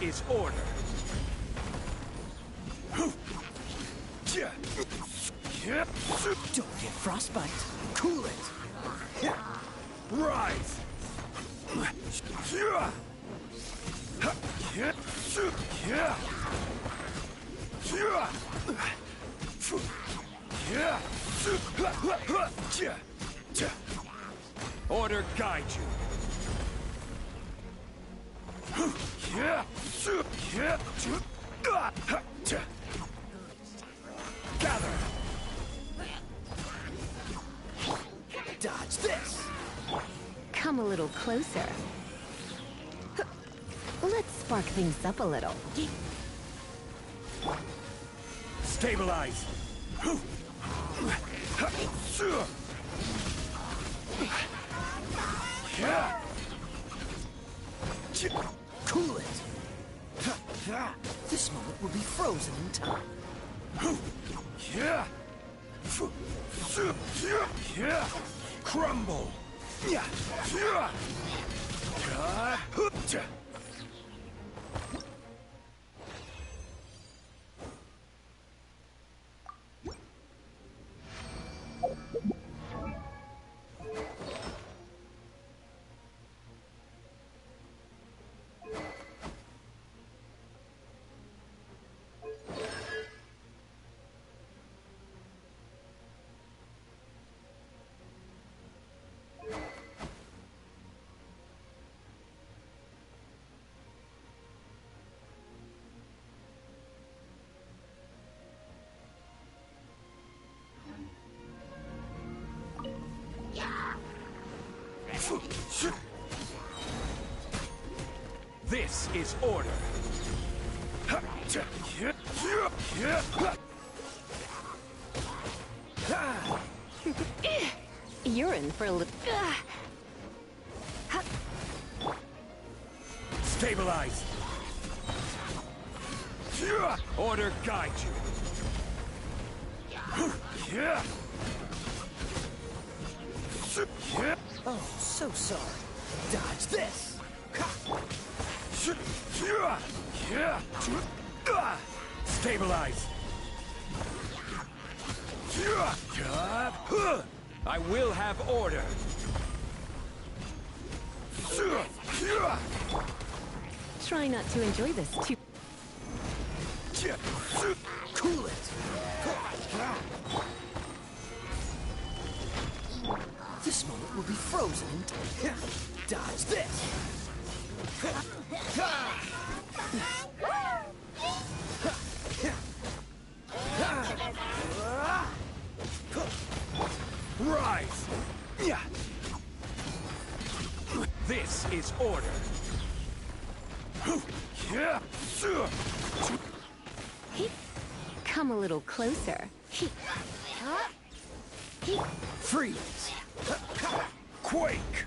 is order. Don't get frostbite. Cool it. Rise! Order guide you. Gather! Dodge this. Come a little closer. Let's spark things up a little. Stabilize! Cool it. This moment will be frozen in time. Crumble! This is order. You're in for a little... Stabilize! Order guide you. Oh, so sorry. Dodge this. Stabilize! I will have order. Try not to enjoy this too... Cool it. This moment will be frozen in time. Dodge this. Rise! This is order. Come a little closer. Freeze! Quake!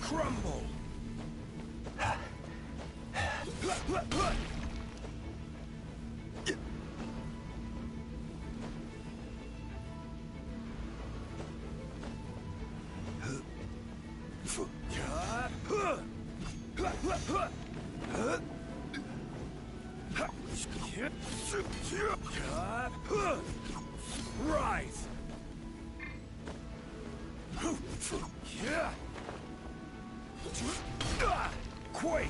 Crumble. Rise. Quake.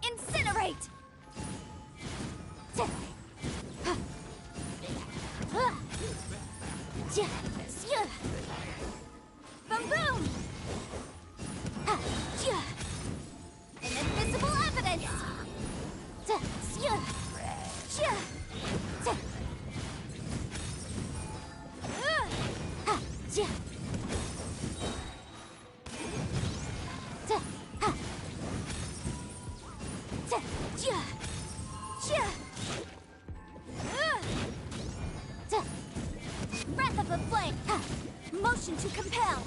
Incinerate! Boom boom! Inadmissible evidence! Breath of the flame! Motion to compel!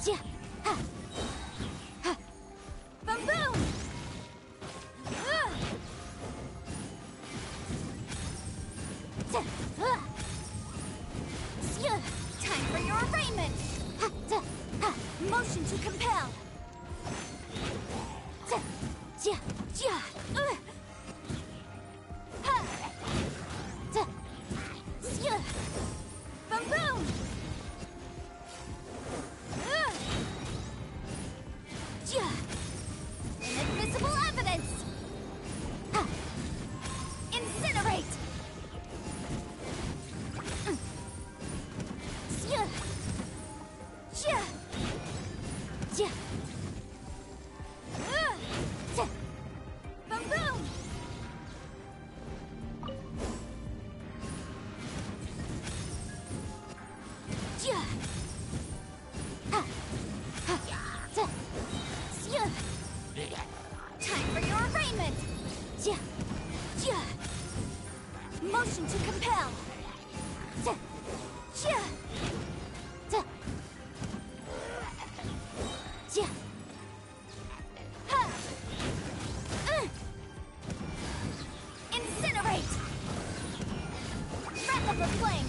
Yeah. Ha. Ha. Boom boom. Time for your arraignment. Ha. Ta. Ha. Motion to compel. Ta. Ja. Ja. Ha. Ta. Boom boom. Inadmissible evidence! Ha. Incinerate! Boom boom! Time for your arraignment! Motion to compel! Incinerate! Breath of the flame!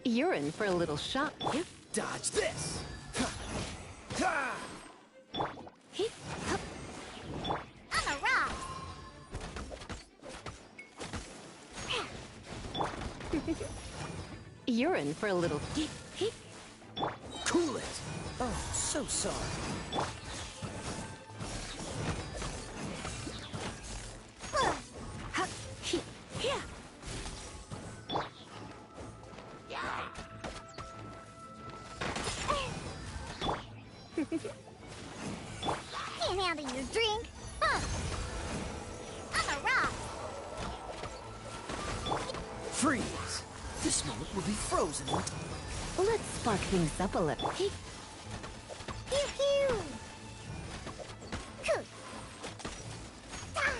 You're in for a little shock. Dodge this! Ha! Hip, hup. On a rock! You're in for a little hip, hip. Cool it! Oh, so sorry. Hup, hip, yeah. Can't handle your drink. Huh. On a rock! Freeze! This moment will be frozen in time. Let's spark things up a little. Hip, Pew pew! Coo! Ta!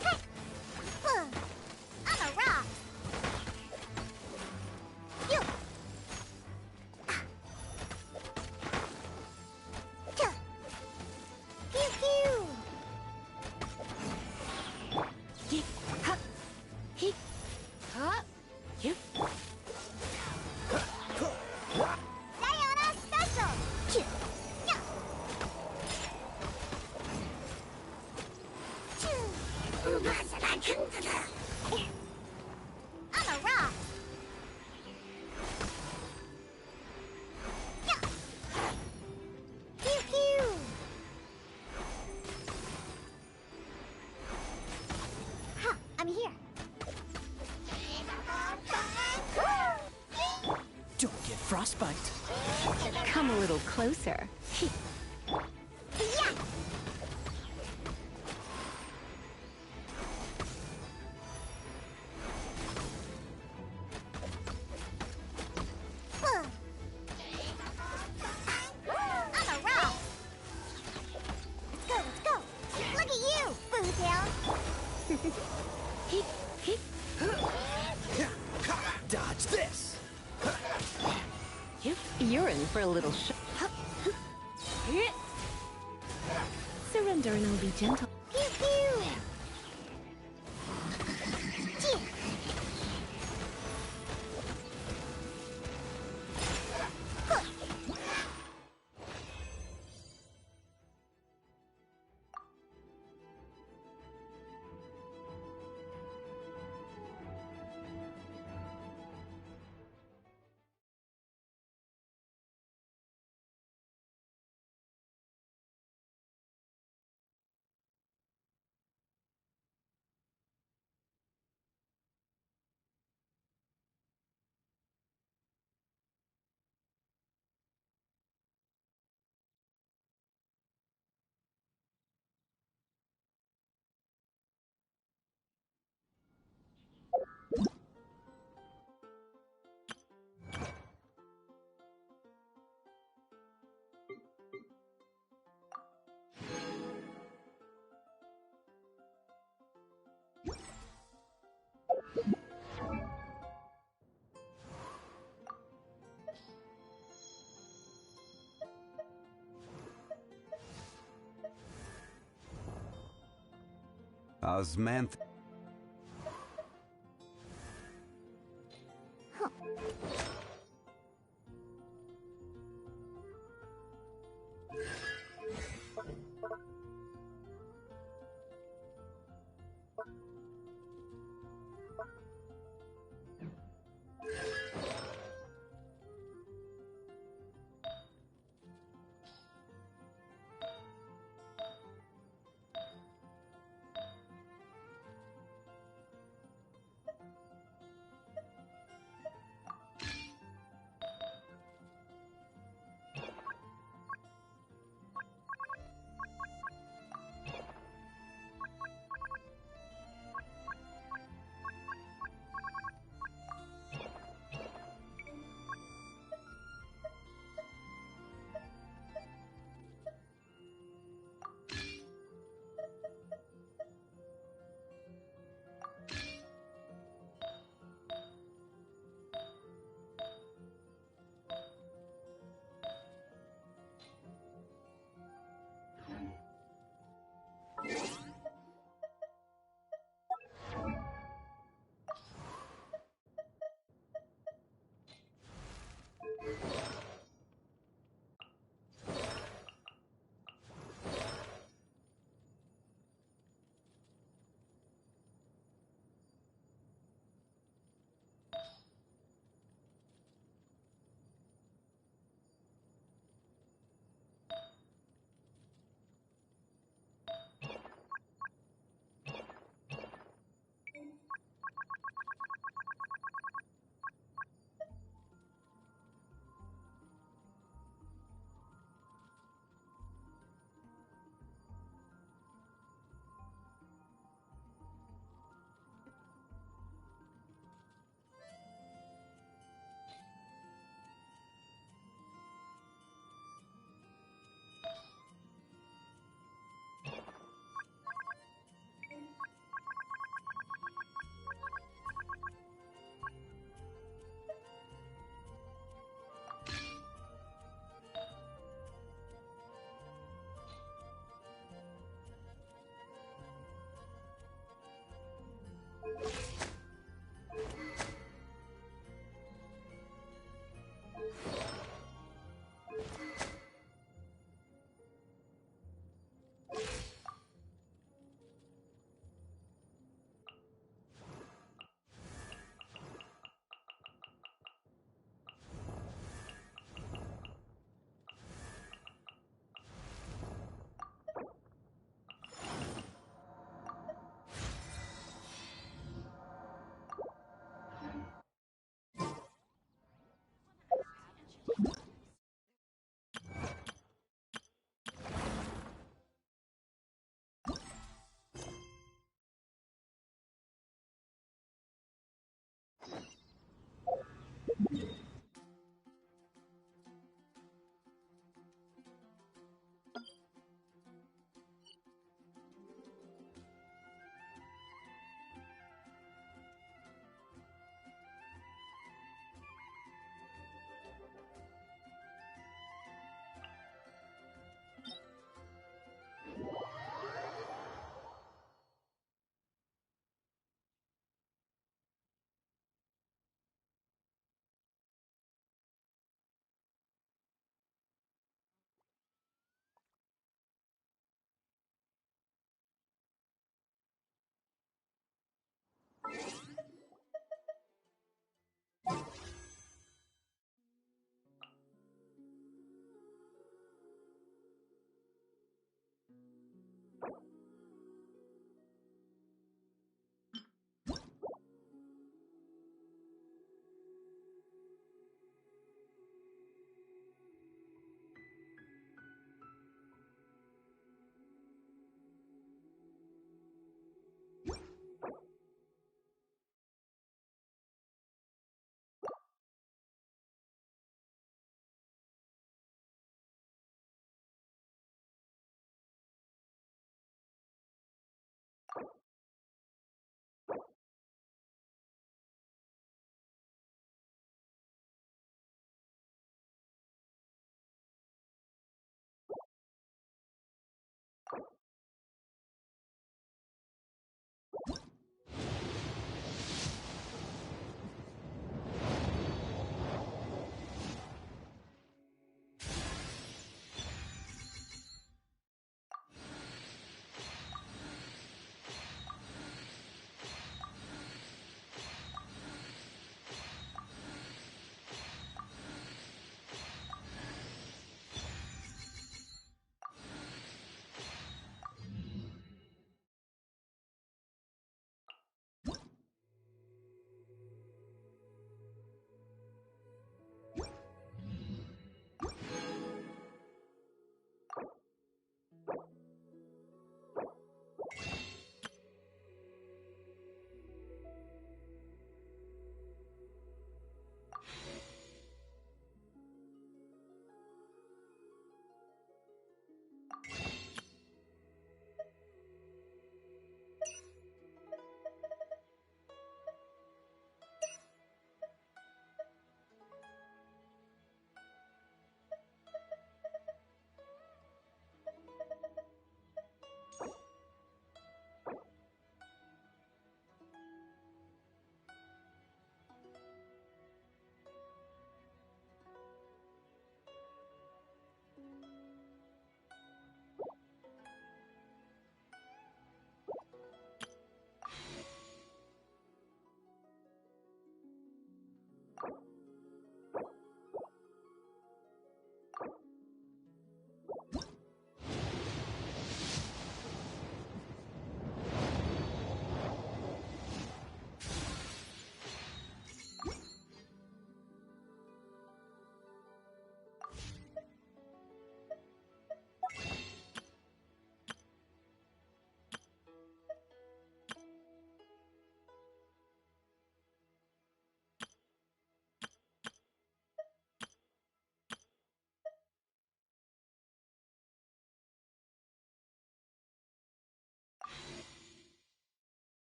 Hey! Huh. On a rock! You! Ah. Cha! Pew pew! hip, hup, hip, hup, hip. Sayonara special! Choo! Yeah! Choo! On a rock! Yeah! Pew pew! Ha! I'm here! Don't get frostbite. Come a little closer. Hip, Yeah! Huh. On a rock! Let's go! Look at you, Bootown! hip, hip. Dodge this! Yep, you're in for a little Surrender and I'll be gentle. Pew pew! Chee. Huh. Osmanth.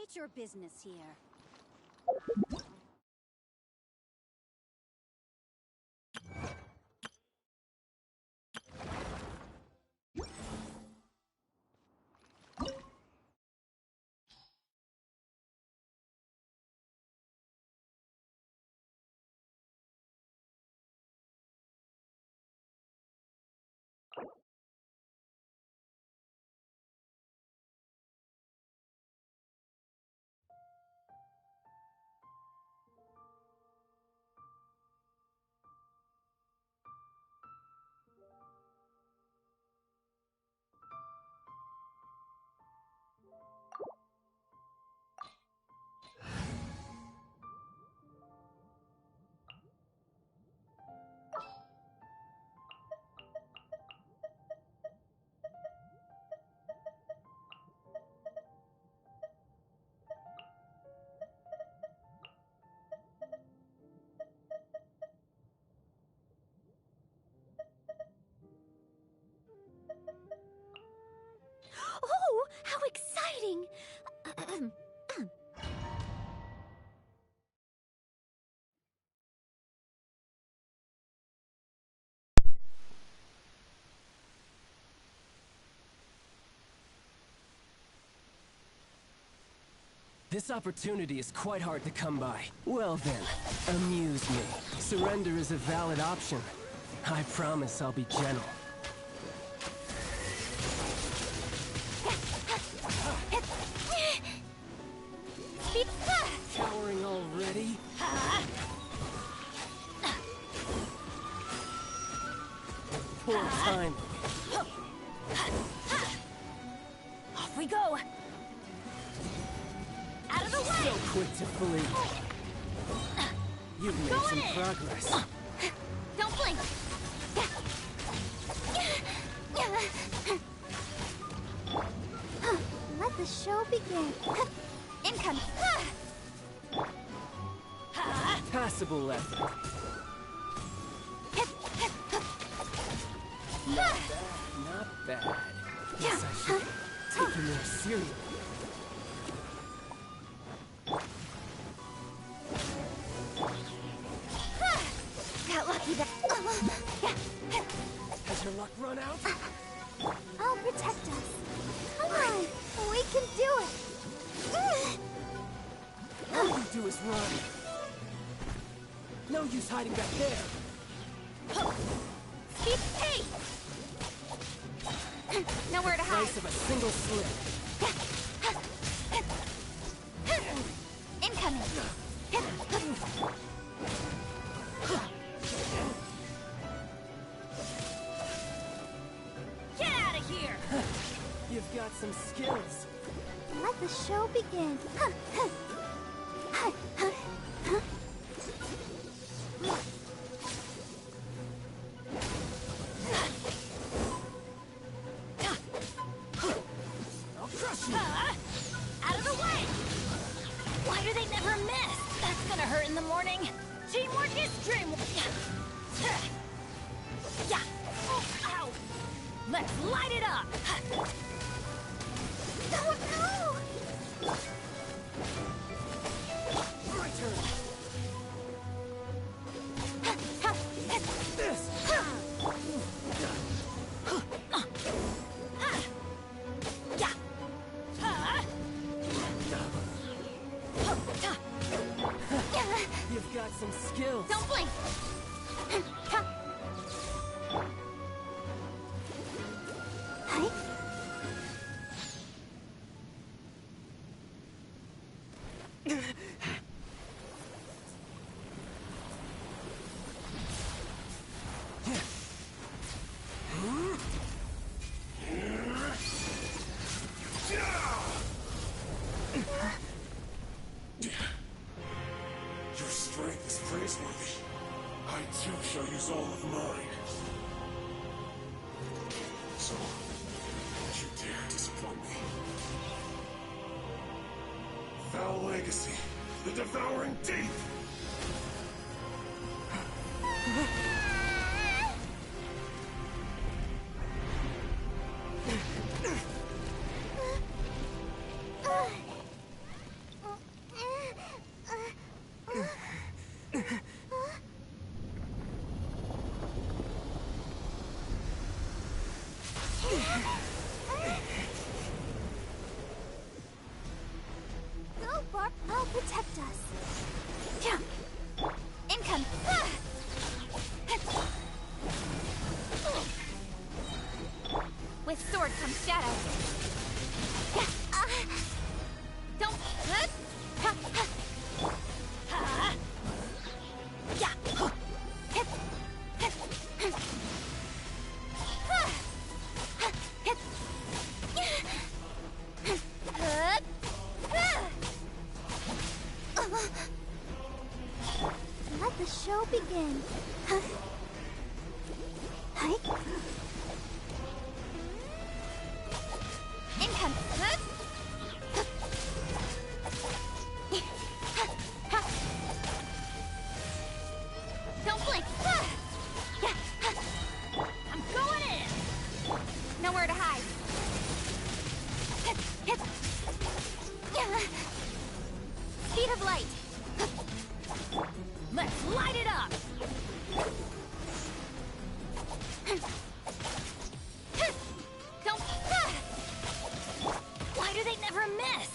State your business here. Oh, how exciting! This opportunity is quite hard to come by. Well then, amuse me. Surrender is a valid option. I promise I'll be gentle. Cowering already? Poor timing. Off we go! Out of the way! So quick to flee. You've made some progress. Don't blink! Let the show begin. Incoming! Passable effort. Not bad. Guess I should take you more seriously. Got lucky that... Has your luck run out? I'll protect us. Come on, we can do it. All you do is run. No use hiding back there. Hey! Nowhere to hide. Price of a single slip. Incoming. Get out of here! You've got some skills. Let the show begin. I'll crush you. Out of the way! Why do they never miss? That's gonna hurt in the morning. Teamwork is dreamwork. Yeah. Ow. Let's light it up. Oh no! My turn. This. You've got some skills. Don't blink! Hi. Your strength is praiseworthy. I too shall use all of mine. So, don't you dare disappoint me. Foul legacy, the devouring deep! Go, Barb. I'll protect us. Yeah. Income. With sword comes shadow. Don't. Let the show begin. Hi. Income. Don't blink. I'm going in. Nowhere to hide. Speed of light. Let's light it up. Don't. Why do they never miss?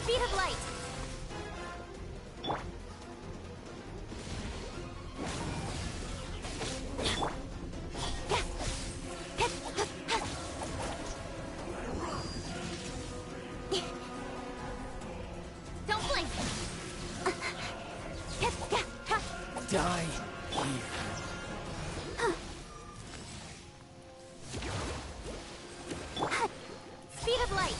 Speed of light. Don't blink. Die here. Speed of light.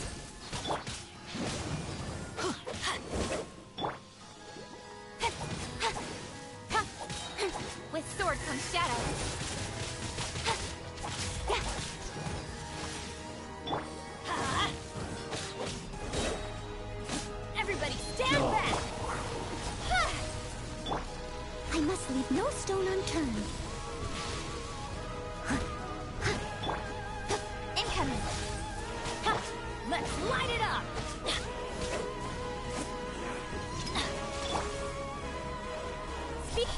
With sword comes shadow. Everybody stand back. I must leave no stone unturned. Incoming. Let's light it up. Speed.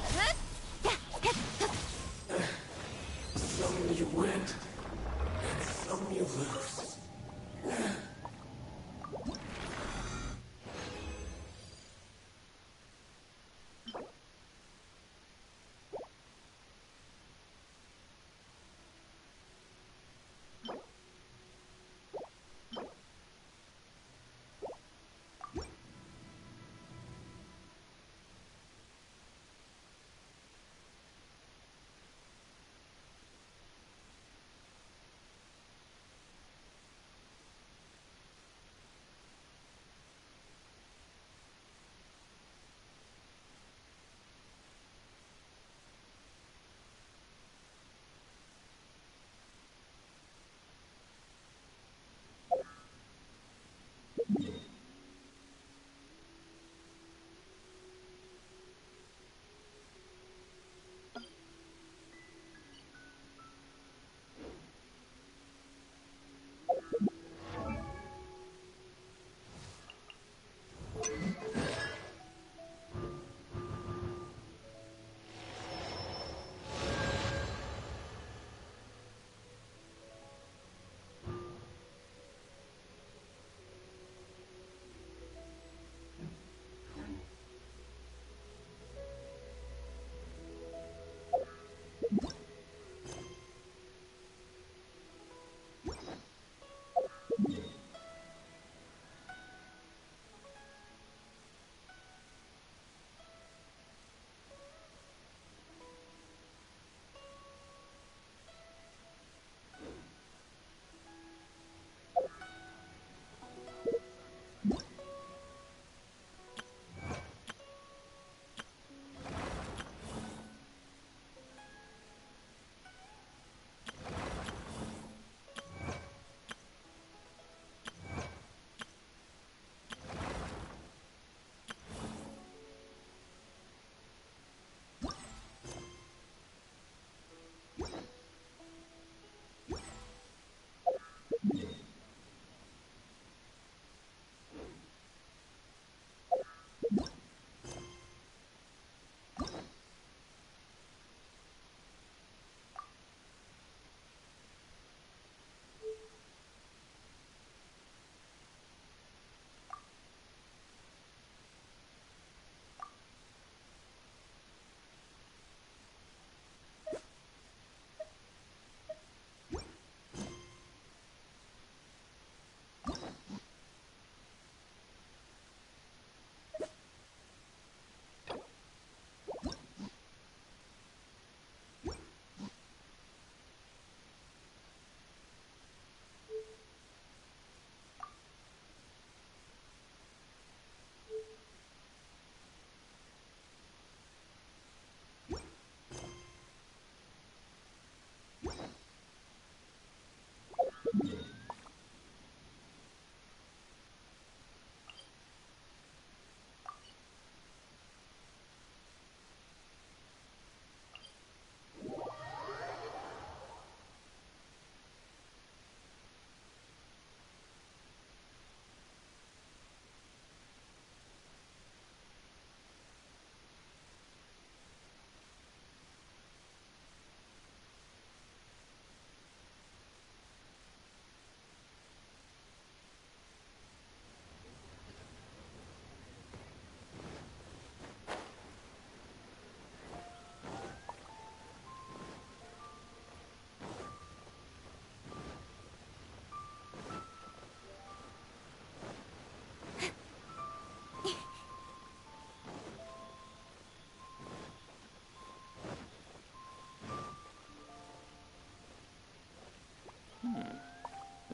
Some you win, and some you lose.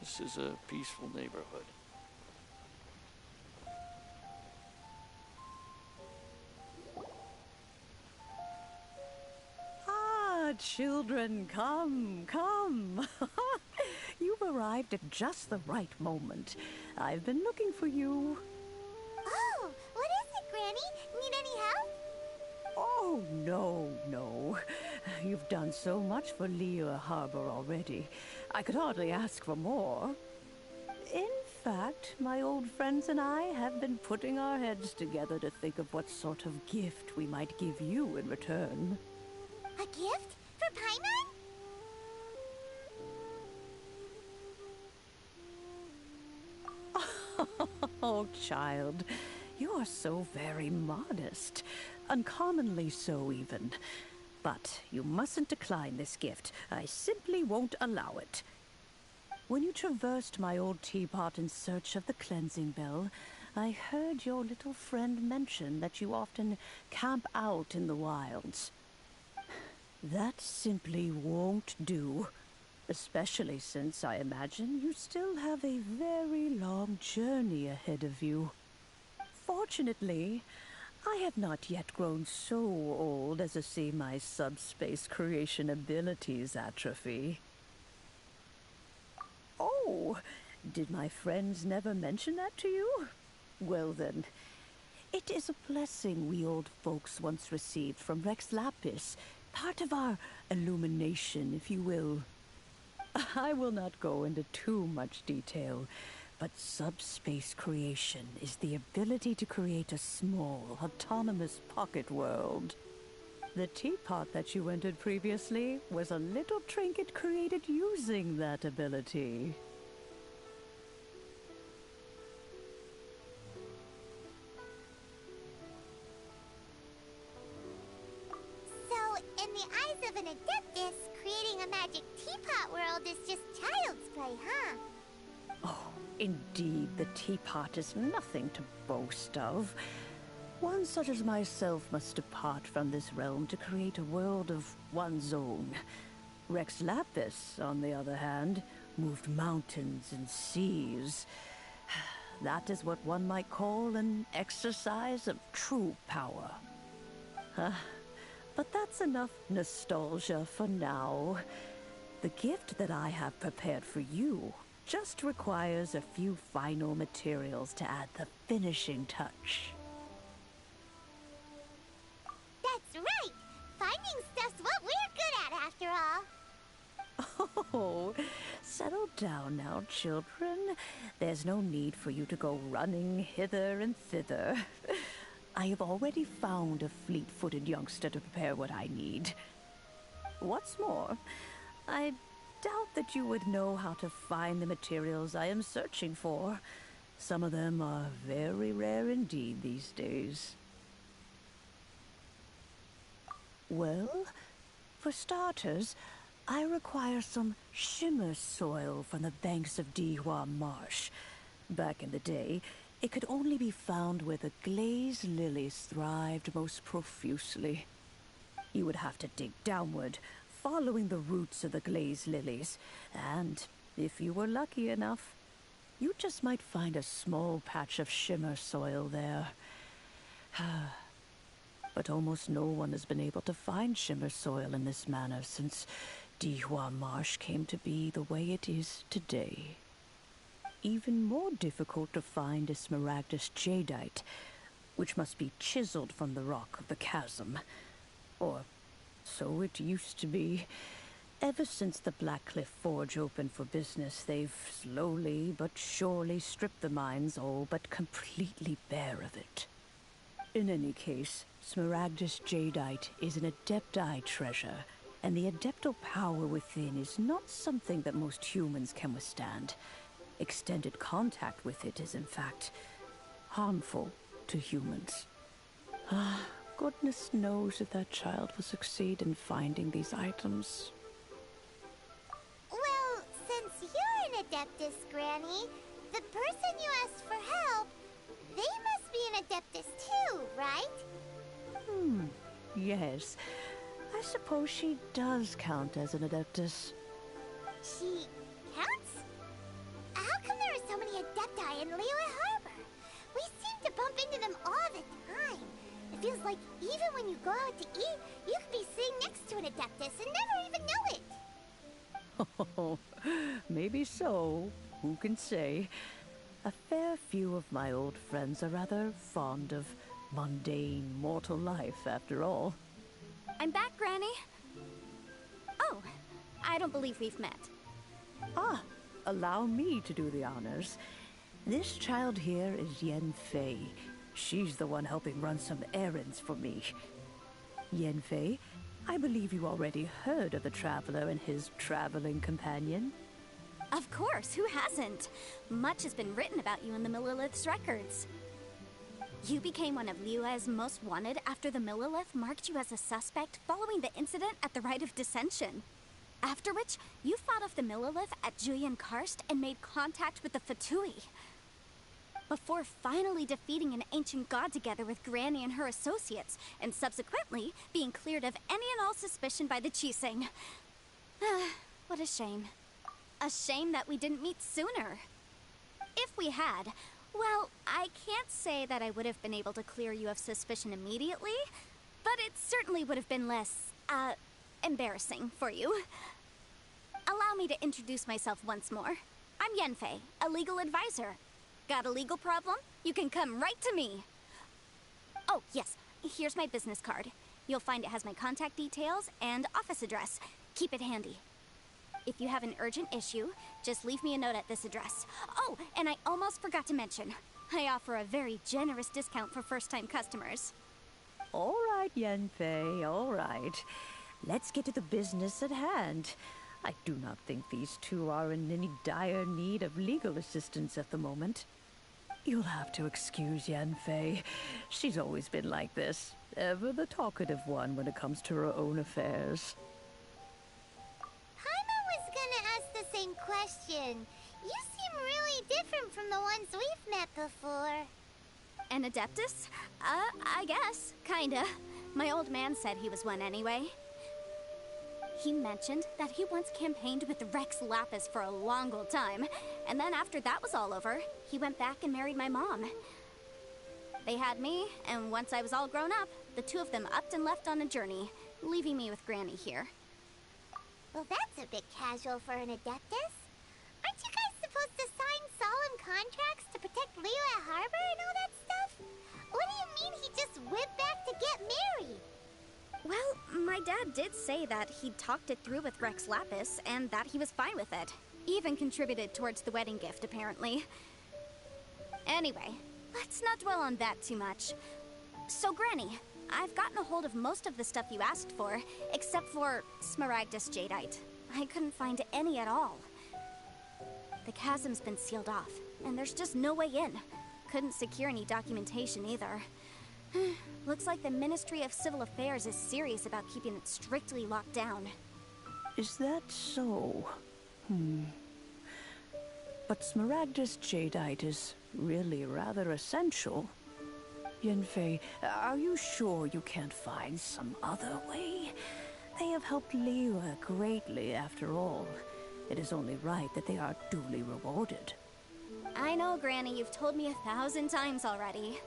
This is a peaceful neighborhood. Ah, children, come, come. You've arrived at just the right moment. I've been looking for you. Oh, what is it, Granny? Need any help? Oh, no, no. You've done so much for Lea Harbor already. I could hardly ask for more. In fact, my old friends and I have been putting our heads together to think of what sort of gift we might give you in return. A gift? For Paimon? Oh, child, you are so very modest. Uncommonly so, even. But you mustn't decline this gift. I simply won't allow it. When you traversed my old teapot in search of the cleansing bell, I heard your little friend mention that you often camp out in the wilds. That simply won't do. Especially since I imagine you still have a very long journey ahead of you. Fortunately, I have not yet grown so old as to see my subspace creation abilities atrophy. Oh, did my friends never mention that to you? Well then, it is a blessing we old folks once received from Rex Lapis, part of our illumination, if you will. I will not go into too much detail, but subspace creation is the ability to create a small, autonomous pocket world. The teapot that you entered previously was a little trinket created using that ability. So, in the eyes of an Adeptus, creating a magic teapot world is just child's play, huh? Oh, indeed, the teapot is nothing to boast of. One such as myself must depart from this realm to create a world of one's own. Rex Lapis, on the other hand, moved mountains and seas. That is what one might call an exercise of true power. But that's enough nostalgia for now. The gift that I have prepared for you just requires a few final materials to add the finishing touch. That's right! Finding stuff's what we're good at, after all. Oh, settle down now, children. There's no need for you to go running hither and thither. I have already found a fleet-footed youngster to prepare what I need. What's more, I doubt that you would know how to find the materials I am searching for. Some of them are very rare indeed these days. Well, for starters, I require some shimmer soil from the banks of Dihua Marsh. Back in the day, it could only be found where the glazed lilies thrived most profusely. You would have to dig downward, following the roots of the glazed lilies, and if you were lucky enough, you just might find a small patch of shimmer soil there. But almost no one has been able to find shimmer soil in this manner since Dihua Marsh came to be the way it is today. Even more difficult to find is smaragdus jadeite, which must be chiseled from the rock of the chasm. Or so it used to be. Ever since the Blackcliff Forge opened for business, they've slowly but surely stripped the mines all but completely bare of it. In any case, smaragdus jadeite is an adepti treasure, and the adeptal power within is not something that most humans can withstand. Extended contact with it is, in fact, harmful to humans. Goodness knows if that child will succeed in finding these items. Well, since you're an Adeptus, Granny, the person you asked for help, they must be an Adeptus too, right? Yes. I suppose she does count as an Adeptus. She counts? to bump into them all the time. It feels like even when you go out to eat, you could be sitting next to an Adeptus and never even know it. Oh, maybe so. Who can say? A fair few of my old friends are rather fond of mundane mortal life, after all. I'm back, Granny. Oh, I don't believe we've met. Ah, allow me to do the honors. This child here is Yanfei. She's the one helping run some errands for me. Yanfei, I believe you already heard of the Traveler and his traveling companion. Of course, who hasn't? Much has been written about you in the Millilith's records. You became one of Liyue's most wanted after the Millilith marked you as a suspect following the incident at the Rite of Dissension. After which, you fought off the Millilith at Julian Karst and made contact with the Fatui. Before finally defeating an ancient god together with Granny and her associates, and subsequently being cleared of any and all suspicion by the Chiseng. What a shame. A shame that we didn't meet sooner. If we had, well, I can't say that I would have been able to clear you of suspicion immediately, but it certainly would have been less, embarrassing for you. Allow me to introduce myself once more. I'm Yanfei, a legal advisor. Got a legal problem? You can come right to me. Oh, yes, here's my business card. You'll find it has my contact details and office address. Keep it handy. If you have an urgent issue, just leave me a note at this address. Oh, and I almost forgot to mention, I offer a very generous discount for first-time customers. All right, Yanfei, all right. Let's get to the business at hand. I do not think these two are in any dire need of legal assistance at the moment. You'll have to excuse Yanfei. She's always been like this, ever the talkative one when it comes to her own affairs. Paimon was gonna ask the same question. You seem really different from the ones we've met before. An Adeptus? I guess. Kinda. My old man said he was one anyway. He mentioned that he once campaigned with Rex Lapis for a long old time, and then after that was all over, he went back and married my mom. They had me, and once I was all grown up, the two of them upped and left on a journey, leaving me with Granny here. Well, that's a bit casual for an Adeptus. Aren't you guys supposed to sign solemn contracts to protect Liyue Harbor and all that stuff? What do you mean he just went back to get married? Well, my dad did say that he'd talked it through with Rex Lapis, and that he was fine with it. Even contributed towards the wedding gift, apparently. Anyway, let's not dwell on that too much. So, Granny, I've gotten a hold of most of the stuff you asked for, except for Smaragdus Jadeite. I couldn't find any at all. The chasm's been sealed off, and there's just no way in. Couldn't secure any documentation either. Looks like the Ministry of Civil Affairs is serious about keeping it strictly locked down. Is that so? But Smaragdus Jadeite is really rather essential. Yanfei, are you sure you can't find some other way? They have helped Liyue greatly, after all. It is only right that they are duly rewarded. I know, Granny, you've told me 1,000 times already.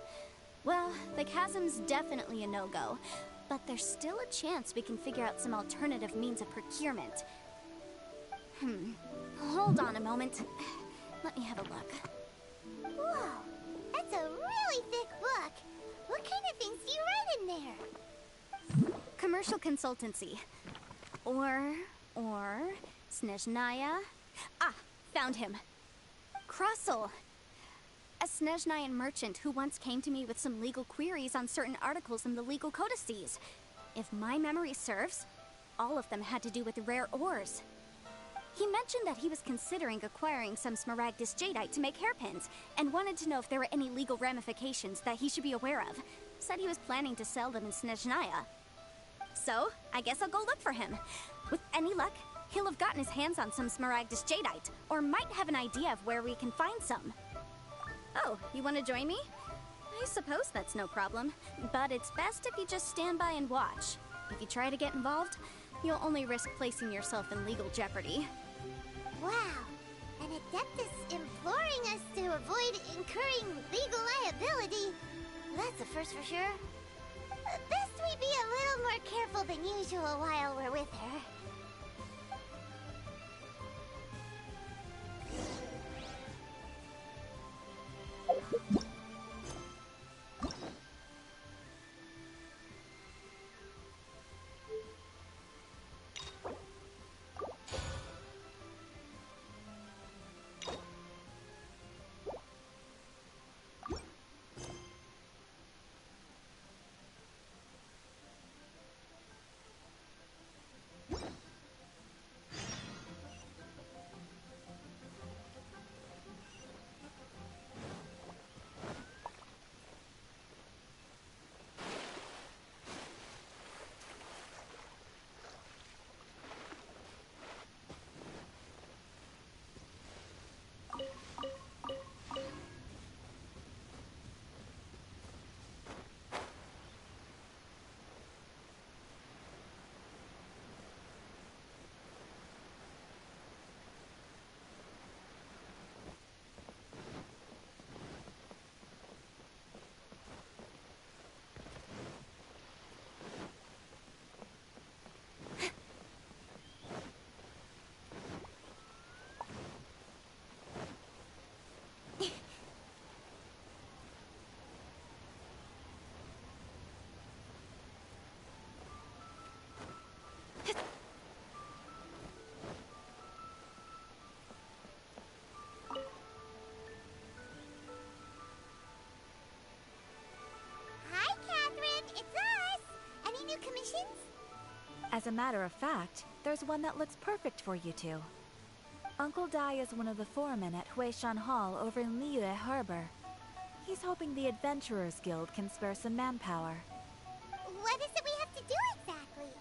Well, the chasm's definitely a no-go, but there's still a chance we can figure out some alternative means of procurement. Hold on a moment. Let me have a look. Whoa, that's a really thick book. What kind of things do you write in there? Commercial consultancy. Or Snezhnaya. Ah, found him. Crossel. A Snezhnayan merchant who once came to me with some legal queries on certain articles in the legal codices. If my memory serves, all of them had to do with rare ores. He mentioned that he was considering acquiring some Smaragdus Jadeite to make hairpins, and wanted to know if there were any legal ramifications that he should be aware of. Said he was planning to sell them in Snezhnaya. So, I guess I'll go look for him. With any luck, he'll have gotten his hands on some Smaragdus Jadeite, or might have an idea of where we can find some. Oh, you want to join me? I suppose that's no problem, but it's best if you just stand by and watch. If you try to get involved, you'll only risk placing yourself in legal jeopardy. Wow, an Adeptus imploring us to avoid incurring legal liability. That's a first for sure. Best we be a little more careful than usual while we're with her. Hi, Catherine. It's us. Any new commissions? As a matter of fact, there's one that looks perfect for you two. Uncle Dai is one of the foremen at Huishan Hall over in Liyue Harbor. He's hoping the Adventurers Guild can spare some manpower. What is it we have to do exactly?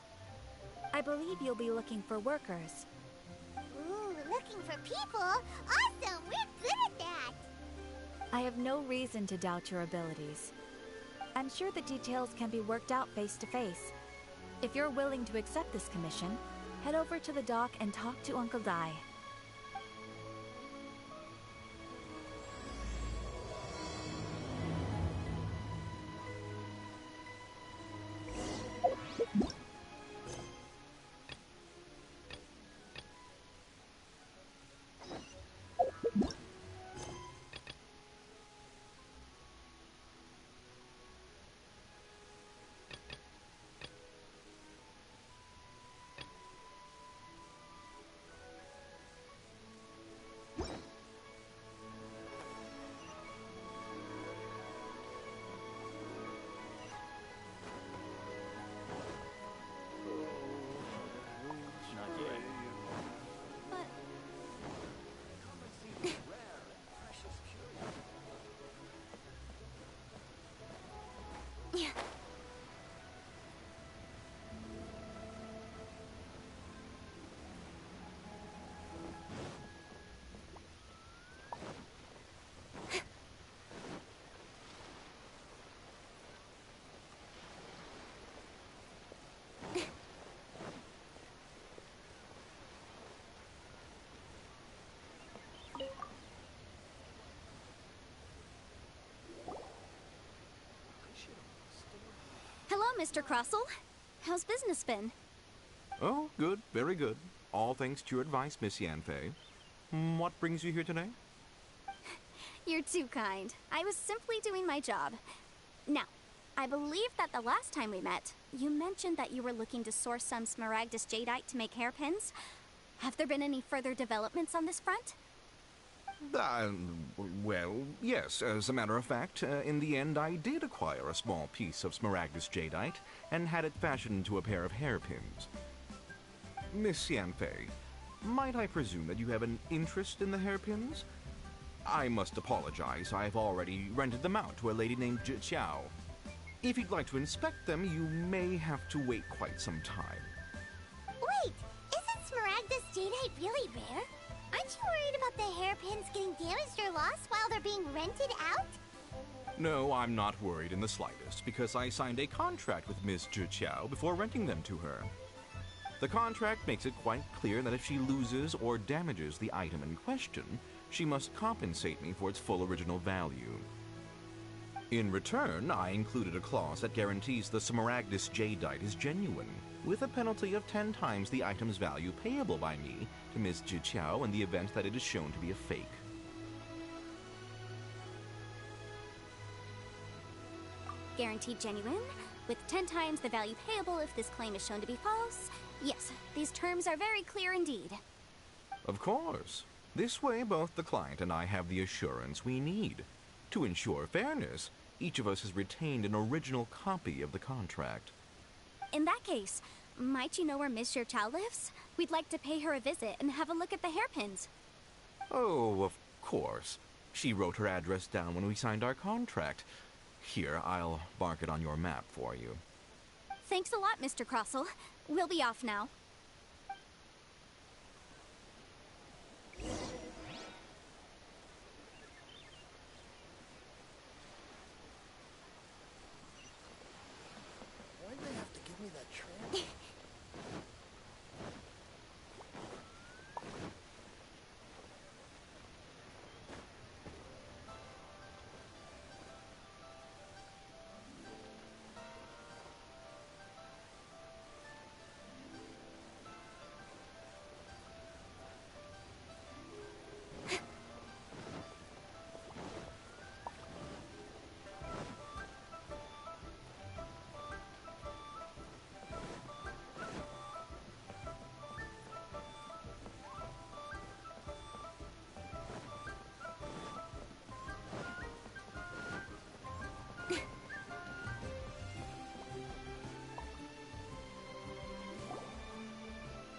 I believe you'll be looking for workers. Ooh, looking for people? Awesome! We're good at that! I have no reason to doubt your abilities. I'm sure the details can be worked out face to face. If you're willing to accept this commission, head over to the dock and talk to Uncle Dai. Hello, Mr. Crossell. How's business been? Oh, good, very good. All thanks to your advice, Miss Yanfei. What brings you here today? You're too kind. I was simply doing my job. Now, I believe that the last time we met, you mentioned that you were looking to source some smaragdus jadeite to make hairpins. Have there been any further developments on this front? Well, yes. As a matter of fact, in the end, I did acquire a small piece of smaragdus jadeite and had it fashioned into a pair of hairpins. Miss Yanfei, might I presume that you have an interest in the hairpins? I must apologize. I've already rented them out to a lady named Zhiqiao. If you'd like to inspect them, you may have to wait quite some time. Wait, isn't smaragdus jadeite really rare? Aren't you worried about the hairpins getting damaged or lost while they're being rented out? No, I'm not worried in the slightest, because I signed a contract with Ms. Zhiqiao before renting them to her. The contract makes it quite clear that if she loses or damages the item in question, she must compensate me for its full original value. In return, I included a clause that guarantees the Smaragdus Jadeite is genuine, with a penalty of 10 times the item's value payable by me to Ms. Jiqiao in the event that it is shown to be a fake. Guaranteed genuine, with 10 times the value payable if this claim is shown to be false. Yes, these terms are very clear indeed. Of course. This way, both the client and I have the assurance we need. To ensure fairness, each of us has retained an original copy of the contract. In that case, might you know where Miss Jiqiao lives? We'd like to pay her a visit and have a look at the hairpins. Oh, of course. She wrote her address down when we signed our contract. Here, I'll mark it on your map for you. Thanks a lot, Mr. Crossell. We'll be off now. Why'd they have to give me that transfer?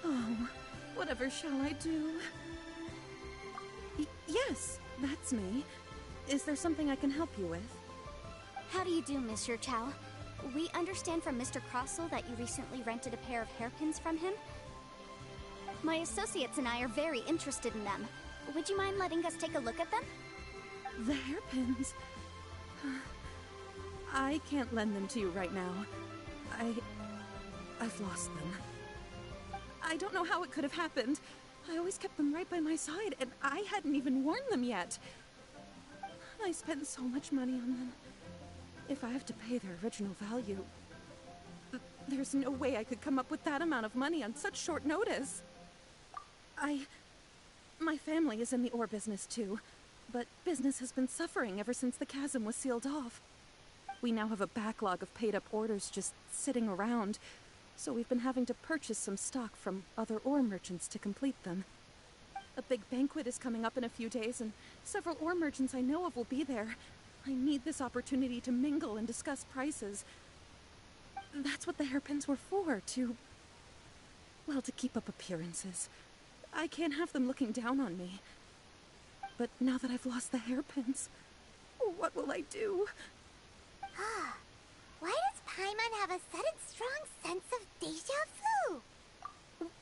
Oh, whatever shall I do? Yes, that's me. Is there something I can help you with? How do you do, Miss Jiqiao? We understand from Mr. Crossell that you recently rented a pair of hairpins from him. My associates and I are very interested in them. Would you mind letting us take a look at them? The hairpins? I can't lend them to you right now. I've lost them. I don't know how it could have happened. I always kept them right by my side, and I hadn't even worn them yet. I spent so much money on them. If I have to pay their original value, there's no way I could come up with that amount of money on such short notice. My family is in the ore business too, but business has been suffering ever since the chasm was sealed off. We now have a backlog of paid-up orders just sitting around, so we've been having to purchase some stock from other ore merchants to complete them. A big banquet is coming up in a few days, and several ore merchants I know of will be there. I need this opportunity to mingle and discuss prices. That's what the hairpins were for, to keep up appearances. I can't have them looking down on me. But now that I've lost the hairpins, what will I do? Why does Paimon have a sudden strong sense of déjà vu?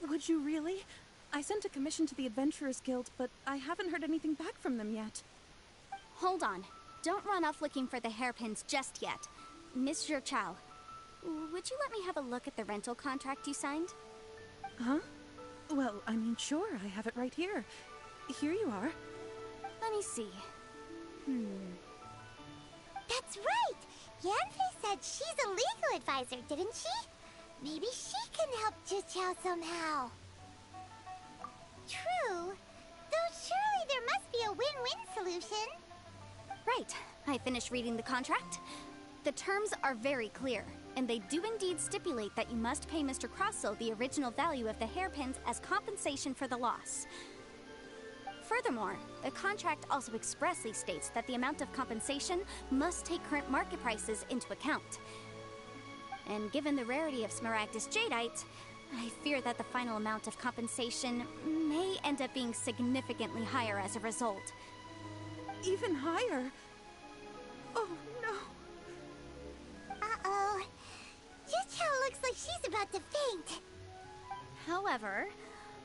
Would you really? I sent a commission to the Adventurers Guild, but I haven't heard anything back from them yet. Hold on. Don't run off looking for the hairpins just yet. Miss Jiqiao, would you let me have a look at the rental contract you signed? Huh? Well, I mean, sure, I have it right here. Here you are. Let me see. That's right! Yanfei said she's a legal advisor, didn't she? Maybe she can help Jiqiao somehow. True. Though surely there must be a win-win solution. Right. I finished reading the contract. The terms are very clear, and they do indeed stipulate that you must pay Mr. Crossell the original value of the hairpins as compensation for the loss. Furthermore, the contract also expressly states that the amount of compensation must take current market prices into account. And given the rarity of Smaragdus Jadeite, I fear that the final amount of compensation may end up being significantly higher as a result. Even higher? Oh, no. Uh-oh. Jiqiao looks like she's about to faint. However,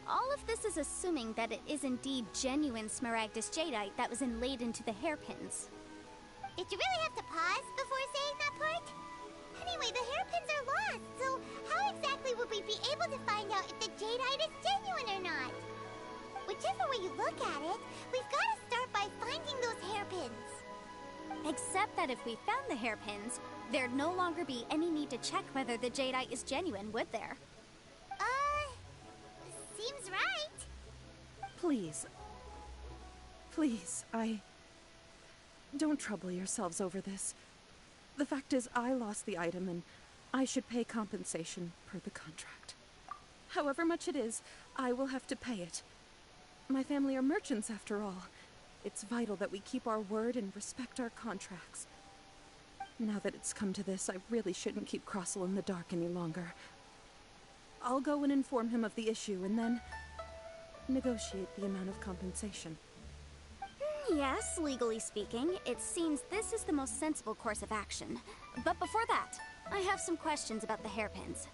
all of this is assuming that it is indeed genuine Smaragdus Jadeite that was inlaid into the hairpins. Did you really have to pause before saying that part? Anyway, the hairpins are lost, so how exactly would we be able to find out if the Jadeite is genuine or not? Whichever way you look at it, we've got to start by finding those hairpins. Except that if we found the hairpins, there'd no longer be any need to check whether the jadeite is genuine, would there? Seems right. Please. Please, Don't trouble yourselves over this. The fact is, I lost the item, and I should pay compensation per the contract. However much it is, I will have to pay it. My family are merchants, after all. It's vital that we keep our word and respect our contracts. Now that it's come to this, I really shouldn't keep Crossell in the dark any longer. I'll go and inform him of the issue, and then negotiate the amount of compensation. Yes, legally speaking, it seems this is the most sensible course of action. But before that, I have some questions about the hairpins.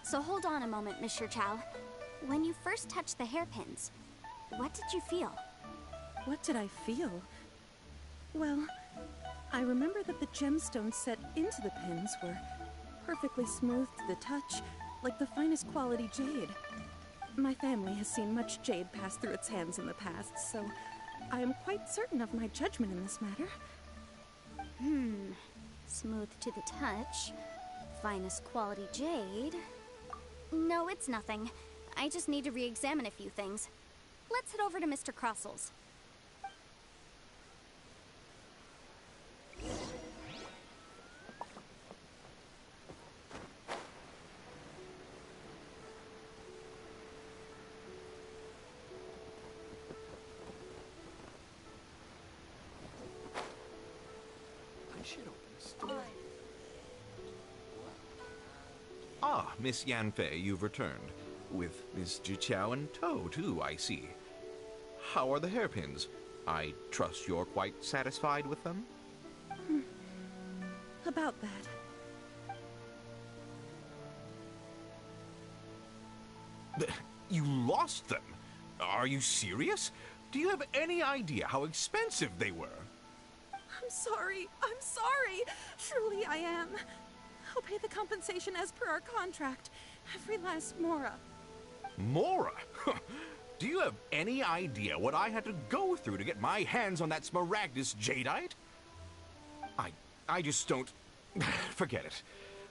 So hold on a moment, Mr. Chow. When you first touched the hairpins, what did you feel? What did I feel? Well, I remember that the gemstones set into the pins were perfectly smooth to the touch, like the finest quality jade. My family has seen much jade pass through its hands in the past, so I am quite certain of my judgment in this matter. Smooth to the touch. Finest quality jade. No, it's nothing. I just need to re-examine a few things. Let's head over to Mr. Crossell's. Ah, Miss Yanfei, you've returned. With Miss Jiqiao in tow, too, I see. How are the hairpins? I trust you're quite satisfied with them? About that. You lost them? Are you serious? Do you have any idea how expensive they were? I'm sorry. Truly I am. I'll pay the compensation as per our contract. Every last mora. Mora? Do you have any idea what I had to go through to get my hands on that Smaragdus jadeite? I just don't... Forget it.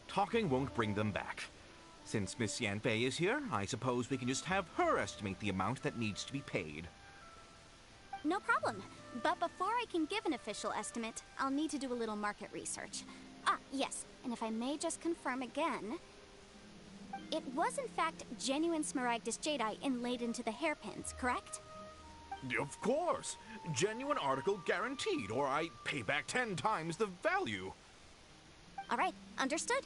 Talking won't bring them back. Since Miss Yanfei is here, I suppose we can just have her estimate the amount that needs to be paid. No problem. But before I can give an official estimate, I'll need to do a little market research. Ah, yes, and if I may just confirm again, it was in fact genuine Smaragdus jadeite inlaid into the hairpins, correct? Of course! Genuine article guaranteed, or I pay back 10 times the value. Alright, understood.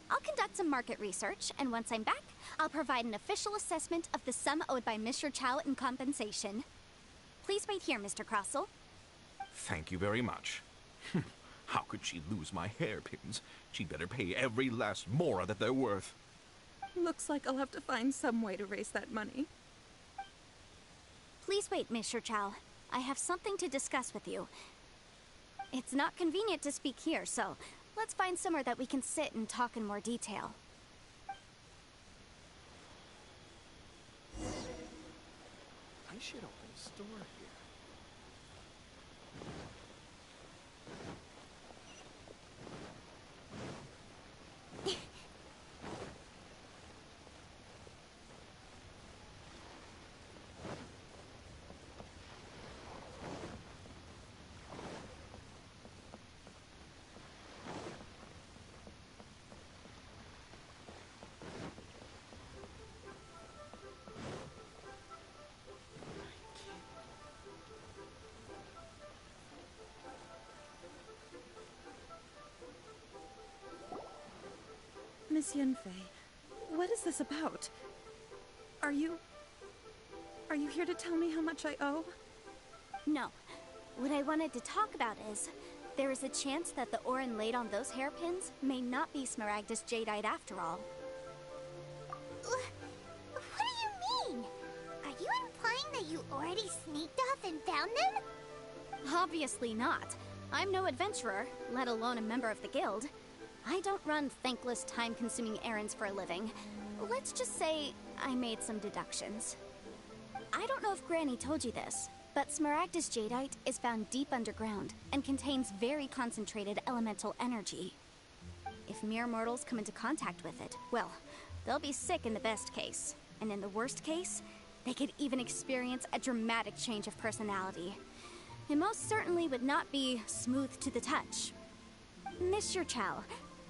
I'll conduct some market research, and once I'm back, I'll provide an official assessment of the sum owed by Mr. Chow in compensation. Please wait here, Mr. Crossell. Thank you very much. How could she lose my hairpins? She'd better pay every last mora that they're worth. Looks like I'll have to find some way to raise that money. Please wait, Mr. Chow. I have something to discuss with you. It's not convenient to speak here, so let's find somewhere that we can sit and talk in more detail. I should open a store here. Miss Yanfei, what is this about? Are you here to tell me how much I owe? No. What I wanted to talk about is, there is a chance that the ore inlaid on those hairpins may not be Smaragdus jadeite after all. What do you mean? Are you implying that you already sneaked off and found them? Obviously not. I'm no adventurer, let alone a member of the guild. I don't run thankless, time-consuming errands for a living. Let's just say I made some deductions. I don't know if Granny told you this, But Smaragdus jadeite is found deep underground and contains very concentrated elemental energy. If mere mortals come into contact with it, well, they'll be sick in the best case. And in the worst case, they could even experience a dramatic change of personality. It most certainly would not be smooth to the touch. Mr. Chow,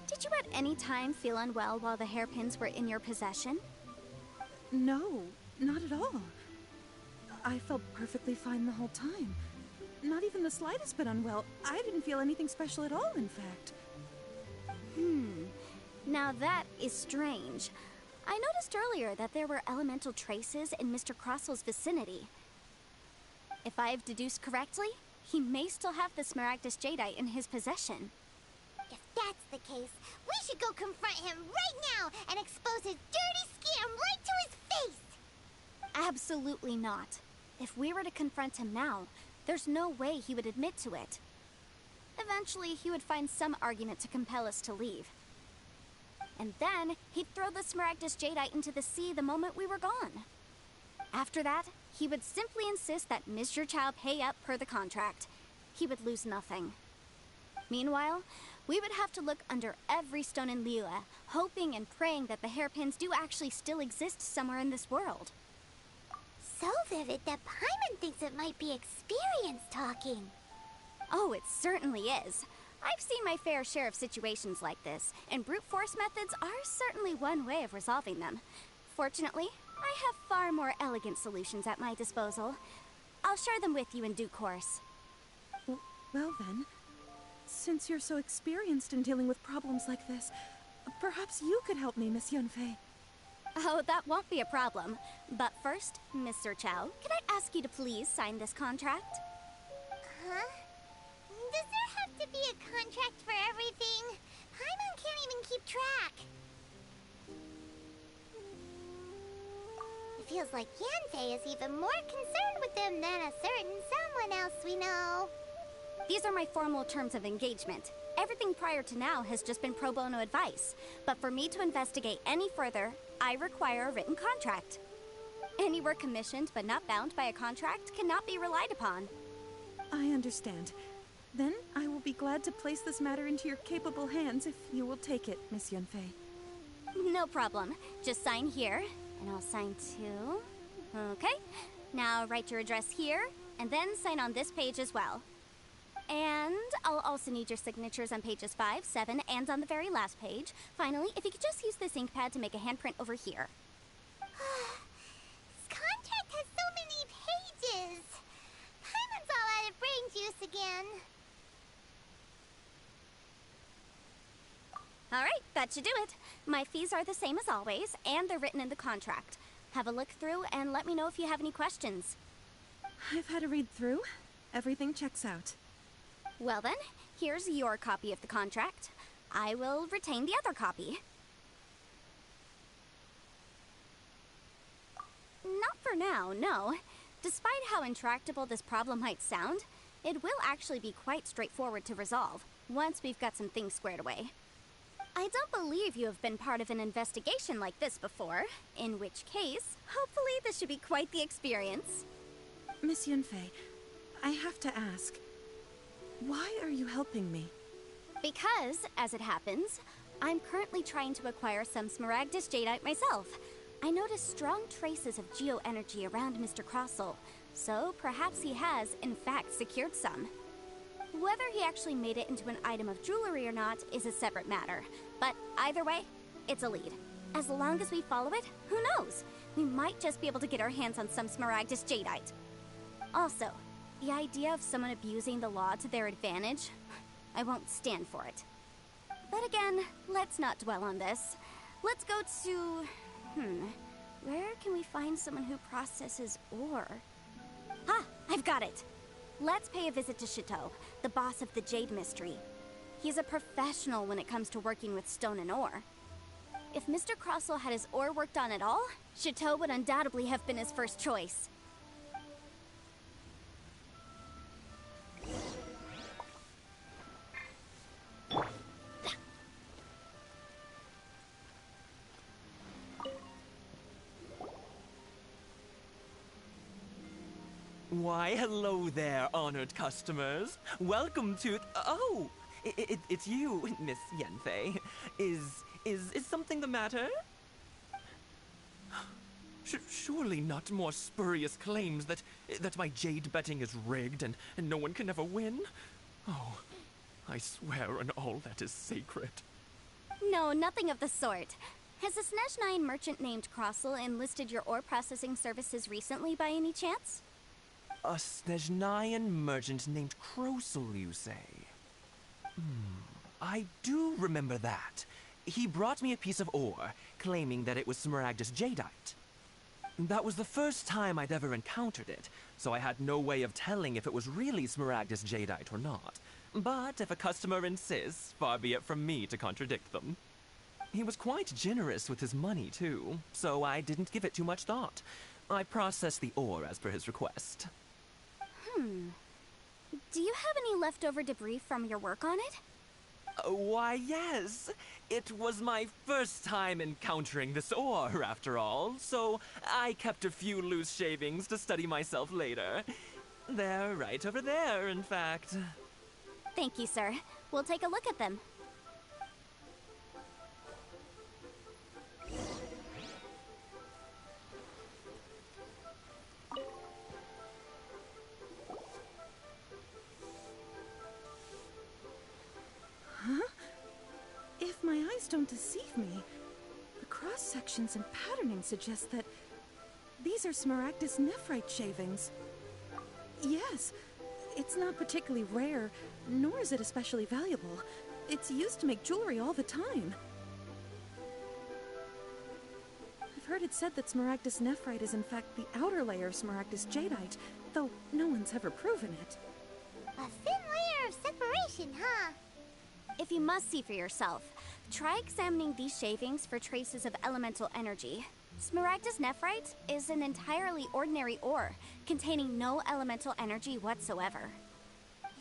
did you at any time feel unwell while the hairpins were in your possession? No, not at all. I felt perfectly fine the whole time. Not even the slightest bit unwell. I didn't feel anything special at all, in fact. Now that is strange. I noticed earlier that there were elemental traces in Mr. Crossel's vicinity. If I have deduced correctly, he may still have the Smaragdus jadeite in his possession. If that's the case, we should go confront him right now and expose his dirty scam right to his face! Absolutely not. If we were to confront him now, there's no way he would admit to it. Eventually, he would find some argument to compel us to leave. And then, he'd throw the Smaragdus jadeite into the sea the moment we were gone. After that, he would simply insist that Mr. Chow pay up per the contract. He would lose nothing. Meanwhile, we would have to look under every stone in Liyue, hoping and praying that the hairpins do actually still exist somewhere in this world. So vivid that Paimon thinks it might be experience talking. Oh, it certainly is. I've seen my fair share of situations like this, and brute force methods are certainly one way of resolving them. Fortunately, I have far more elegant solutions at my disposal. I'll share them with you in due course. Well then, since you're so experienced in dealing with problems like this, perhaps you could help me, Miss Yunfei. Oh, that won't be a problem. But first, Mr. Chow, could I ask you to please sign this contract? Huh? Does there have to be a contract for everything? Paimon can't even keep track. It feels like Yanfei is even more concerned with them than a certain someone else we know. These are my formal terms of engagement. Everything prior to now has just been pro bono advice. But for me to investigate any further, I require a written contract. Any work commissioned but not bound by a contract cannot be relied upon. I understand. Then I will be glad to place this matter into your capable hands if you will take it, Miss Yunfei. No problem. Just sign here, and I'll sign too. Okay. Now write your address here, and then sign on this page as well. And I'll also need your signatures on pages 5, 7, and on the very last page. Finally, if you could just use this ink pad to make a handprint over here. This contract has so many pages. Paimon's all out of brain juice again. Alright, that should do it. My fees are the same as always, and they're written in the contract. Have a look through and let me know if you have any questions. I've had a read through. Everything checks out. Well then, here's your copy of the contract. I will retain the other copy. Not for now, no. Despite how intractable this problem might sound, it will actually be quite straightforward to resolve, once we've got some things squared away. I don't believe you have been part of an investigation like this before, in which case, hopefully this should be quite the experience. Miss Yunfei, I have to ask, why are you helping me? Because, as it happens, I'm currently trying to acquire some Smaragdus jadeite myself. I noticed strong traces of geo-energy around Mr. Crossel, so perhaps he has, in fact, secured some. Whether he actually made it into an item of jewelry or not is a separate matter, but either way, it's a lead. As long as we follow it, who knows? We might just be able to get our hands on some Smaragdus jadeite. Also, the idea of someone abusing the law to their advantage, I won't stand for it. But again, let's not dwell on this. Let's go to... where can we find someone who processes ore? Ah, I've got it! Let's pay a visit to Chateau, the boss of the Jade Mystery. He's a professional when it comes to working with stone and ore. If Mr. Crossel had his ore worked on at all, Chateau would undoubtedly have been his first choice. Why, hello there, honored customers. Welcome to... Oh! It's you, Miss Yanfei. Is something the matter? Surely not more spurious claims that my jade betting is rigged and no one can ever win? Oh, I swear on all that is sacred. No, nothing of the sort. Has a Snezhnine merchant named Crossel enlisted your ore processing services recently by any chance? A Snezhnine merchant named Crossel, you say? I do remember that. He brought me a piece of ore, claiming that it was Smaragdus jadeite. That was the first time I'd ever encountered it, so I had no way of telling if it was really Smaragdus jadeite or not. But if a customer insists, far be it from me to contradict them. He was quite generous with his money, too, so I didn't give it too much thought. I processed the ore as per his request. Do you have any leftover debris from your work on it? Why, yes. It was my first time encountering this ore, after all, so I kept a few loose shavings to study myself later. They're right over there, in fact. Thank you, sir. We'll take a look at them. If my eyes don't deceive me, the cross-sections and patterning suggest that these are Smaragdus nephrite shavings. Yes, it's not particularly rare, nor is it especially valuable. It's used to make jewelry all the time. I've heard it said that Smaragdus nephrite is in fact the outer layer of Smaragdus jadeite, though no one's ever proven it. A thin layer of separation, huh? If you must see for yourself, try examining these shavings for traces of elemental energy. Smaragdus nephrite is an entirely ordinary ore, containing no elemental energy whatsoever.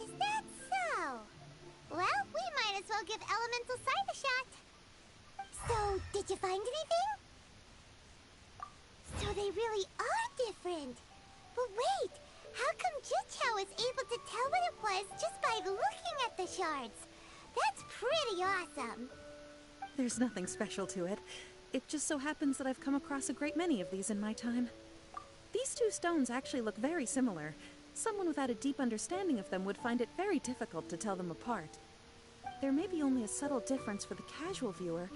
Is that so? Well, we might as well give elemental side a shot. So, did you find anything? So they really are different. But wait, how come Jichao was able to tell what it was just by looking at the shards? That's pretty awesome. There's nothing special to it. It just so happens that I've come across a great many of these in my time. These two stones actually look very similar. Someone without a deep understanding of them would find it very difficult to tell them apart. There may be only a subtle difference for the casual viewer,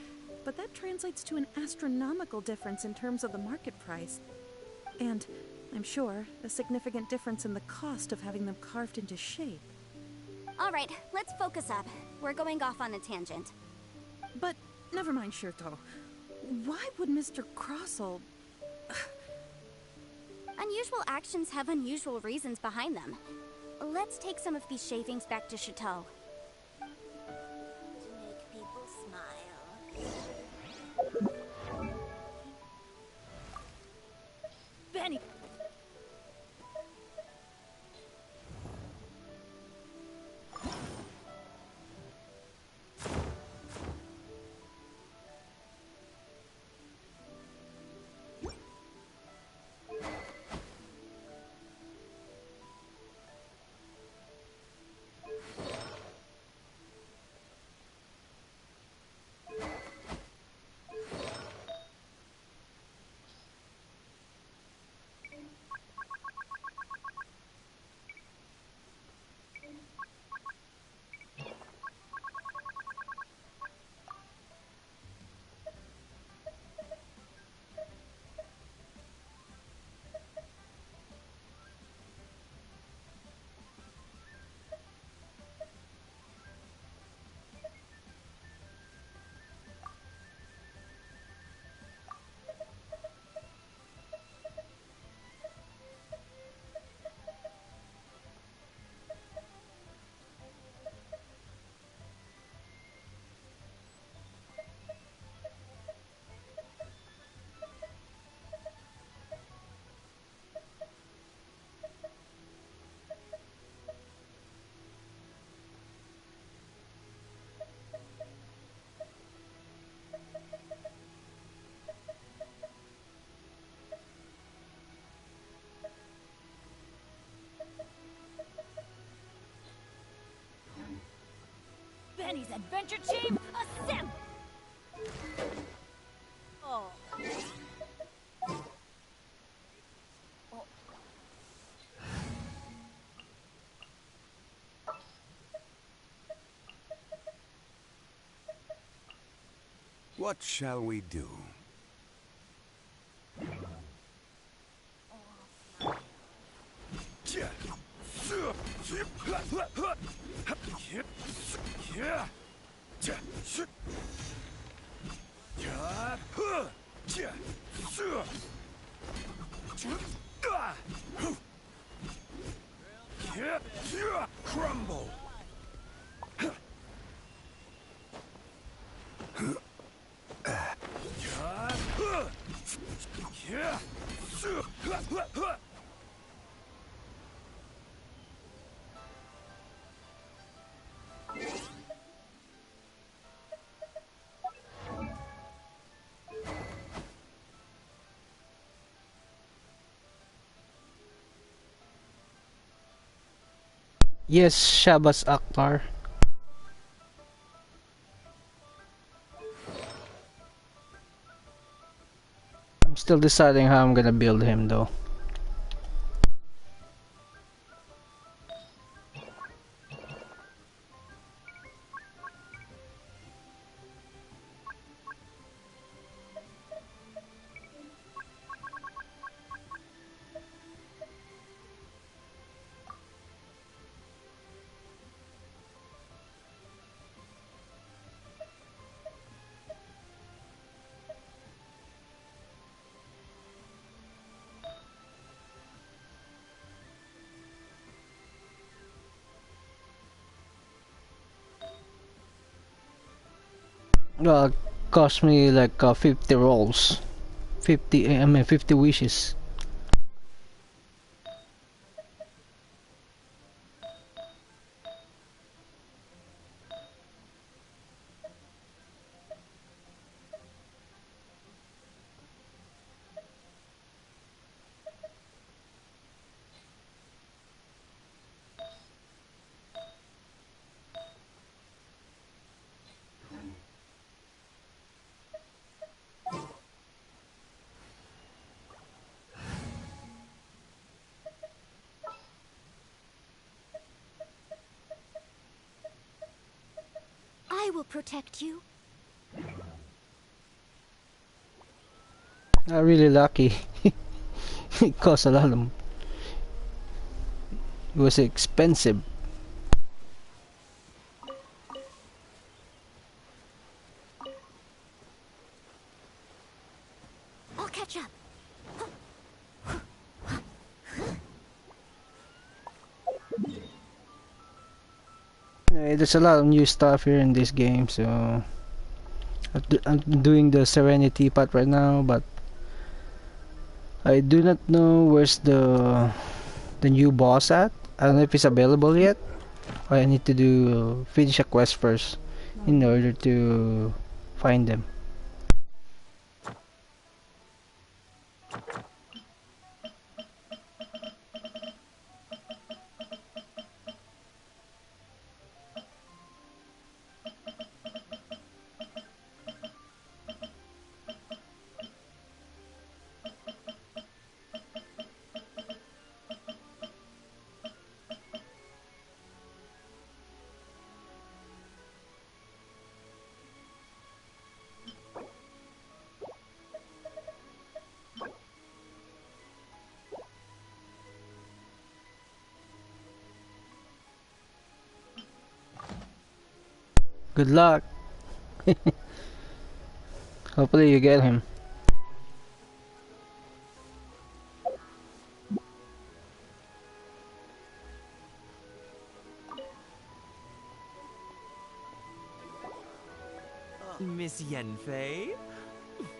but that translates to an astronomical difference in terms of the market price. And, I'm sure, a significant difference in the cost of having them carved into shape. All right, let's focus up. We're going off on a tangent. But, never mind, Shirto. Why would Mr. Crossel... Unusual actions have unusual reasons behind them. Let's take some of these shavings back to Chateau. To make people smile. Benny! Penny's adventure chief, assemble! Oh. What shall we do? Crumble! Yes, Shabas Akhtar. I'm still deciding how I'm gonna build him though. Well, it cost me like 50 rolls. 50 wishes. I will protect you. Really lucky. It cost a lot of. It was expensive. I'll catch up. There's a lot of new stuff here in this game, so I'm doing the Serenity part right now, but I do not know where's the new boss at. I don't know if it's available yet. I need to do finish a quest first in order to find them. Good luck. Hopefully you get him. Miss Yanfei?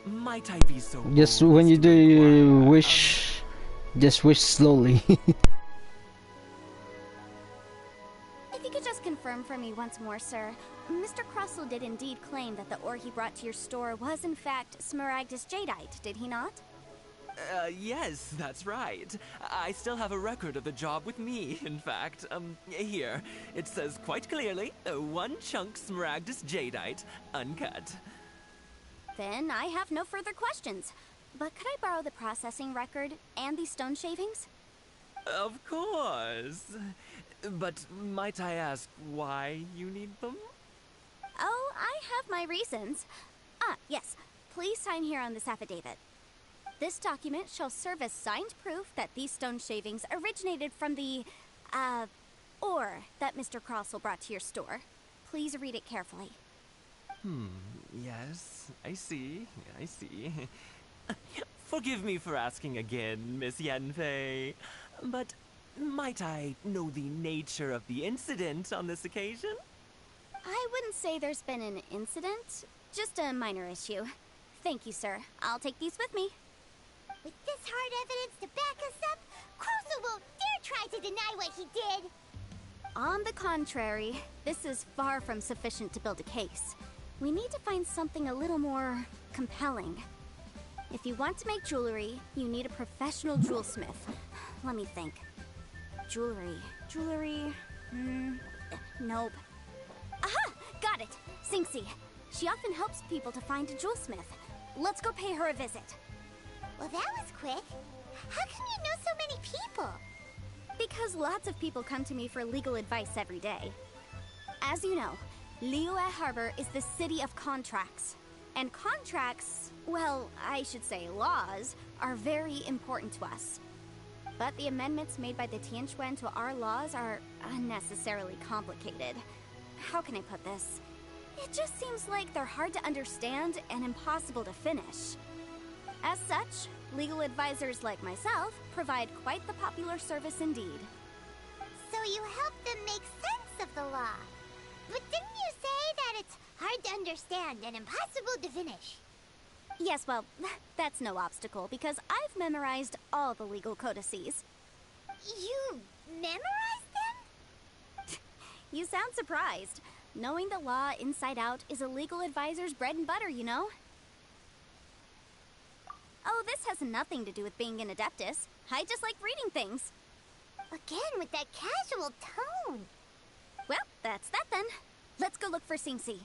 Might I be so Just bold when as you to do your inquire, wish, just wish slowly. If you could just confirm for me once more, sir. Mr. Crossell did indeed claim that the ore he brought to your store was in fact Smaragdus Jadeite, did he not? Yes, that's right. I still have a record of the job with me, in fact. Here. It says quite clearly, 1 chunk Smaragdus Jadeite, uncut. Then I have no further questions. But could I borrow the processing record and these stone shavings? Of course. But might I ask why you need them? Oh, I have my reasons. Yes. Please sign here on this affidavit. This document shall serve as signed proof that these stone shavings originated from the, ore that Mr. Crossell brought to your store. Please read it carefully. Yes, I see. Forgive me for asking again, Miss Yanfei, but might I know the nature of the incident on this occasion? I wouldn't say there's been an incident, just a minor issue. Thank you, sir. I'll take these with me. With this hard evidence to back us up, Crossell won't dare try to deny what he did. On the contrary, this is far from sufficient to build a case. We need to find something a little more compelling. If you want to make jewelry, you need a professional jewelsmith. Let me think. Jewelry. Nope. Aha! Got it! Sinxie. She often helps people to find a jewelsmith. Let's go pay her a visit. Well, that was quick. How can you know so many people? Because lots of people come to me for legal advice every day. As you know, Liyue Harbor is the city of contracts. And contracts, well, I should say laws, are very important to us. But the amendments made by the Tianquan to our laws are unnecessarily complicated. How can I put this? It just seems like they're hard to understand and impossible to finish. As such, legal advisors like myself provide quite the popular service indeed. So you help them make sense of the law. But didn't you say that it's hard to understand and impossible to finish? Yes, well, that's no obstacle because I've memorized all the legal codices. You memorized them? You sound surprised. Knowing the law inside out is a legal advisor's bread and butter, you know? Oh, this has nothing to do with being an adeptus. I just like reading things. Again, with that casual tone. Well, that's that then. Let's go look for Sinxie.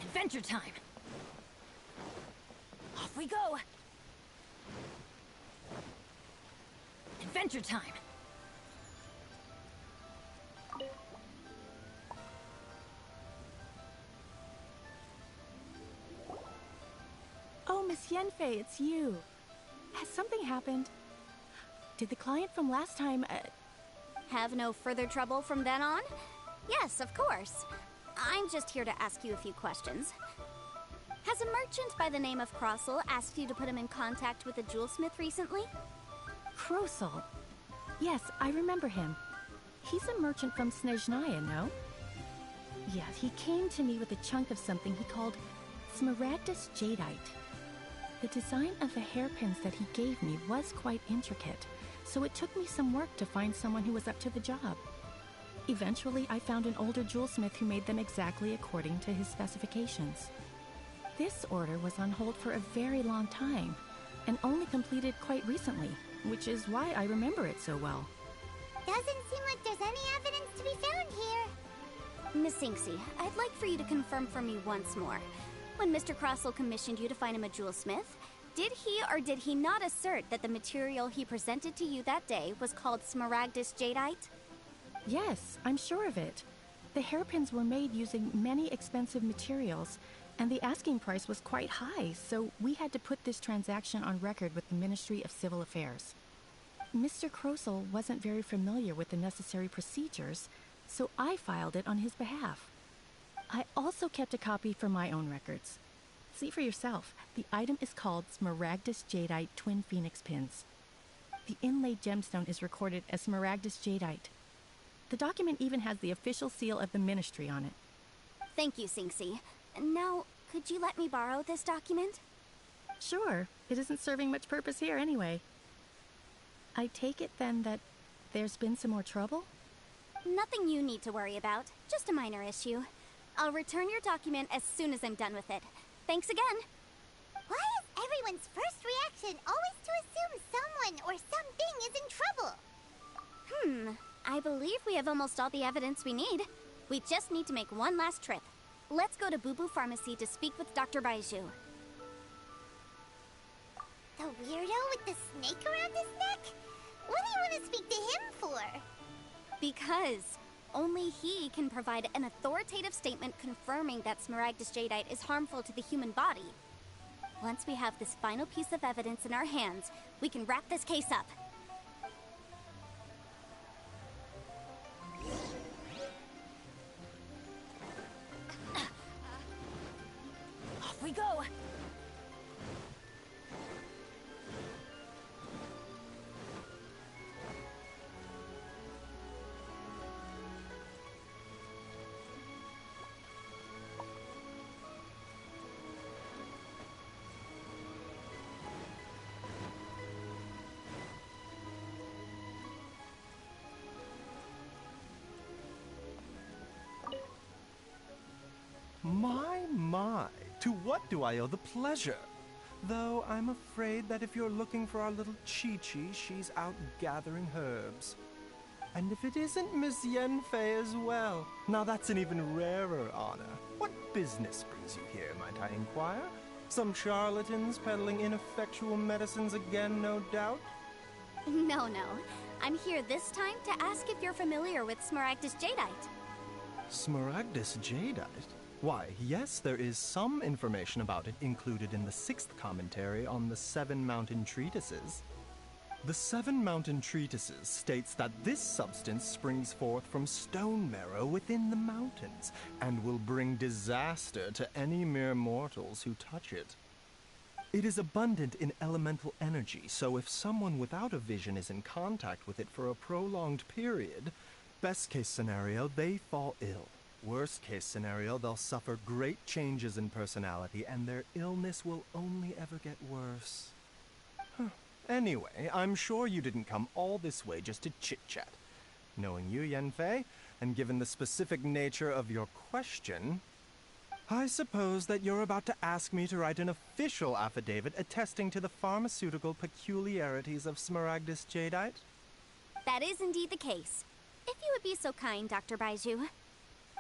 Adventure time! Off we go! Adventure time! Oh, Miss Yanfei, it's you. Has something happened? Did the client from last time, Have no further trouble from then on? Yes, of course. I'm just here to ask you a few questions. Has a merchant by the name of Crossell asked you to put him in contact with a jewelsmith recently? Crossell? Yes, I remember him. He's a merchant from Snezhnaya, no? Yeah, he came to me with a chunk of something he called Smaragdus Jadeite. The design of the hairpins that he gave me was quite intricate, so it took me some work to find someone who was up to the job. Eventually, I found an older jewelsmith who made them exactly according to his specifications. This order was on hold for a very long time, and only completed quite recently, which is why I remember it so well. Doesn't seem like there's any evidence to be found here. Miss Sinxie, I'd like for you to confirm for me once more. When Mr. Crossell commissioned you to find him a jewelsmith, did he or did he not assert that the material he presented to you that day was called Smaragdus Jadeite? Yes, I'm sure of it. The hairpins were made using many expensive materials, and the asking price was quite high, so we had to put this transaction on record with the Ministry of Civil Affairs. Mr. Crossell wasn't very familiar with the necessary procedures, so I filed it on his behalf. I also kept a copy for my own records. See for yourself, the item is called Smaragdus Jadeite Twin Phoenix Pins. The inlaid gemstone is recorded as Smaragdus Jadeite. The document even has the official seal of the ministry on it. Thank you, Sinxie. Now, could you let me borrow this document? Sure, it isn't serving much purpose here anyway. I take it then that There's been some more trouble? Nothing you need to worry about. Just a minor issue. I'll return your document as soon as I'm done with it. Thanks again. Why is everyone's first reaction always to assume someone or something is in trouble? I believe we have almost all the evidence we need. We just need to make one last trip. Let's go to Boo Boo Pharmacy to speak with Dr. Baiju. The weirdo with the snake around his neck? What do you want to speak to him for? Because only he can provide an authoritative statement confirming that Smaragdus Jadeite is harmful to the human body. Once we have this final piece of evidence in our hands, we can wrap this case up. Off we go! My, to what do I owe the pleasure? Though I'm afraid that if you're looking for our little Chi-Chi, she's out gathering herbs. And if it isn't Miss Yanfei as well, now that's an even rarer honor. What business brings you here, might I inquire? Some charlatans peddling ineffectual medicines again, no doubt? No. I'm here this time to ask if you're familiar with Smaragdus Jadeite. Smaragdus Jadeite? Why, yes, there is some information about it included in the 6th commentary on the 7 Mountain Treatises. The 7 Mountain Treatises states that this substance springs forth from stone marrow within the mountains, and will bring disaster to any mere mortals who touch it. It is abundant in elemental energy, so if someone without a vision is in contact with it for a prolonged period, best case scenario, they fall ill. Worst case scenario, they'll suffer great changes in personality, and their illness will only ever get worse. Anyway, I'm sure you didn't come all this way just to chit-chat. Knowing you, Yanfei, and given the specific nature of your question, I suppose that you're about to ask me to write an official affidavit attesting to the pharmaceutical peculiarities of Smaragdus Jadeite? That is indeed the case. If you would be so kind, Dr. Baiju.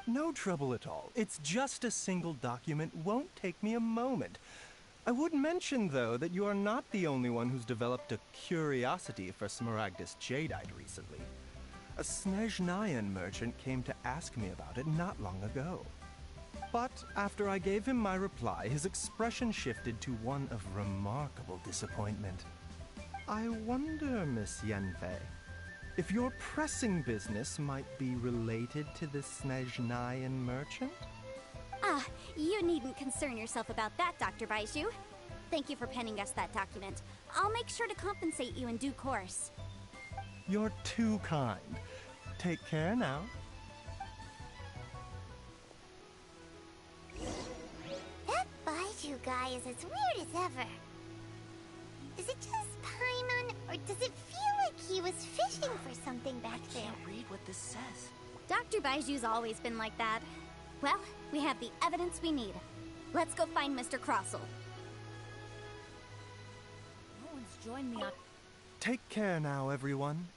No trouble at all. It's just a single document. Won't take me a moment. I would mention, though, that you are not the only one who's developed a curiosity for Smaragdus Jadeite recently. A Snezhnayan merchant came to ask me about it not long ago. But after I gave him my reply, his expression shifted to one of remarkable disappointment. I wonder, Miss Yanfei, if your pressing business might be related to the Snezhnayan merchant? You needn't concern yourself about that, Dr. Baiju. Thank you for penning us that document. I'll make sure to compensate you in due course. You're too kind. Take care now. That Baiju guy is as weird as ever. Is it just Paimon, or does it feel like he was fishing for something back there? I can't read what this says. Dr. Baiju's always been like that. Well, we have the evidence we need. Let's go find Mr. Crossell. No one's joined me on... Take care now, everyone.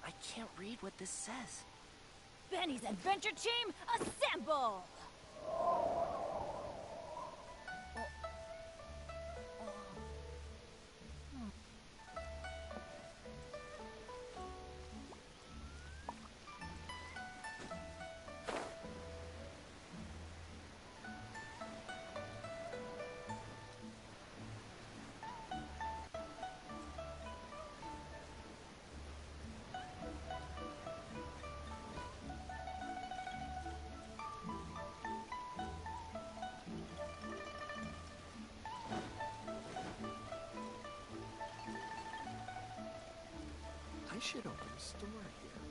I can't read what this says. Benny's adventure team, assemble! I should open a store here.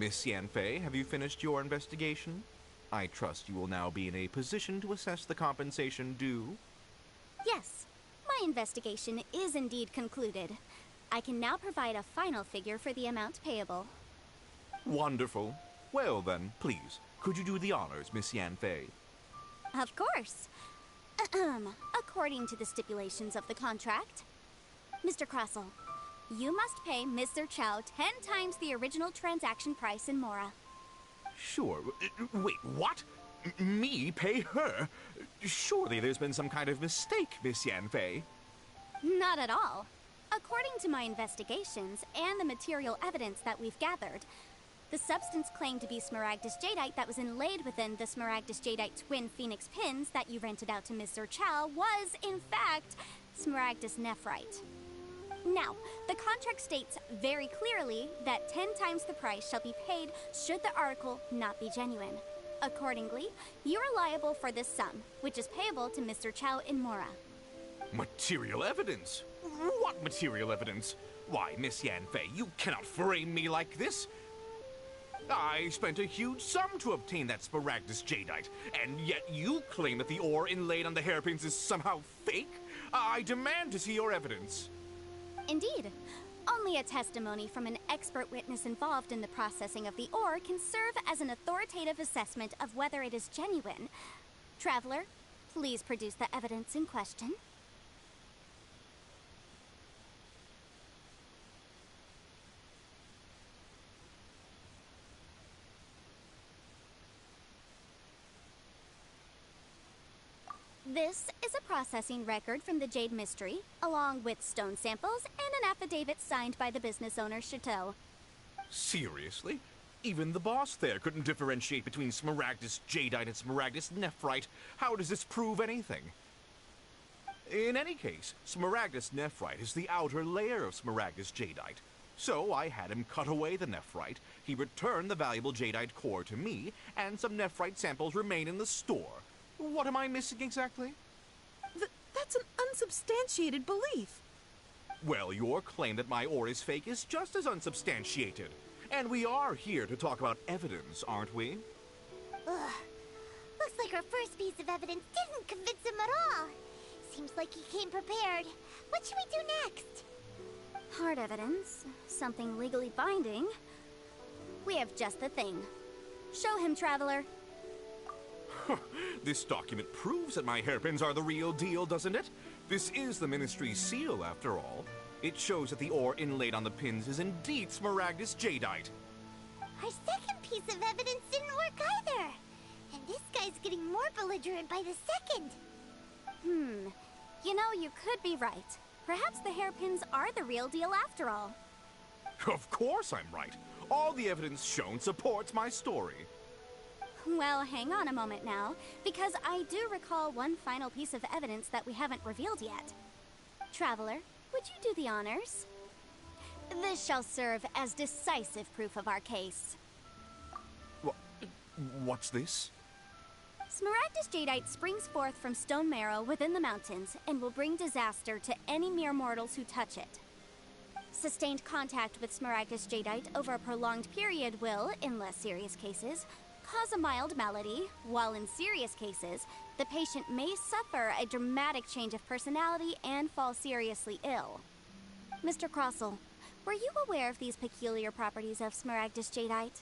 Miss Yanfei, have you finished your investigation? I trust you will now be in a position to assess the compensation due. Yes, my investigation is indeed concluded. I can now provide a final figure for the amount payable. Wonderful. Well then, please, could you do the honors, Miss Yanfei? Of course. According to the stipulations of the contract, Mr. Crossell, you must pay Mr. Chow 10 times the original transaction price in Mora. Sure. Wait, what? Me pay her? Surely there's been some kind of mistake, Miss Yanfei. Not at all. According to my investigations and the material evidence that we've gathered, the substance claimed to be Smaragdus Jadeite that was inlaid within the Smaragdus Jadeite twin phoenix pins that you rented out to Mr. Chow was, in fact, Smaragdus Nephrite. Now, the contract states very clearly that 10 times the price shall be paid should the article not be genuine. Accordingly, you are liable for this sum, which is payable to Mr. Chow in Mora. Material evidence? What material evidence? Why, Miss Yanfei, you cannot frame me like this. I spent a huge sum to obtain that Smaragdus Jadeite, and yet you claim that the ore inlaid on the hairpins is somehow fake? I demand to see your evidence. Indeed. Only a testimony from an expert witness involved in the processing of the ore can serve as an authoritative assessment of whether it is genuine. Traveler, please produce the evidence in question. This is a processing record from the Jade Mystery, along with stone samples and an affidavit signed by the business owner, Chateau. Seriously? Even the boss there couldn't differentiate between Smaragdus Jadeite and Smaragdus Nephrite. How does this prove anything? In any case, Smaragdus Nephrite is the outer layer of Smaragdus Jadeite. So I had him cut away the Nephrite, he returned the valuable Jadeite core to me, and some Nephrite samples remain in the store. What am I missing exactly? That's an unsubstantiated belief. Well, your claim that my ore is fake is just as unsubstantiated. And we are here to talk about evidence, aren't we? Ugh. Looks like our first piece of evidence didn't convince him at all. Seems like he came prepared. What should we do next? Hard evidence. Something legally binding. We have just the thing. Show him, Traveler. This document proves that my hairpins are the real deal, doesn't it? This is the Ministry's seal, after all. It shows that the ore inlaid on the pins is indeed Smaragdus Jadeite. Our second piece of evidence didn't work either. And this guy's getting more belligerent by the second. You know, you could be right. Perhaps the hairpins are the real deal after all. Of course I'm right. All the evidence shown supports my story. Well, hang on a moment now, because I do recall one final piece of evidence that we haven't revealed yet. Traveler, would you do the honors? This shall serve as decisive proof of our case. What's this? Smaragdus Jadeite springs forth from stone marrow within the mountains and will bring disaster to any mere mortals who touch it. Sustained contact with Smaragdus Jadeite over a prolonged period will, in less serious cases, cause a mild malady, while in serious cases, the patient may suffer a dramatic change of personality and fall seriously ill. Mr. Crossell, were you aware of these peculiar properties of Smaragdus Jadeite?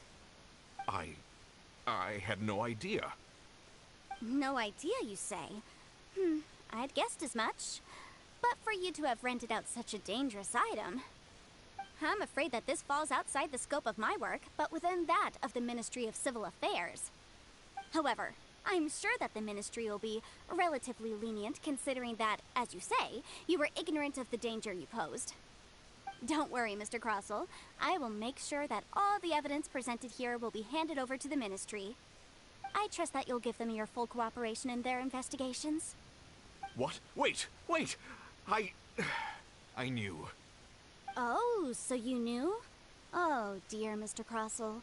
I had no idea. No idea, you say? I'd guessed as much. But for you to have rented out such a dangerous item... I'm afraid that this falls outside the scope of my work, but within that of the Ministry of Civil Affairs. However, I'm sure that the Ministry will be relatively lenient considering that, as you say, you were ignorant of the danger you posed. Don't worry, Mr. Crossell. I will make sure that all the evidence presented here will be handed over to the Ministry. I trust that you'll give them your full cooperation in their investigations. What? Wait! I knew. Oh, so you knew? Oh, dear Mr. Crossell.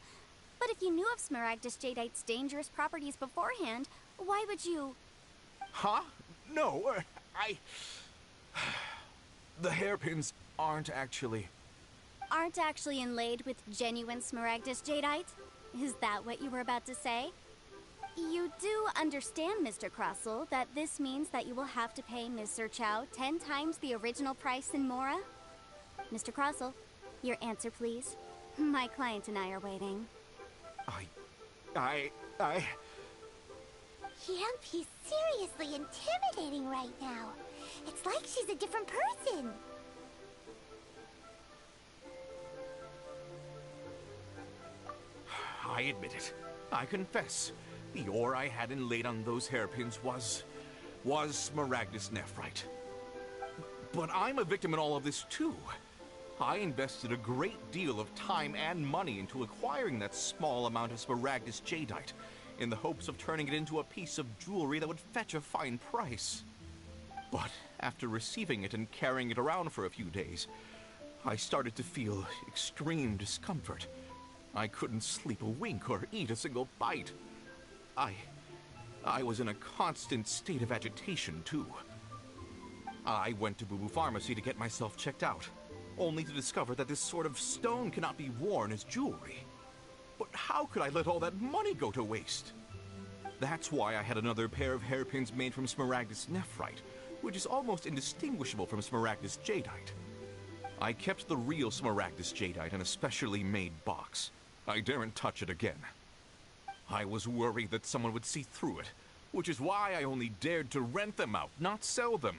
But if you knew of Smaragdus Jadeite's dangerous properties beforehand, why would you... Huh? No, The hairpins aren't actually... aren't actually inlaid with genuine Smaragdus jadeite? Is that what you were about to say? You do understand, Mr. Crossell, that this means that you will have to pay Mr. Chow 10 times the original price in Mora? Mr. Crossell, your answer, please. My client and I are waiting. Yep, he's seriously intimidating right now. It's like she's a different person. I admit it. I confess. The ore I had inlaid on those hairpins was Smaragdus nephrite. But I'm a victim in all of this too. I invested a great deal of time and money into acquiring that small amount of Smaragdus jadeite, in the hopes of turning it into a piece of jewelry that would fetch a fine price. But after receiving it and carrying it around for a few days, I started to feel extreme discomfort. I couldn't sleep a wink or eat a single bite. I was in a constant state of agitation, too. I went to Boo Boo Pharmacy to get myself checked out, only to discover that this sort of stone cannot be worn as jewelry. But how could I let all that money go to waste? That's why I had another pair of hairpins made from Smaragdus nephrite, which is almost indistinguishable from Smaragdus jadeite. I kept the real Smaragdus jadeite in a specially made box. I daren't touch it again. I was worried that someone would see through it, which is why I only dared to rent them out, not sell them.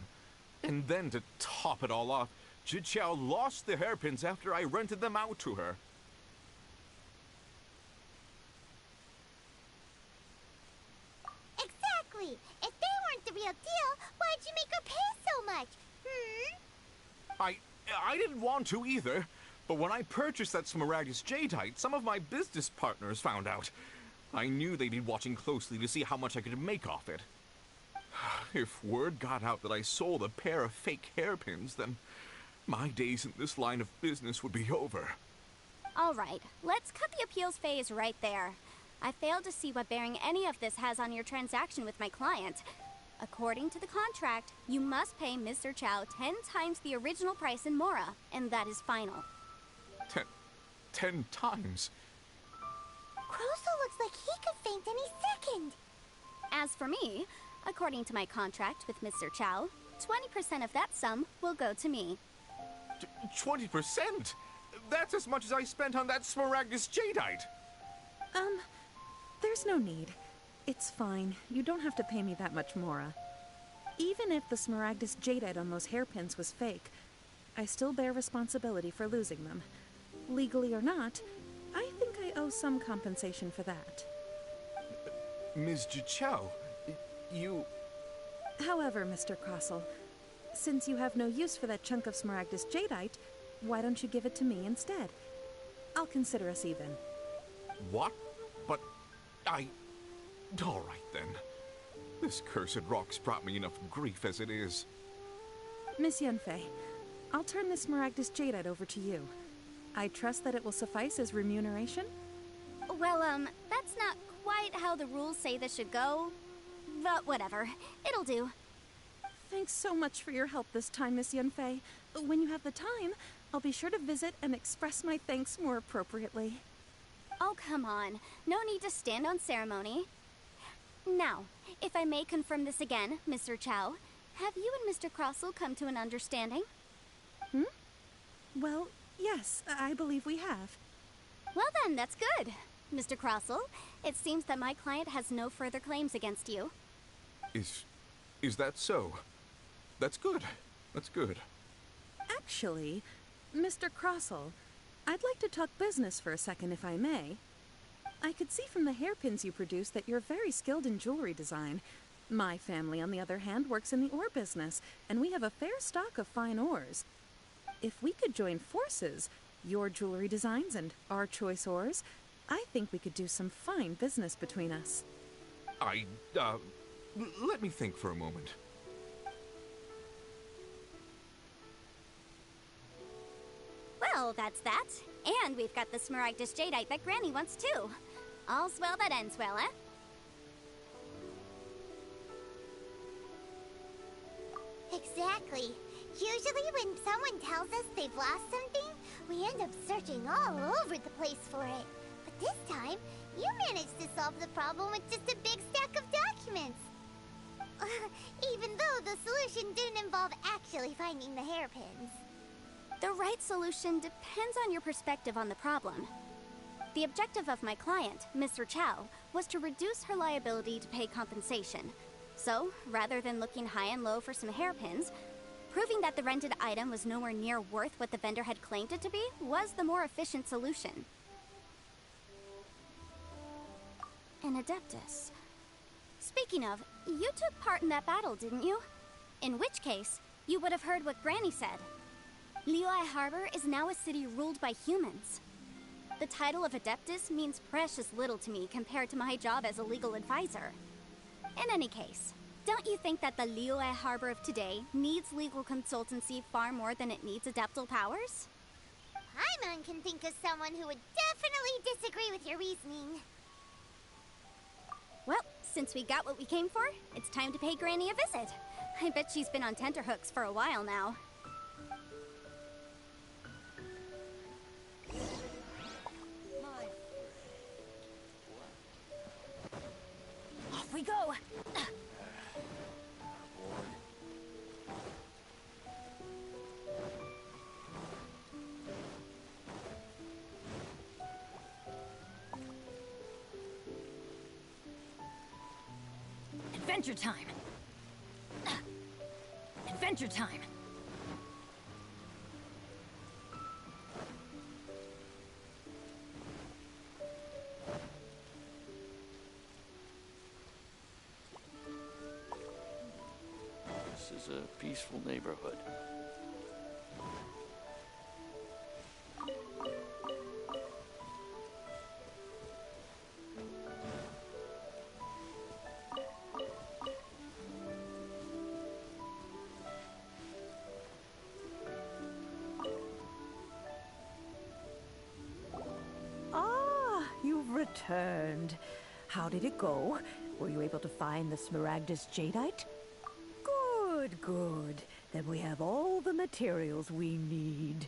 And then to top it all off, Jiqiao lost the hairpins after I rented them out to her. Exactly! If they weren't the real deal, why'd you make her pay so much? I didn't want to either, but when I purchased that Smaragdus jadeite, some of my business partners found out. I knew they'd be watching closely to see how much I could make off it. If word got out that I sold a pair of fake hairpins, then my days in this line of business would be over. All right, let's cut the appeals phase right there. I failed to see what bearing any of this has on your transaction with my client. According to the contract, you must pay Mr. Chow 10 times the original price in Mora, and that is final. 10 times? Croso looks like he could faint any second. As for me, according to my contract with Mr. Chow, 20% of that sum will go to me. 20%? That's as much as I spent on that Smaragdus jadeite. There's no need. It's fine. You don't have to pay me that much, Mora. Even if the Smaragdus jadeite on those hairpins was fake, I still bear responsibility for losing them. Legally or not, I think I owe some compensation for that. Ms. Jiqiao, you... However, Mr. Crossell, since you have no use for that chunk of Smaragdus jadeite, why don't you give it to me instead? I'll consider us even. What? But all right, then. This cursed rock's brought me enough grief as it is. Miss Yanfei, I'll turn this Smaragdus jadeite over to you. I trust that it will suffice as remuneration? Well, that's not quite how the rules say this should go. But whatever. It'll do. Thanks so much for your help this time, Miss Yanfei. When you have the time, I'll be sure to visit and express my thanks more appropriately. Oh, come on. No need to stand on ceremony. Now, if I may confirm this again, Mr. Chow, have you and Mr. Crossell come to an understanding? Well, yes, I believe we have. Well then, that's good. Mr. Crossell, it seems that my client has no further claims against you. Is that so? That's good. That's good. Actually, Mr. Crossell, I'd like to talk business for a second, if I may. I could see from the hairpins you produce that you're very skilled in jewelry design. My family, on the other hand, works in the ore business, and we have a fair stock of fine ores. If we could join forces, your jewelry designs and our choice ores, I think we could do some fine business between us. Let me think for a moment. Well, that's that. And we've got the Smaragdus jadeite that Granny wants too. All's well that ends well, eh? Exactly. Usually when someone tells us they've lost something, We end up searching all over the place for it. But this time, you managed to solve the problem with just a big stack of documents. Even though the solution didn't involve actually finding the hairpins. The right solution depends on your perspective on the problem. The objective of my client, Mr. Chow, was to reduce her liability to pay compensation. So, rather than looking high and low for some hairpins, proving that the rented item was nowhere near worth what the vendor had claimed it to be was the more efficient solution. An Adeptus. Speaking of, you took part in that battle, didn't you? In which case, you would have heard what Granny said. Liyue Harbor is now a city ruled by humans. The title of Adeptus means precious little to me compared to my job as a legal advisor. In any case, don't you think that the Liyue Harbor of today needs legal consultancy far more than it needs adeptal powers? Paimon can think of someone who would definitely disagree with your reasoning. Well, since we got what we came for, it's time to pay Granny a visit. I bet she's been on tenterhooks for a while now. Off we go! Adventure time! Adventure time! This is a peaceful neighborhood. You've returned. How did it go? Were you able to find the Smaragdus Jadeite? Good, good. Then we have all the materials we need.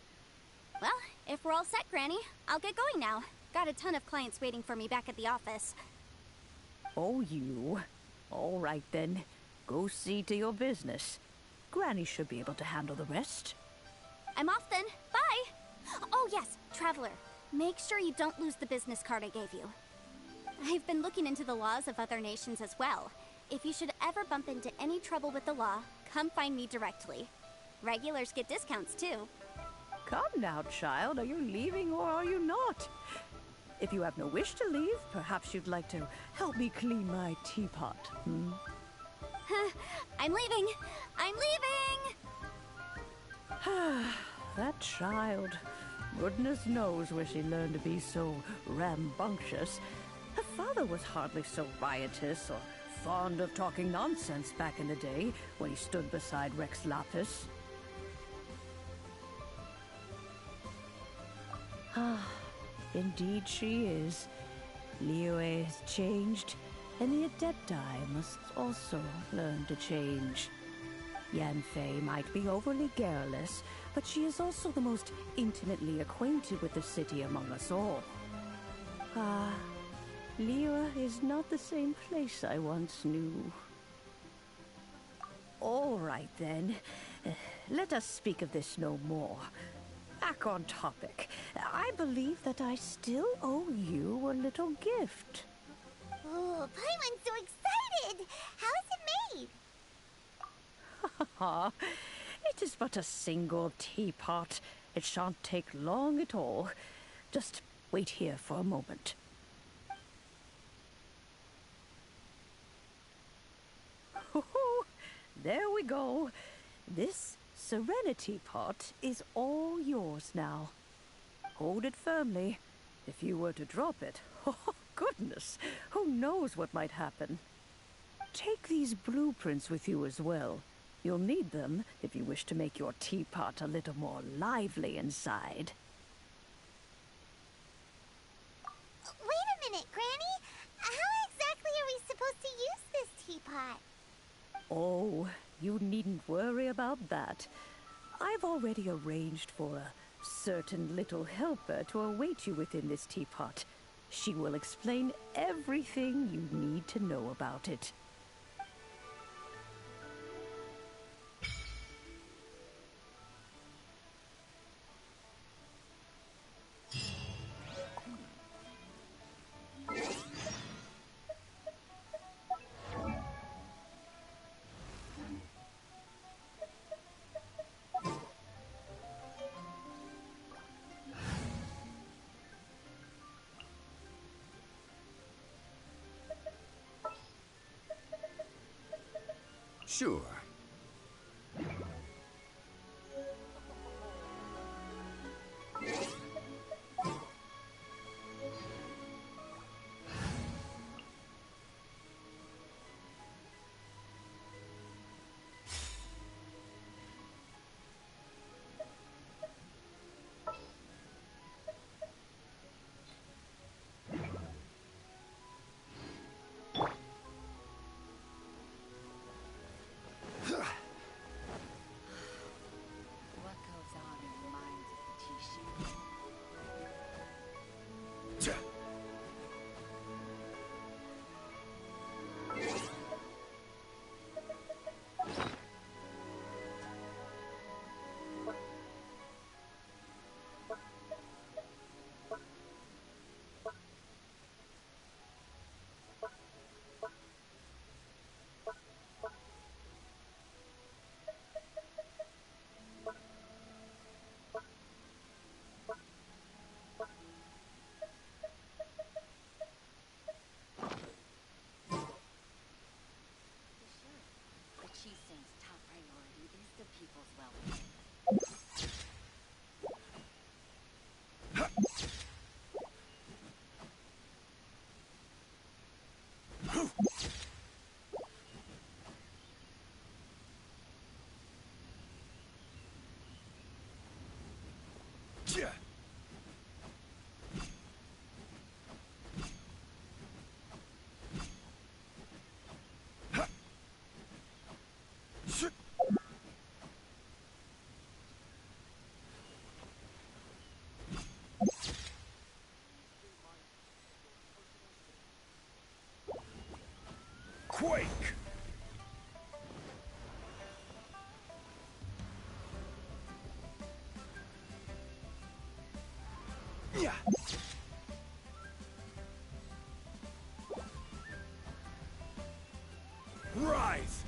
Well, if we're all set, Granny, I'll get going now. Got a ton of clients waiting for me back at the office. Oh, you. All right, then. Go see to your business. Granny should be able to handle the rest. I'm off then. Bye! Oh yes, Traveler. Make sure you don't lose the business card I gave you. I've been looking into the laws of other nations as well. If you should ever bump into any trouble with the law, come find me directly. Regulars get discounts too. Come now, child. Are you leaving or are you not? If you have no wish to leave, perhaps you'd like to help me clean my teapot, hmm? I'm leaving! I'm leaving! That child. Goodness knows where she learned to be so rambunctious. Her father was hardly so riotous or fond of talking nonsense back in the day when he stood beside Rex Lapis. Ah, indeed she is. Liyue has changed, and the Adepti must also learn to change. Yanfei might be overly garrulous, but she is also the most intimately acquainted with the city among us all. Ah, Liyue is not the same place I once knew. All right, then. Let us speak of this no more. Back on topic. I believe that I still owe you a little gift. Oh, Paimon's so excited! How is it made? It is but a single teapot. It shan't take long at all. Just wait here for a moment. There we go. This Serenity pot is all yours now. Hold it firmly. If you were to drop it, oh goodness, who knows what might happen. Take these blueprints with you as well. You'll need them if you wish to make your teapot a little more lively inside. Wait a minute, Granny! How exactly are we supposed to use this teapot? Oh, you needn't worry about that. I've already arranged for a certain little helper to await you within this teapot. She will explain everything you need to know about it. Sure. What goes on in the minds of the Tishu? The chieftain's top priority is the people's well-being. Quake! Yeah. Rise!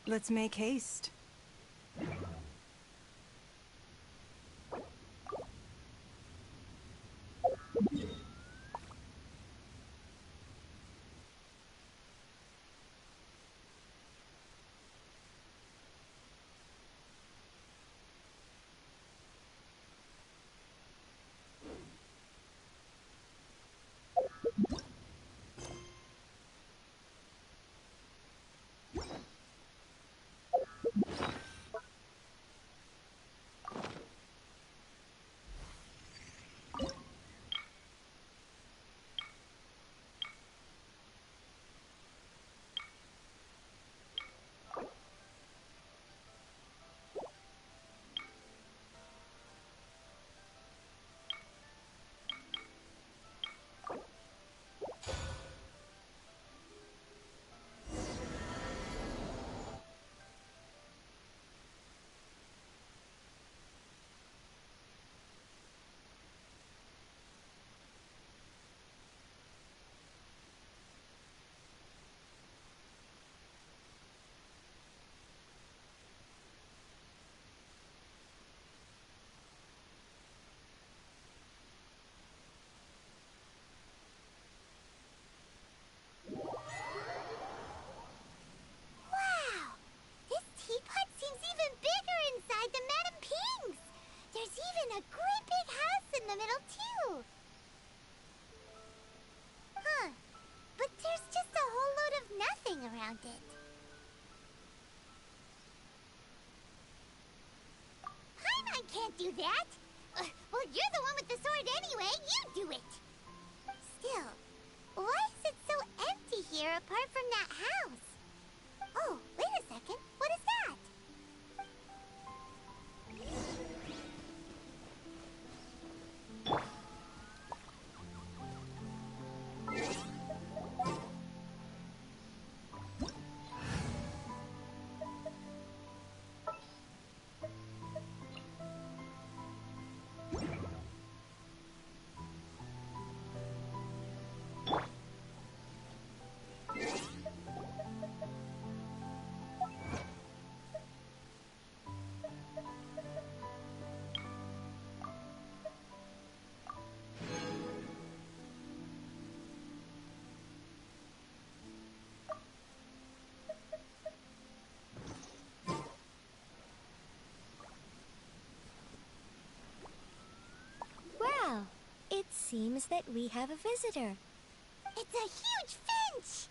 Let's make haste. do that. Well, you're the one with the sword anyway. You do it. Still, why is it so empty here apart from that house? Oh, wait a second. What is that? Well, it seems that we have a visitor. It's a huge finch!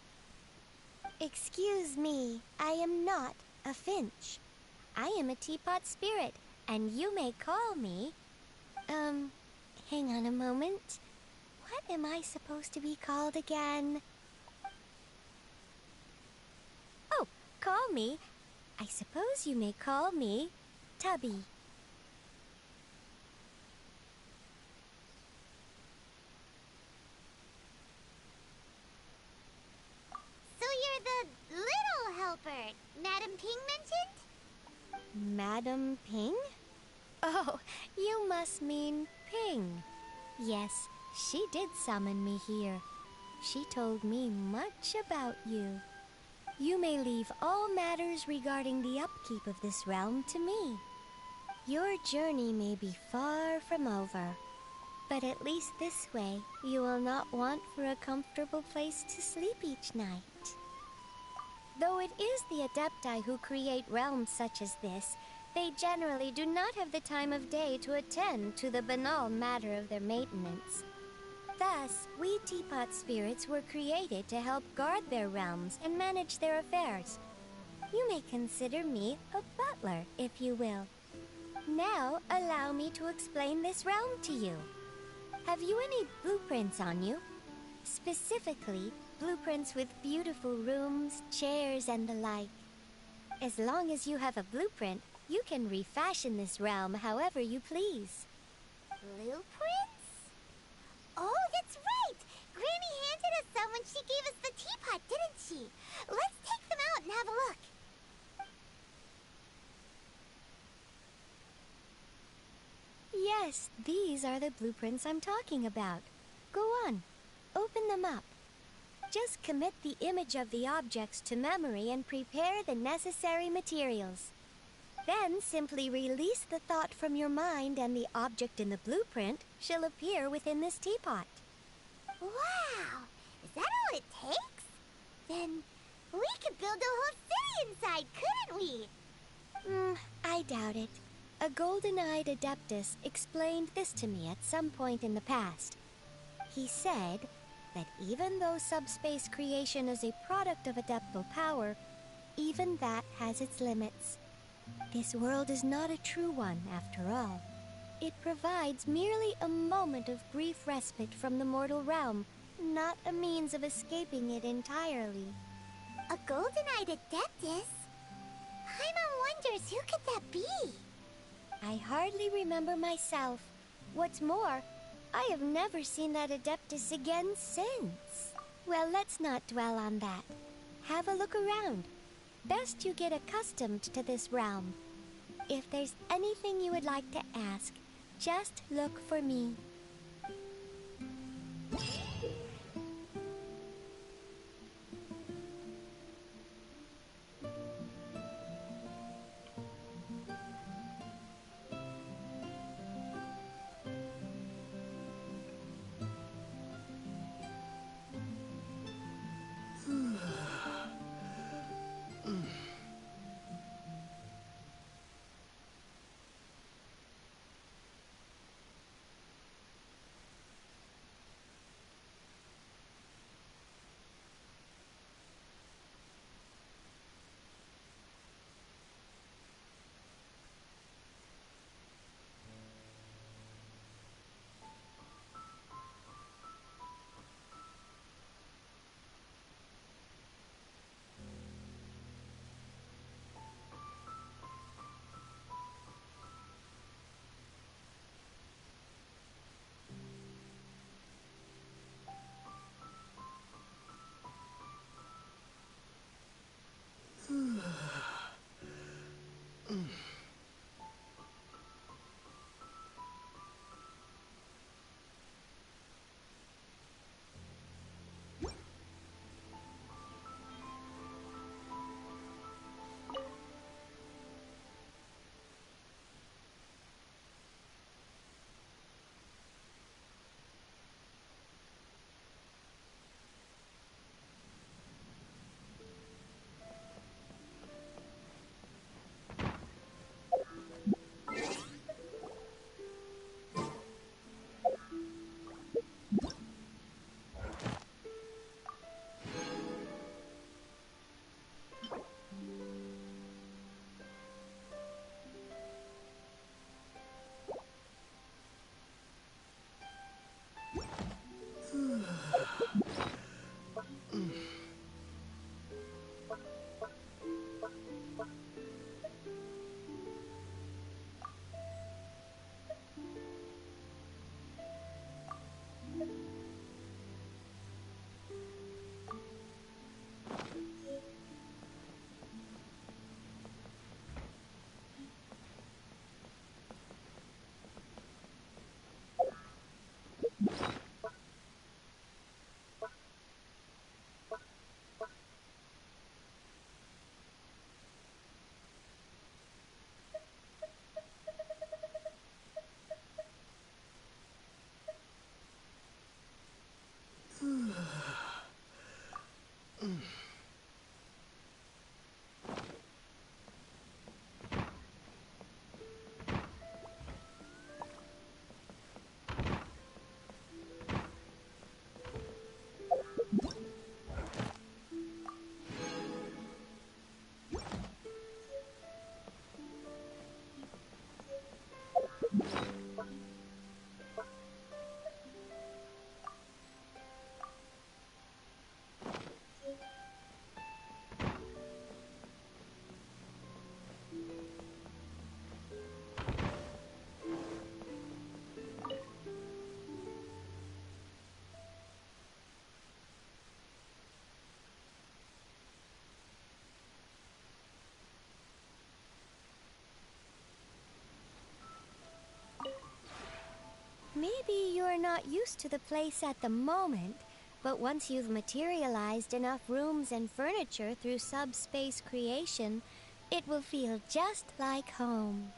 Excuse me, I am not a finch. I am a teapot spirit, and you may call me... hang on a moment. What am I supposed to be called again? Oh, call me. I suppose you may call me Tubby. So you're the little helper Madam Ping mentioned? Madam Ping? Oh, you must mean Ping. Yes, she did summon me here. She told me much about you. You may leave all matters regarding the upkeep of this realm to me. Your journey may be far from over, but at least this way you will not want for a comfortable place to sleep each night. Though it is the Adepti who create realms such as this, they generally do not have the time of day to attend to the banal matter of their maintenance. Thus, we teapot spirits were created to help guard their realms and manage their affairs. You may consider me a butler, if you will. Now, allow me to explain this realm to you. Have you any blueprints on you? Specifically, blueprints with beautiful rooms, chairs, and the like. As long as you have a blueprint, you can refashion this realm however you please. Blueprints? Oh, that's right! Granny handed us some when she gave us the teapot, didn't she? Let's take them out and have a look. Yes, these are the blueprints I'm talking about. Go on, open them up. Just commit the image of the objects to memory and prepare the necessary materials. Then simply release the thought from your mind and the object in the blueprint shall appear within this teapot. Wow! Is that all it takes? Then we could build a whole city inside, couldn't we? I doubt it. A golden-eyed adeptus explained this to me at some point in the past. He said that even though subspace creation is a product of adeptal power, even that has its limits. This world is not a true one, after all. It provides merely a moment of brief respite from the mortal realm, not a means of escaping it entirely. A golden-eyed adeptus? Paimon wonders who could that be? I hardly remember myself. What's more, I have never seen that adeptus again since. Well, let's not dwell on that. Have a look around. Best you get accustomed to this realm. If there's anything you would like to ask, just look for me. Maybe you're not used to the place at the moment, but once you've materialized enough rooms and furniture through subspace creation, it will feel just like home.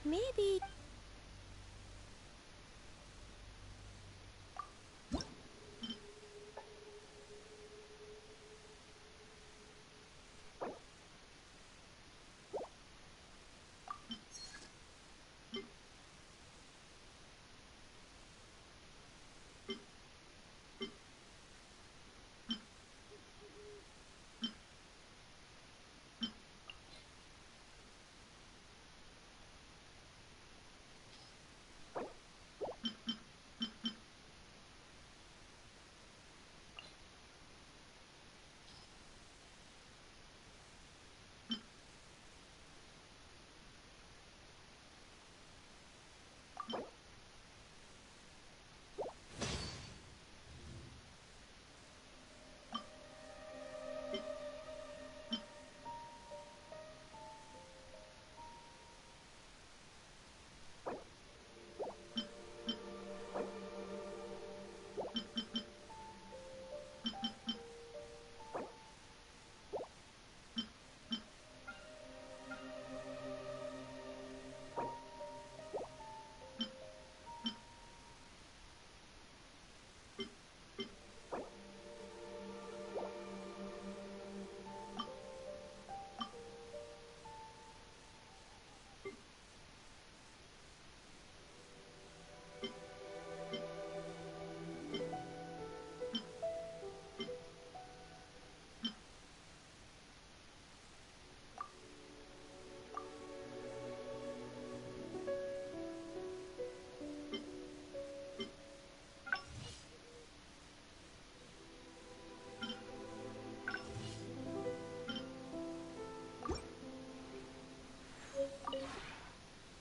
Maybe...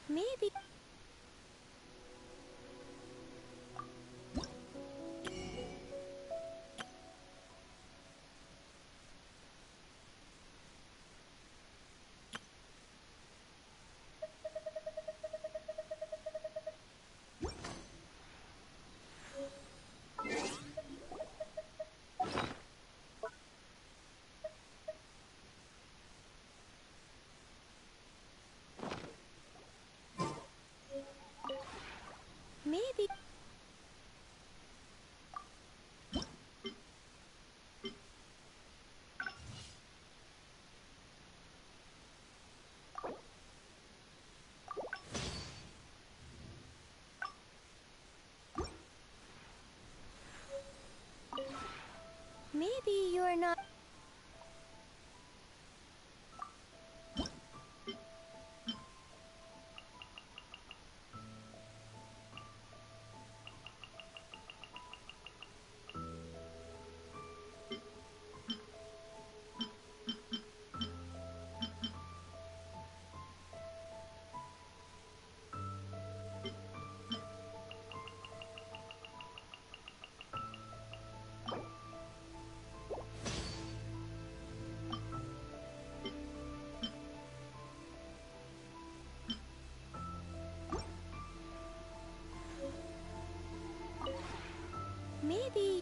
Maybe... Maybe... Maybe you're not... Maybe...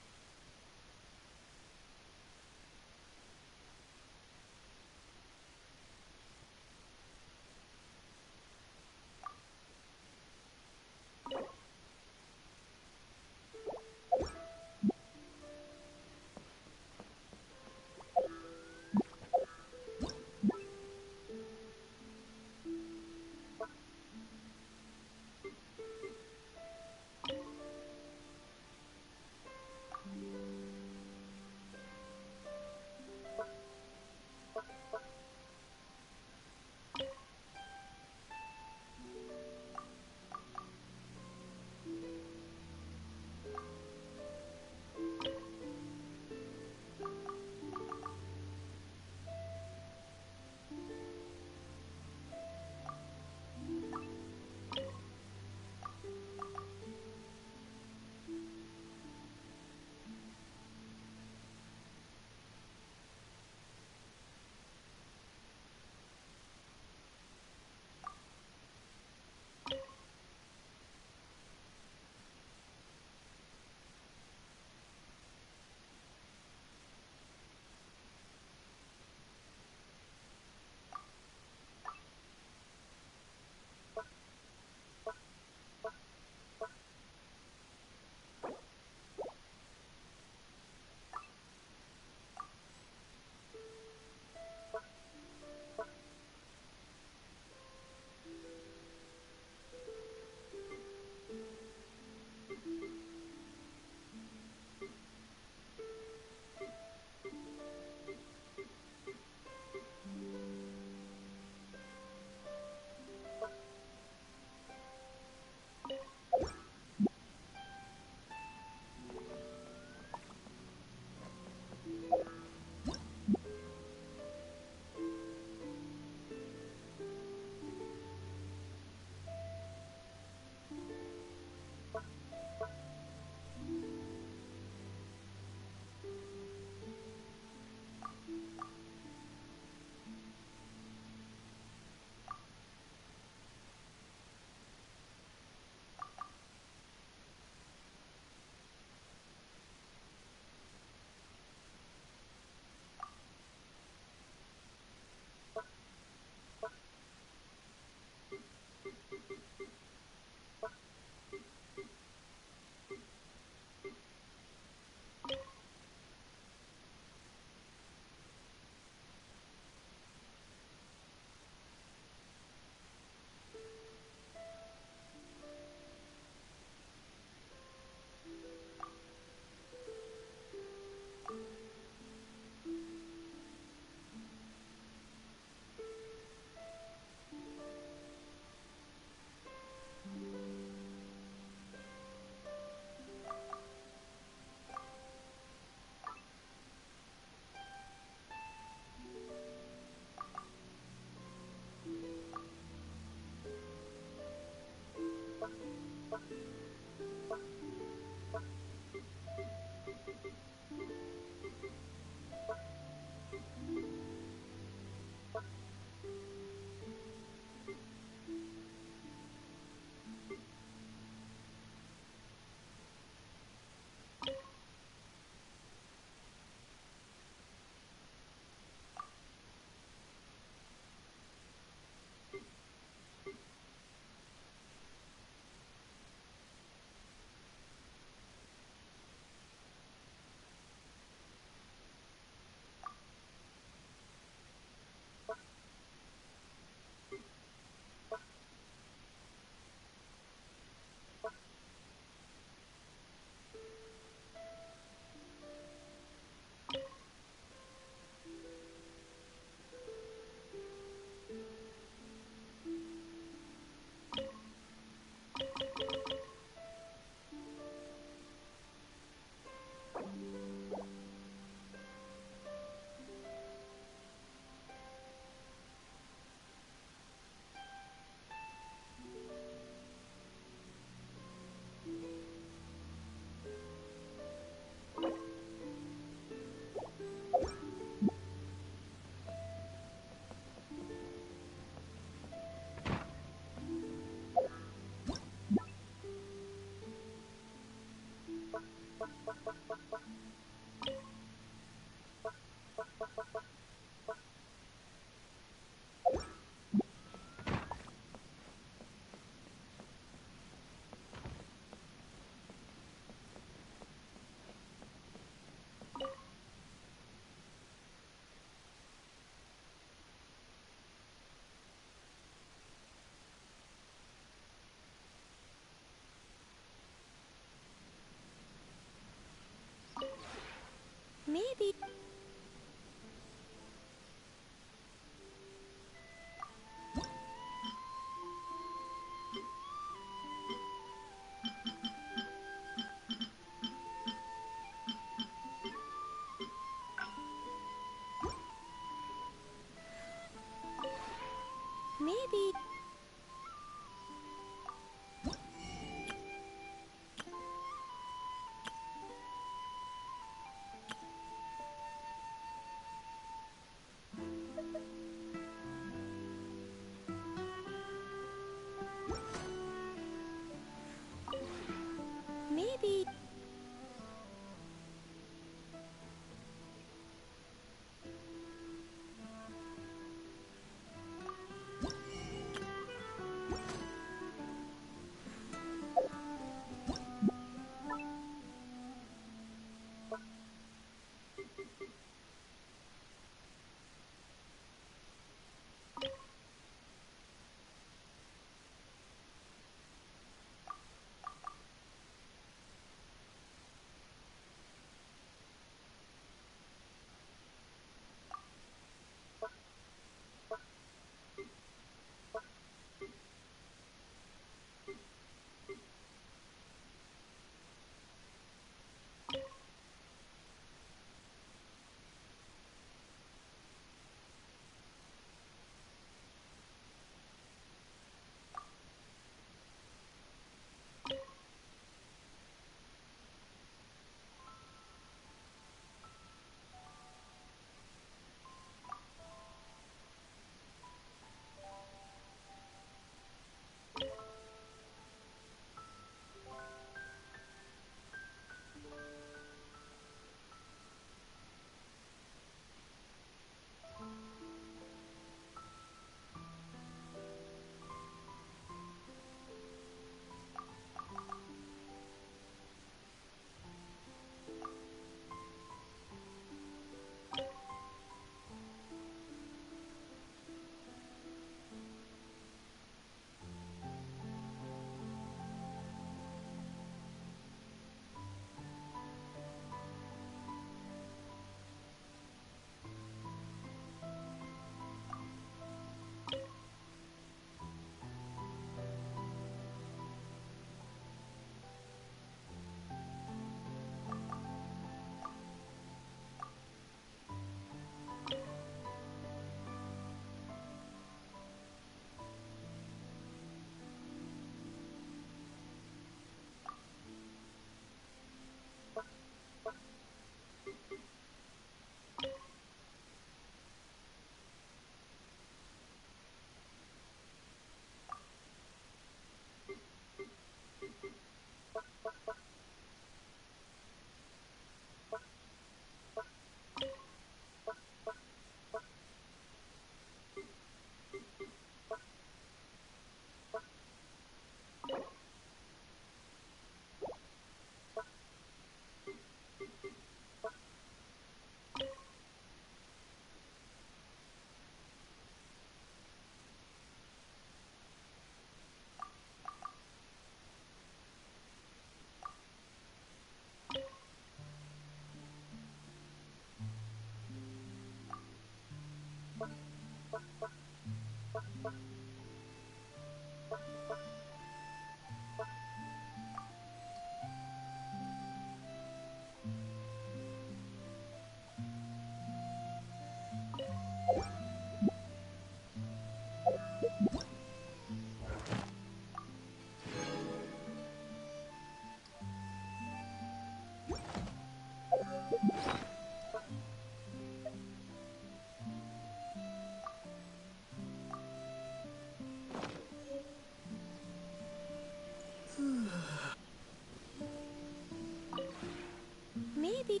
Maybe.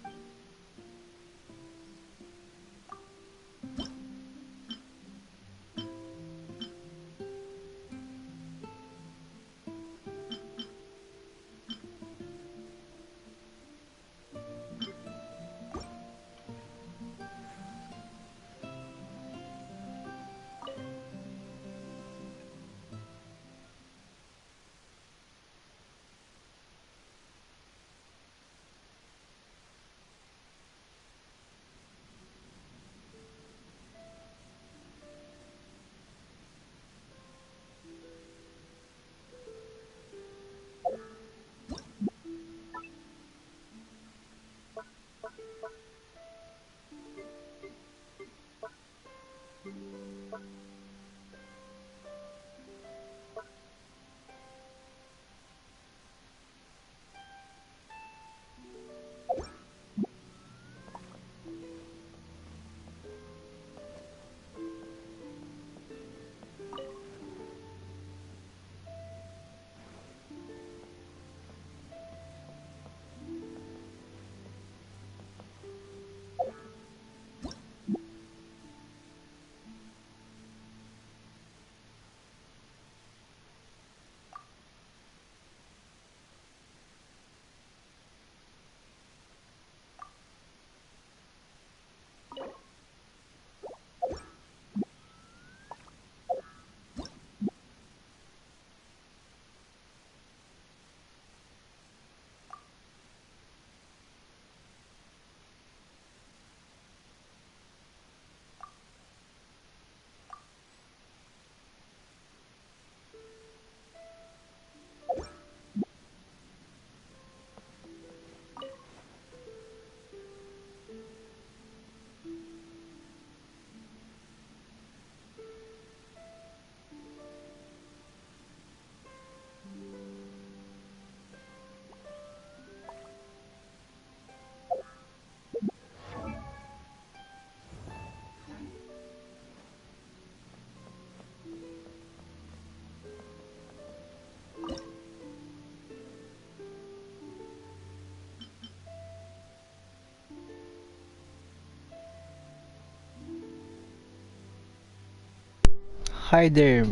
Hi there,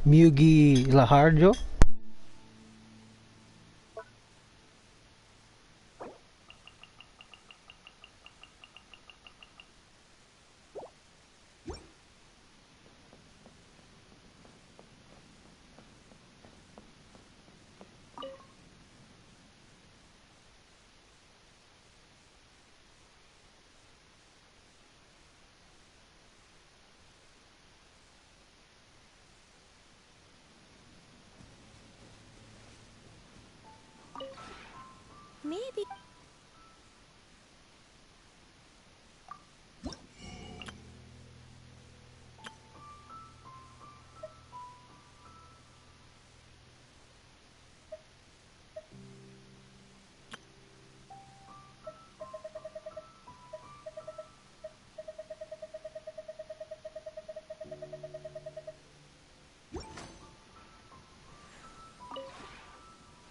Mugi Laharjo. Maybe.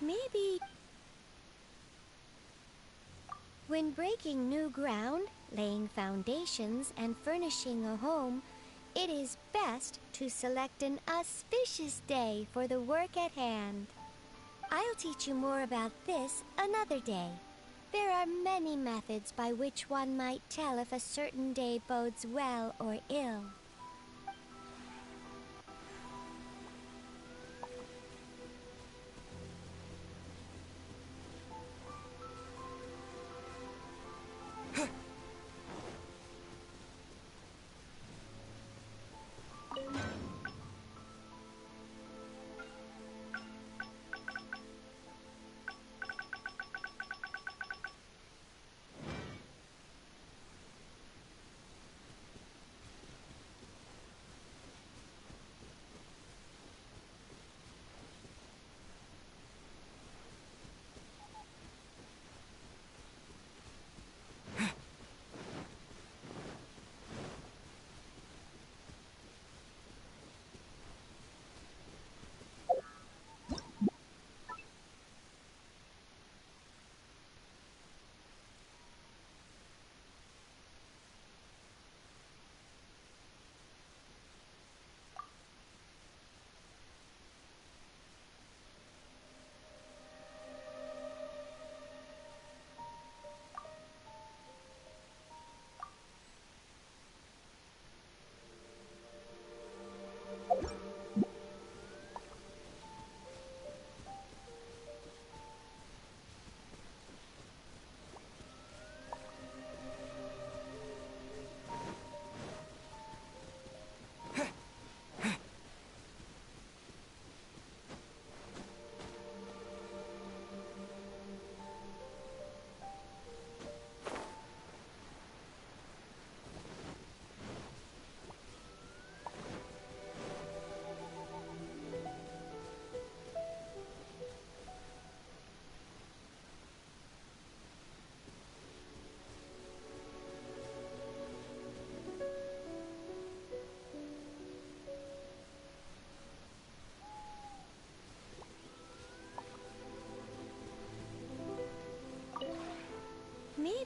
Maybe. When breaking new ground, laying foundations, and furnishing a home, it is best to select an auspicious day for the work at hand. I'll teach you more about this another day. There are many methods by which one might tell if a certain day bodes well or ill.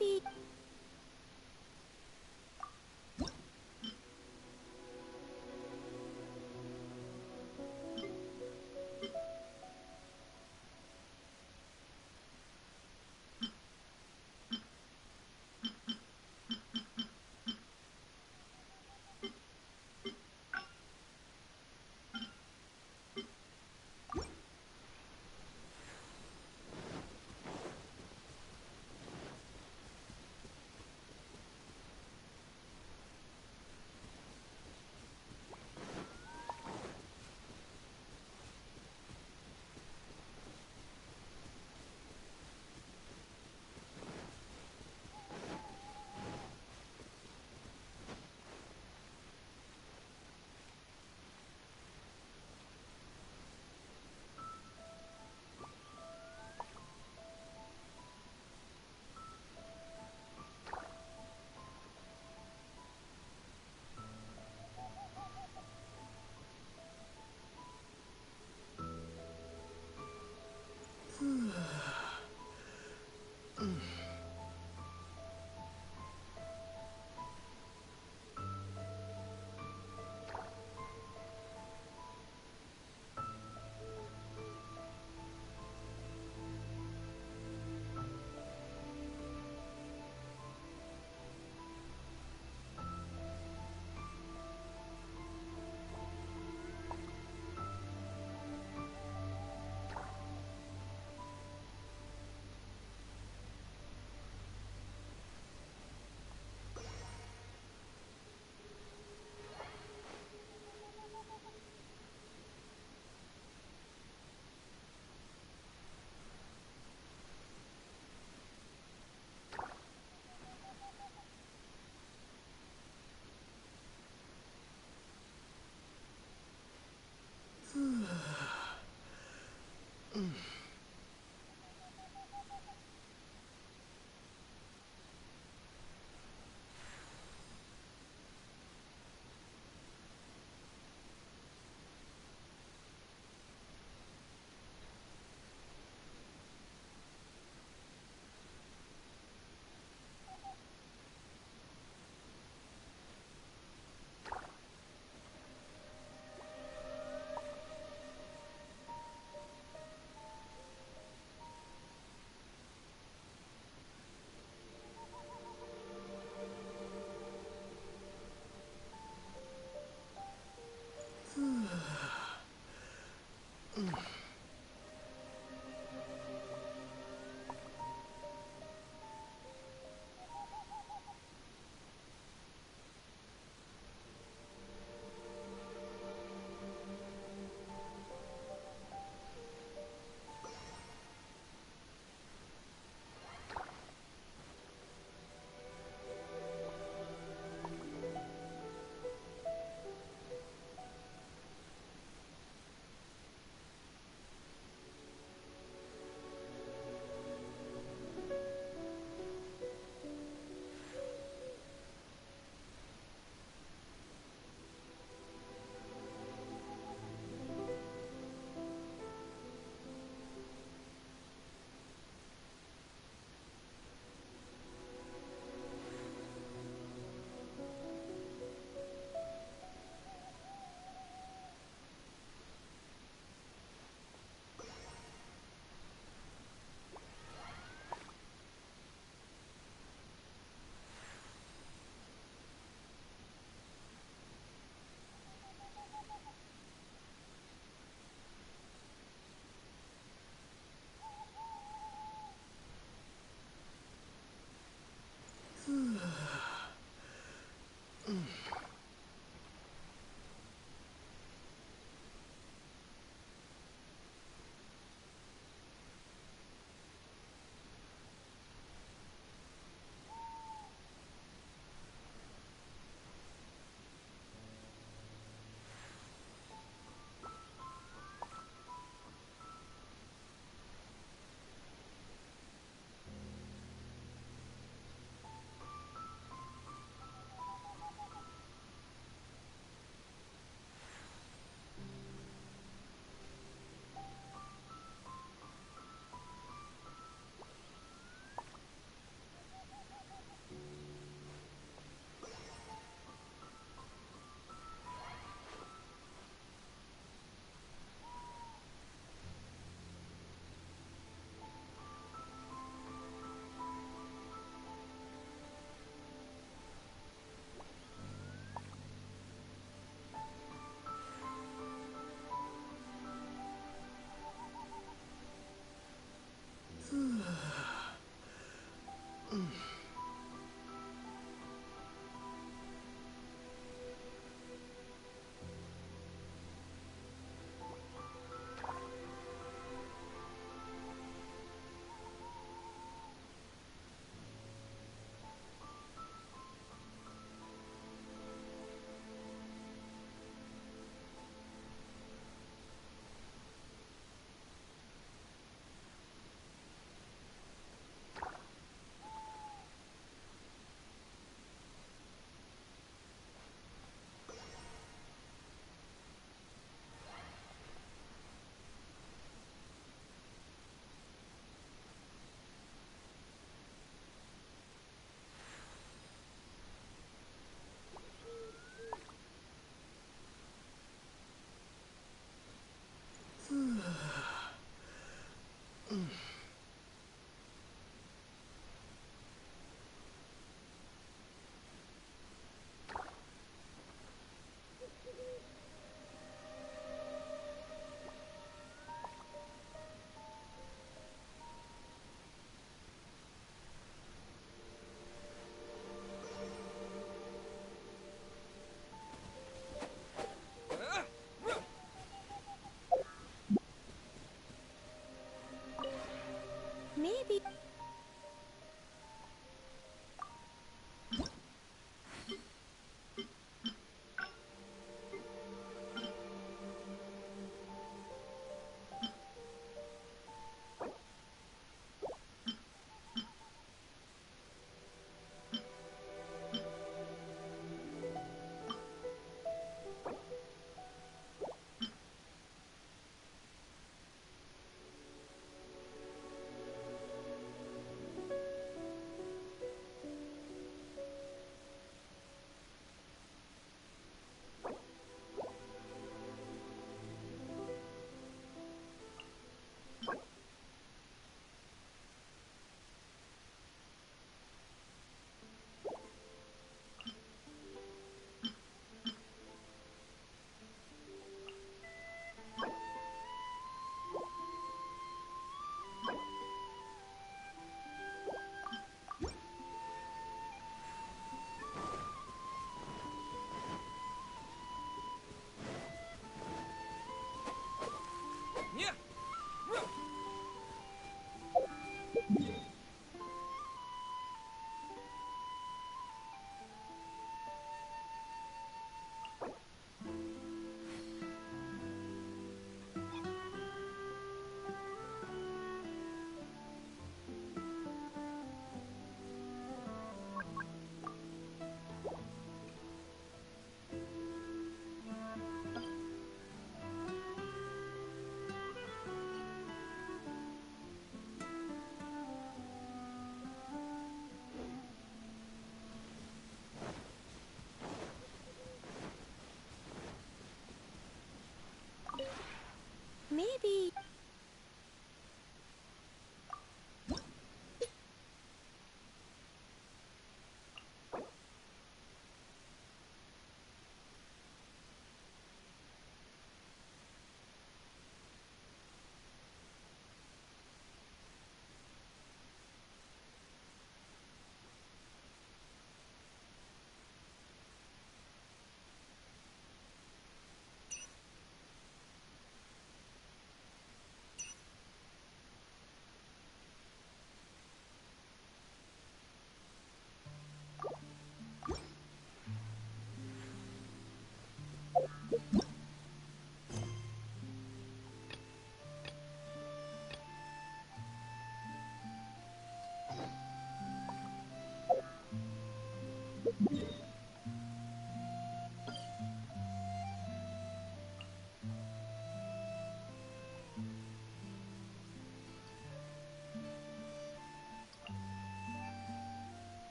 maybe...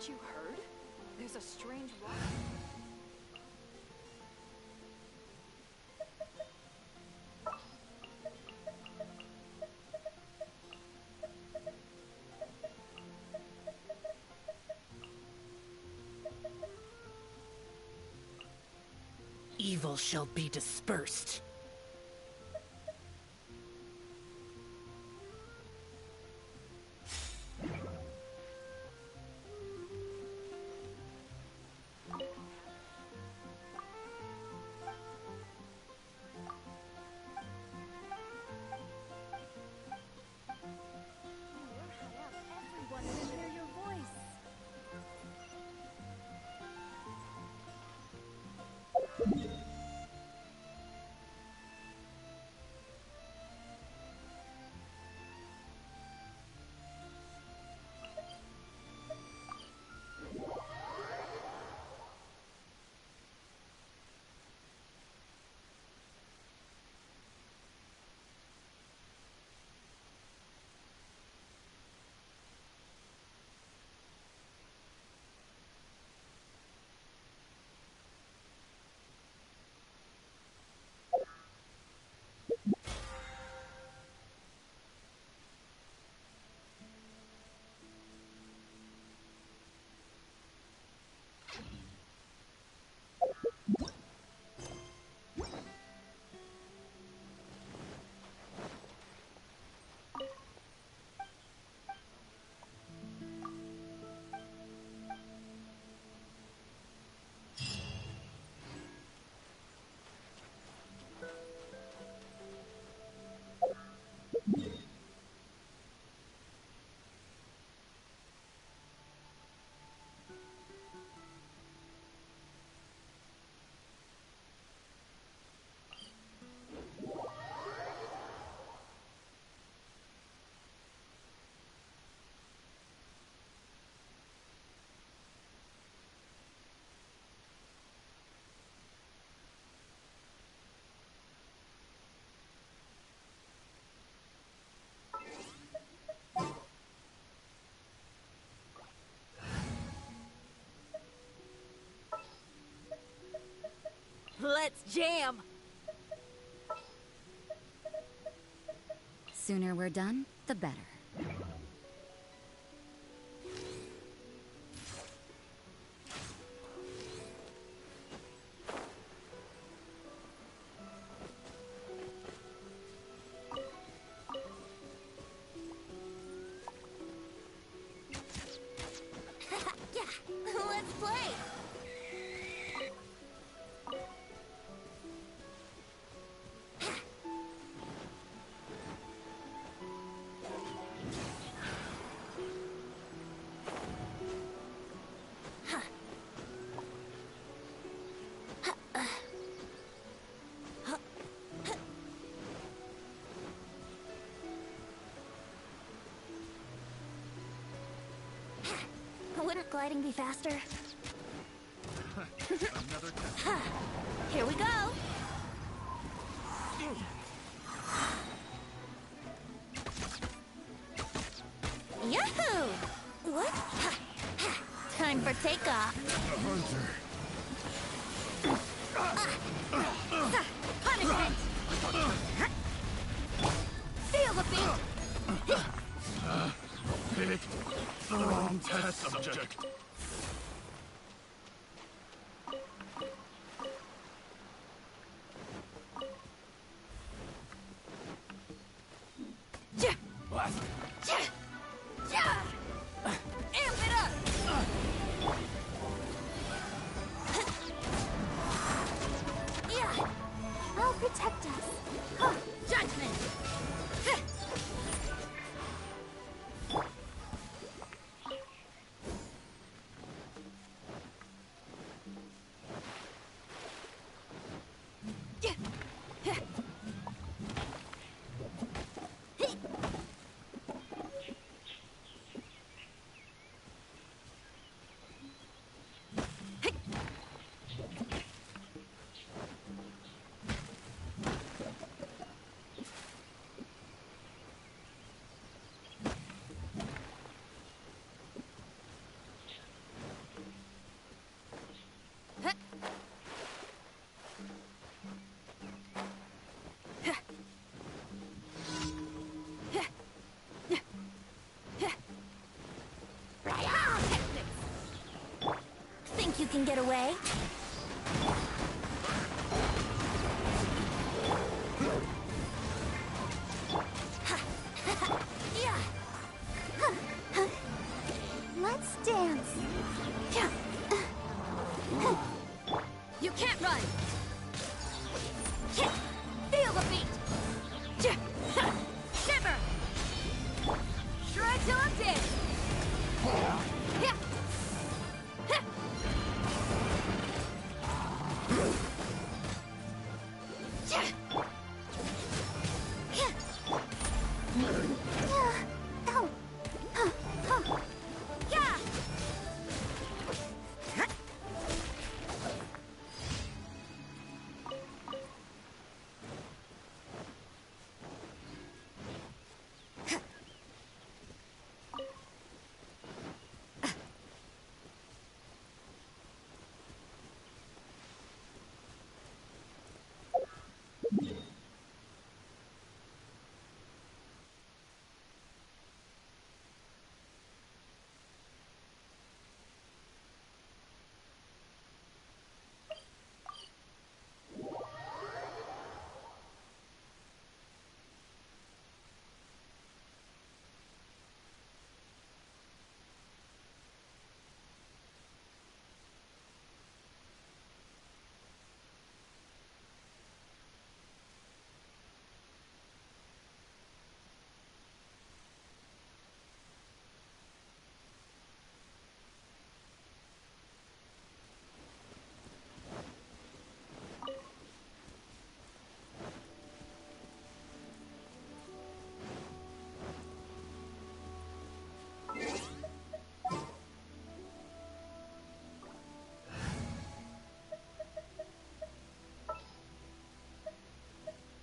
Haven't you heard? There's a strange water. Evil shall be dispersed. Everyone can hear your voice. Let's jam! Sooner we're done, the better. Let's play! Wouldn't gliding be faster? Another test. Here we go! Yahoo! What? Time for takeoff. A hunter. Punishment! Feel the beat! Picked the wrong test subject. What? Amp it up! Yeah! I'll protect us. Judgment! Think you can get away? Let's dance. You can't run! Feel the beat! Shiver! Shred till I'm dead!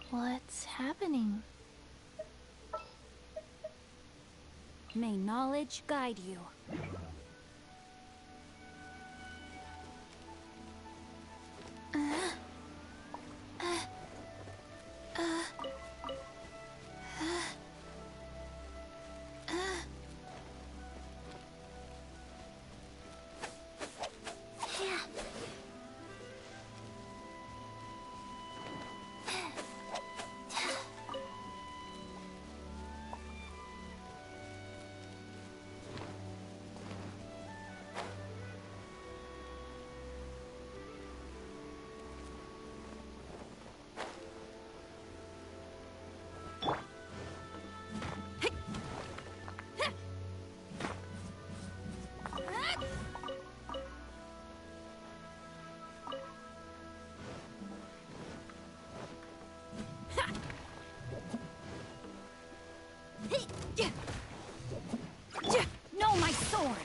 What's happening? May knowledge guide you. No, my sword!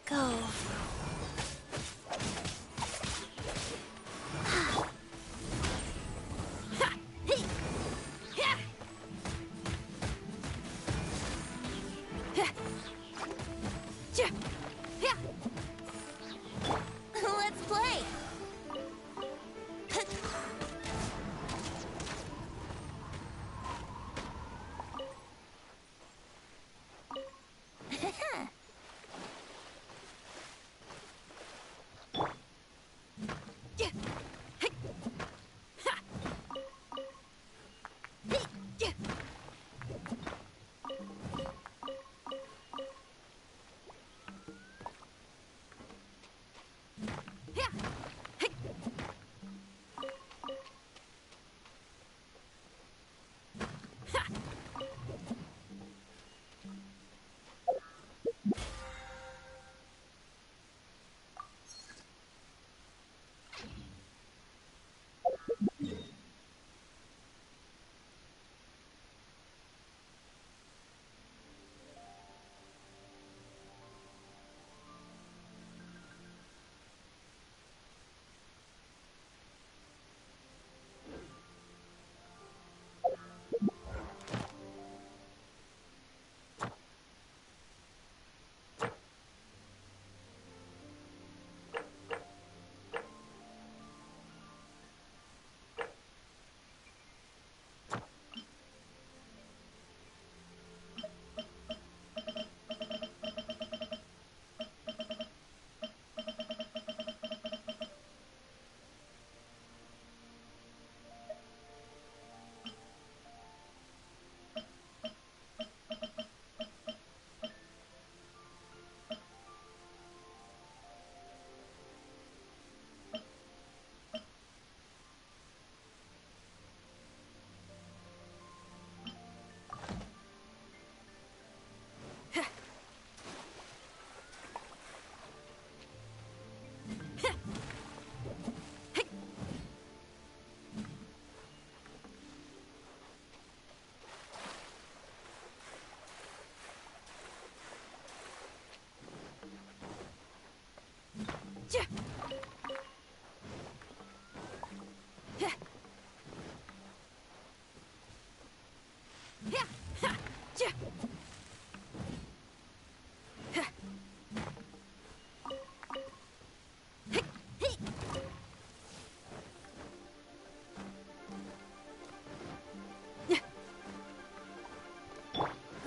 Go. Let's play.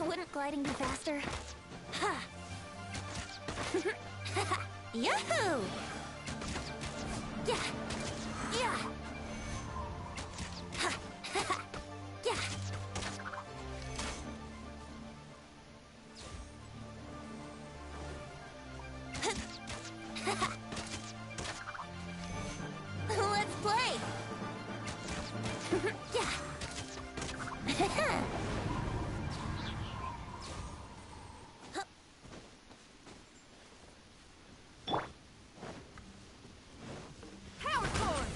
Wouldn't gliding be faster? Ha! Yahoo! Yeah! Yeah! Ha! Yeah! Let's play! Yeah! Power core!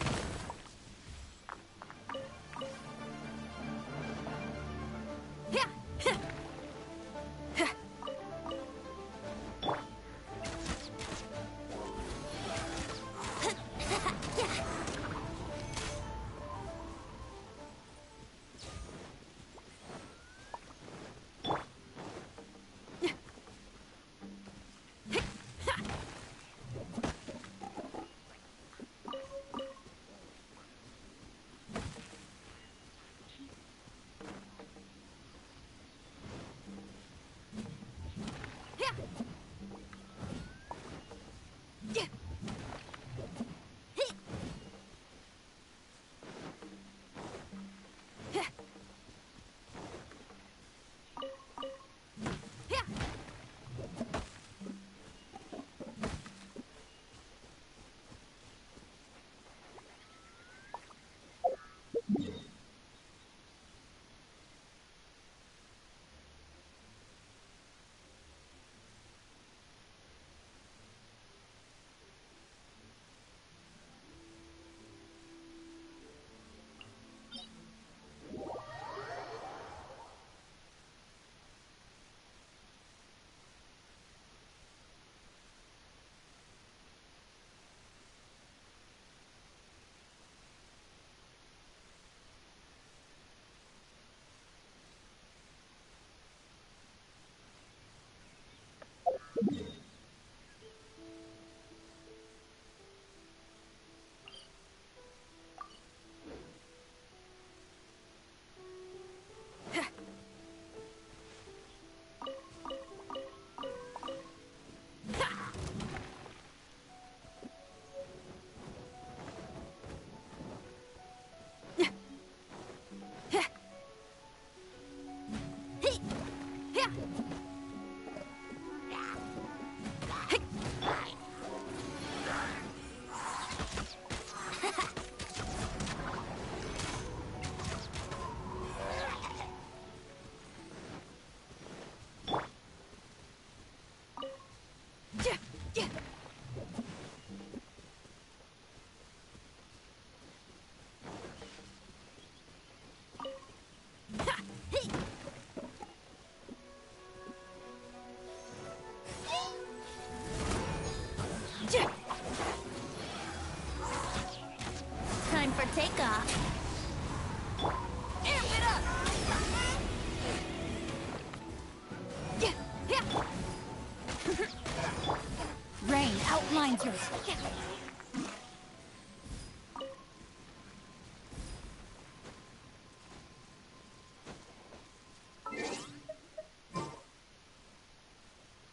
Adrianjude.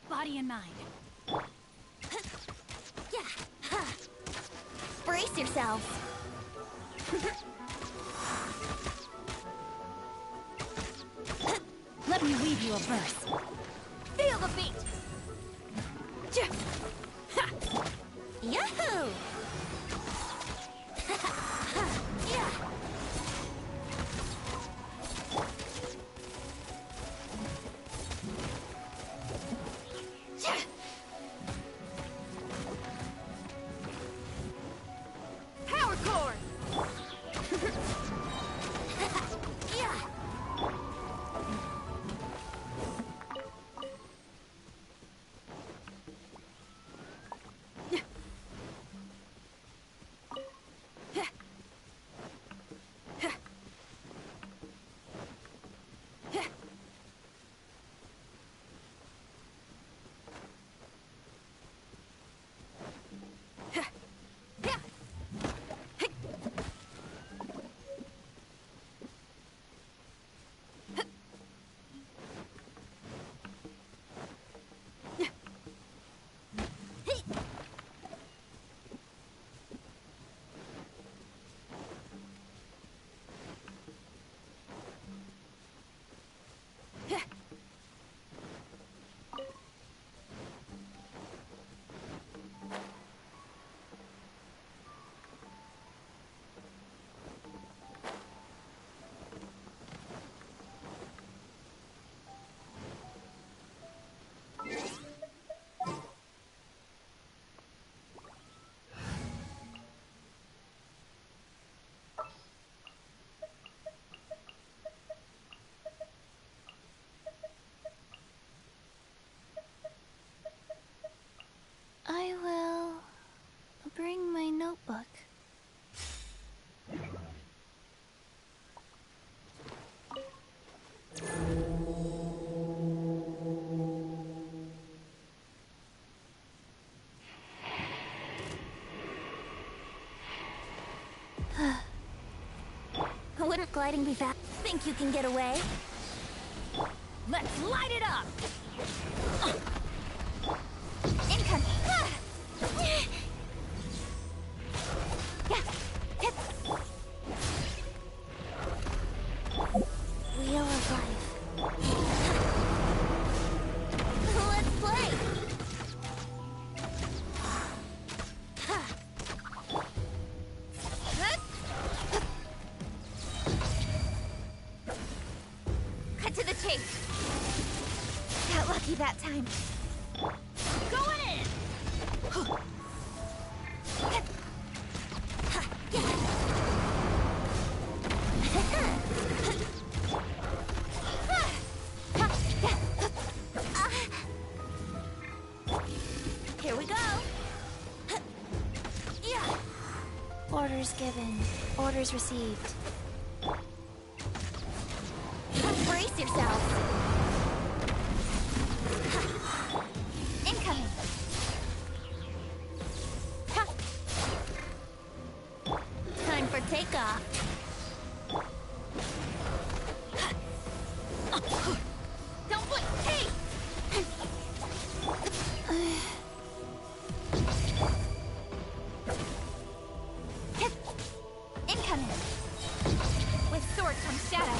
Body and mind. Brace yourselves. Let me weave you a verse. Feel the beat! Yahoo! Power chord! I will bring my notebook. Wouldn't gliding be fast? Think you can get away? Let's light it up! Incoming! Wheel of life. Let's play! Cut to the chase. Got lucky that time. Going in! Here we go. Orders given. Orders received. Brace yourself. Incoming. Time for takeoff. Don't blink. Hey! Incoming. With sword comes shadow.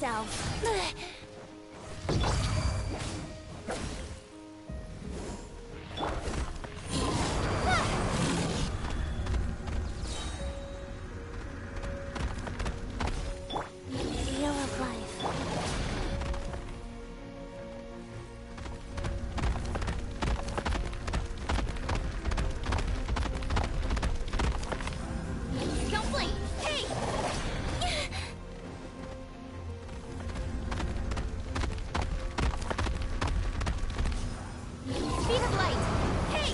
yourself. Wheel of life. Don't blink! Hey! Speed of light! Hey!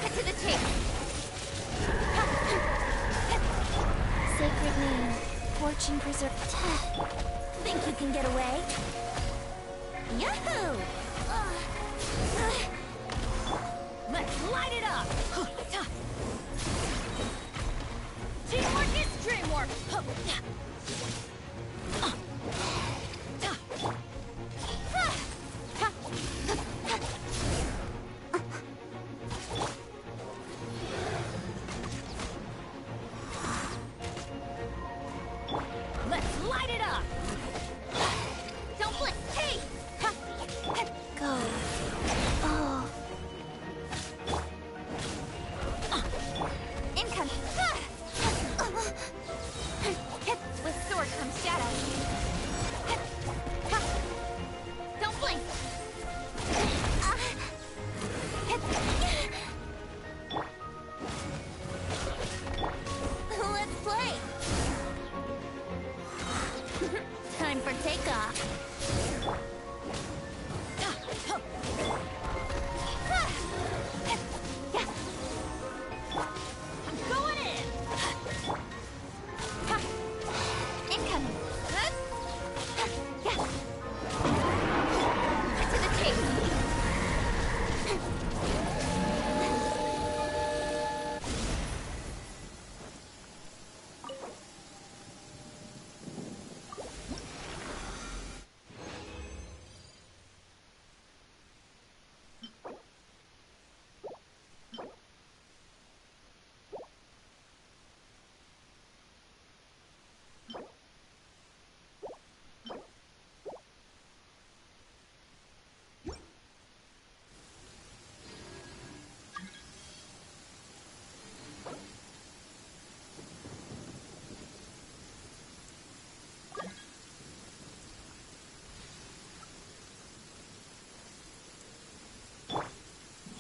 Cut to the chase! Sacred name, fortune preserve. Think you can get away? Yahoo! Let's light it up! Teamwork is dreamwork! Let's light it up! Don't blink! Hey! Go. Oh. Incoming! With sword comes shadow. Don't blink! Let's play! Time for takeoff. I'm going in. Incoming. To the chase.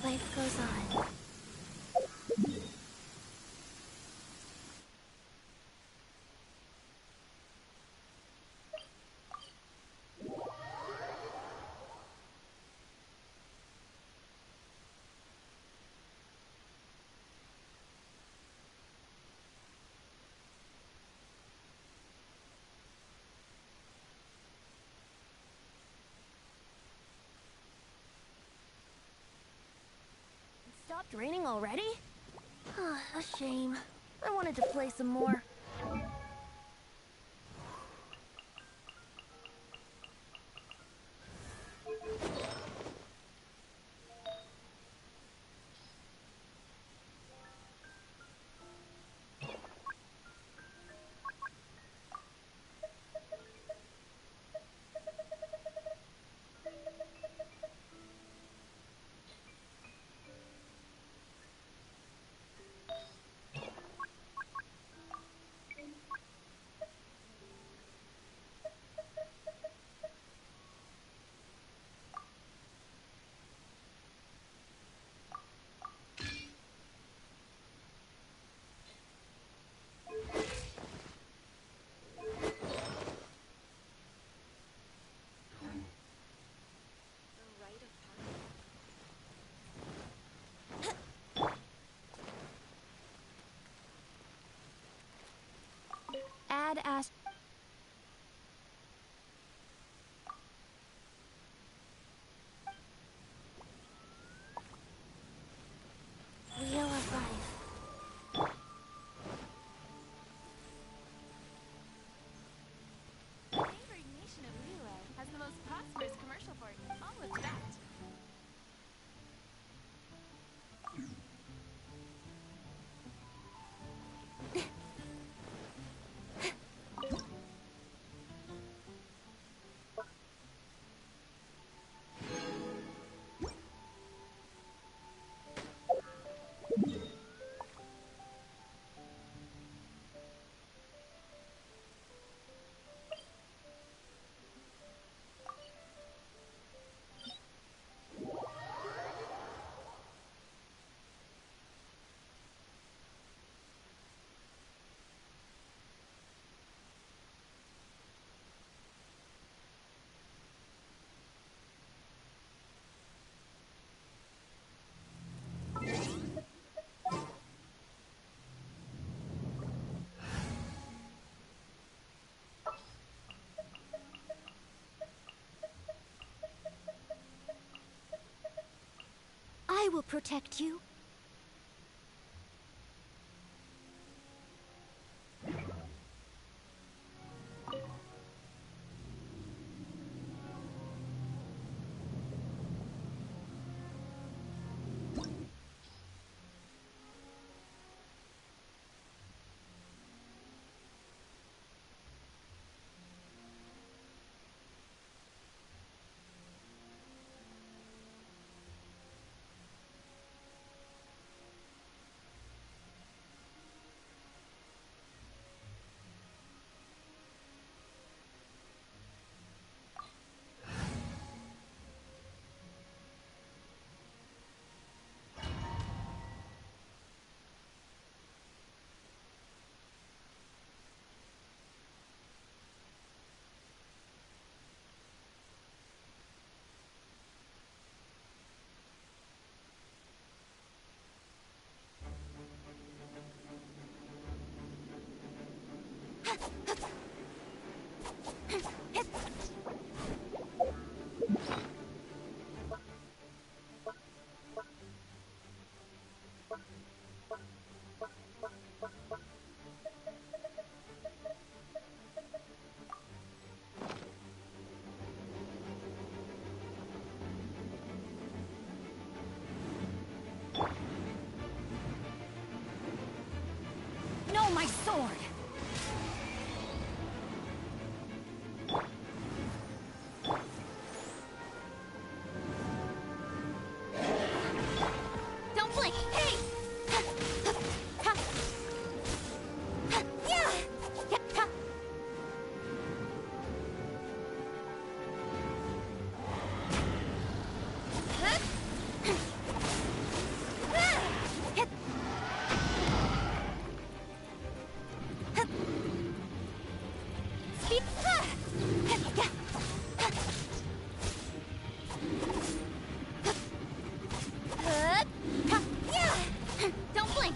Life goes on. Stopped raining already? A shame. I wanted to play some more. Add ast. Wheel of life. The neighboring nation of Liyue has the most prosperous commercial port. I'll look to that. I will protect you. No, my sword! Don't blink! Hey! Don't blink!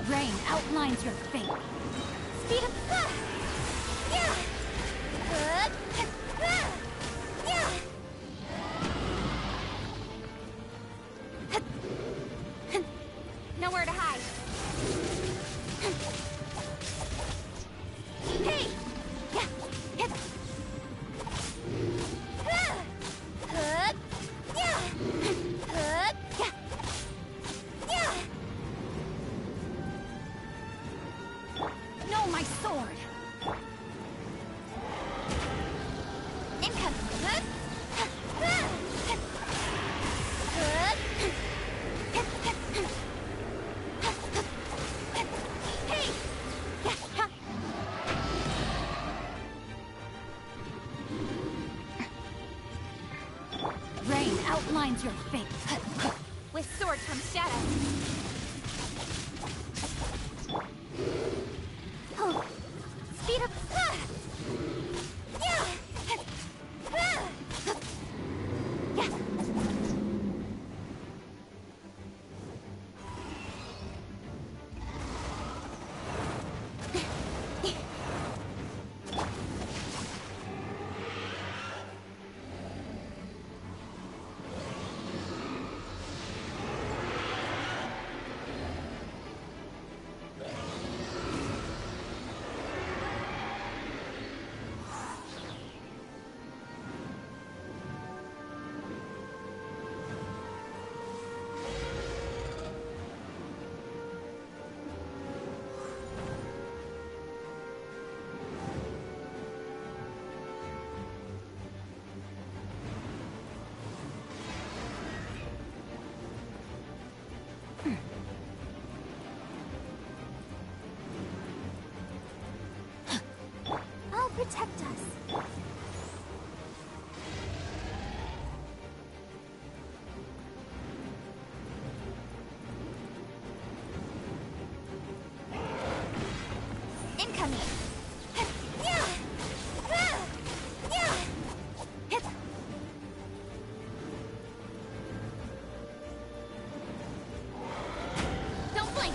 Rain outlines your fate. Speed up. Yeah. Yeah. Nowhere to hide. Hey. Yeah. Yeah. No, my sword! Incoming! Hey! Rain outlines your fate. With sword comes shadow. Oh. Speed up! Yeah! Yeah! Incoming! Don't blink!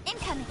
Incoming!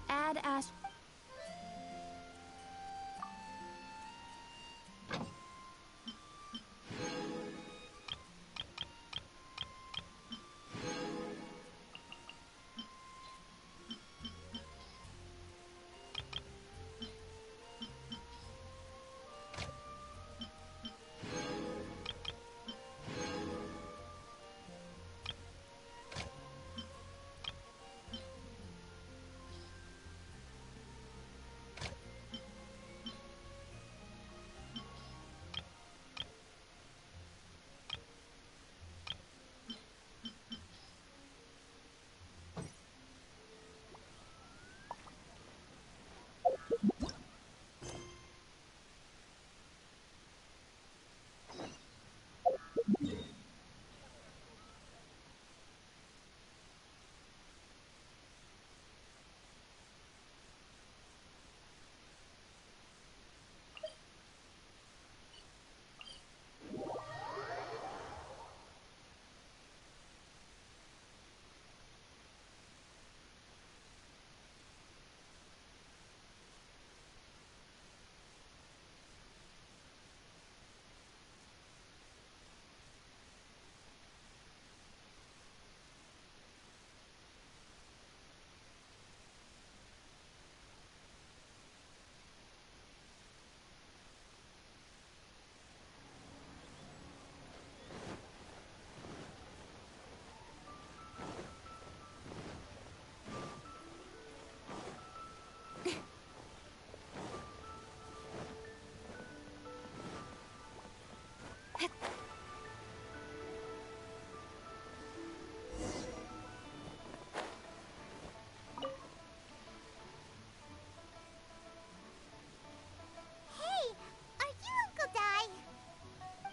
Add Ash.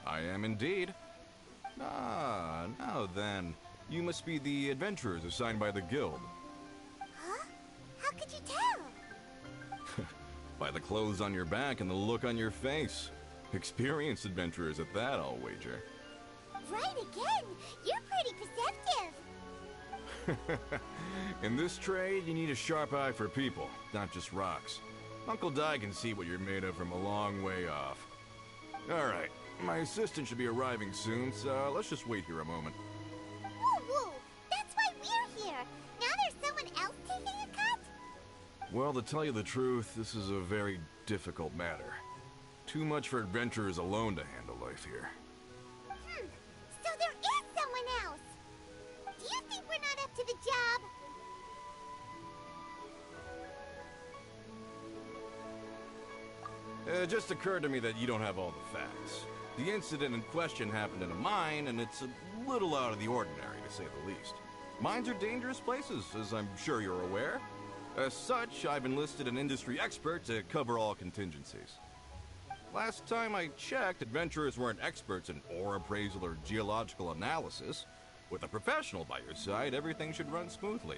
I am indeed. Ah, now then. You must be the adventurers assigned by the guild. Huh? How could you tell? By the clothes on your back and the look on your face. Experienced adventurers at that, I'll wager. Right again! You're pretty perceptive! In this trade, you need a sharp eye for people, not just rocks. Uncle Di can see what you're made of from a long way off. Alright, my assistant should be arriving soon, so let's just wait here a moment. Woo woo! That's why we're here! Now there's someone else taking a cut? Well, to tell you the truth, this is a very difficult matter. Too much for adventurers alone to handle life here. So there is someone else! Do you think we're not up to the job? It just occurred to me that you don't have all the facts. The incident in question happened in a mine, and it's a little out of the ordinary, to say the least. Mines are dangerous places, as I'm sure you're aware. As such, I've enlisted an industry expert to cover all contingencies. Last time I checked, adventurers weren't experts in ore appraisal or geological analysis. With a professional by your side, everything should run smoothly.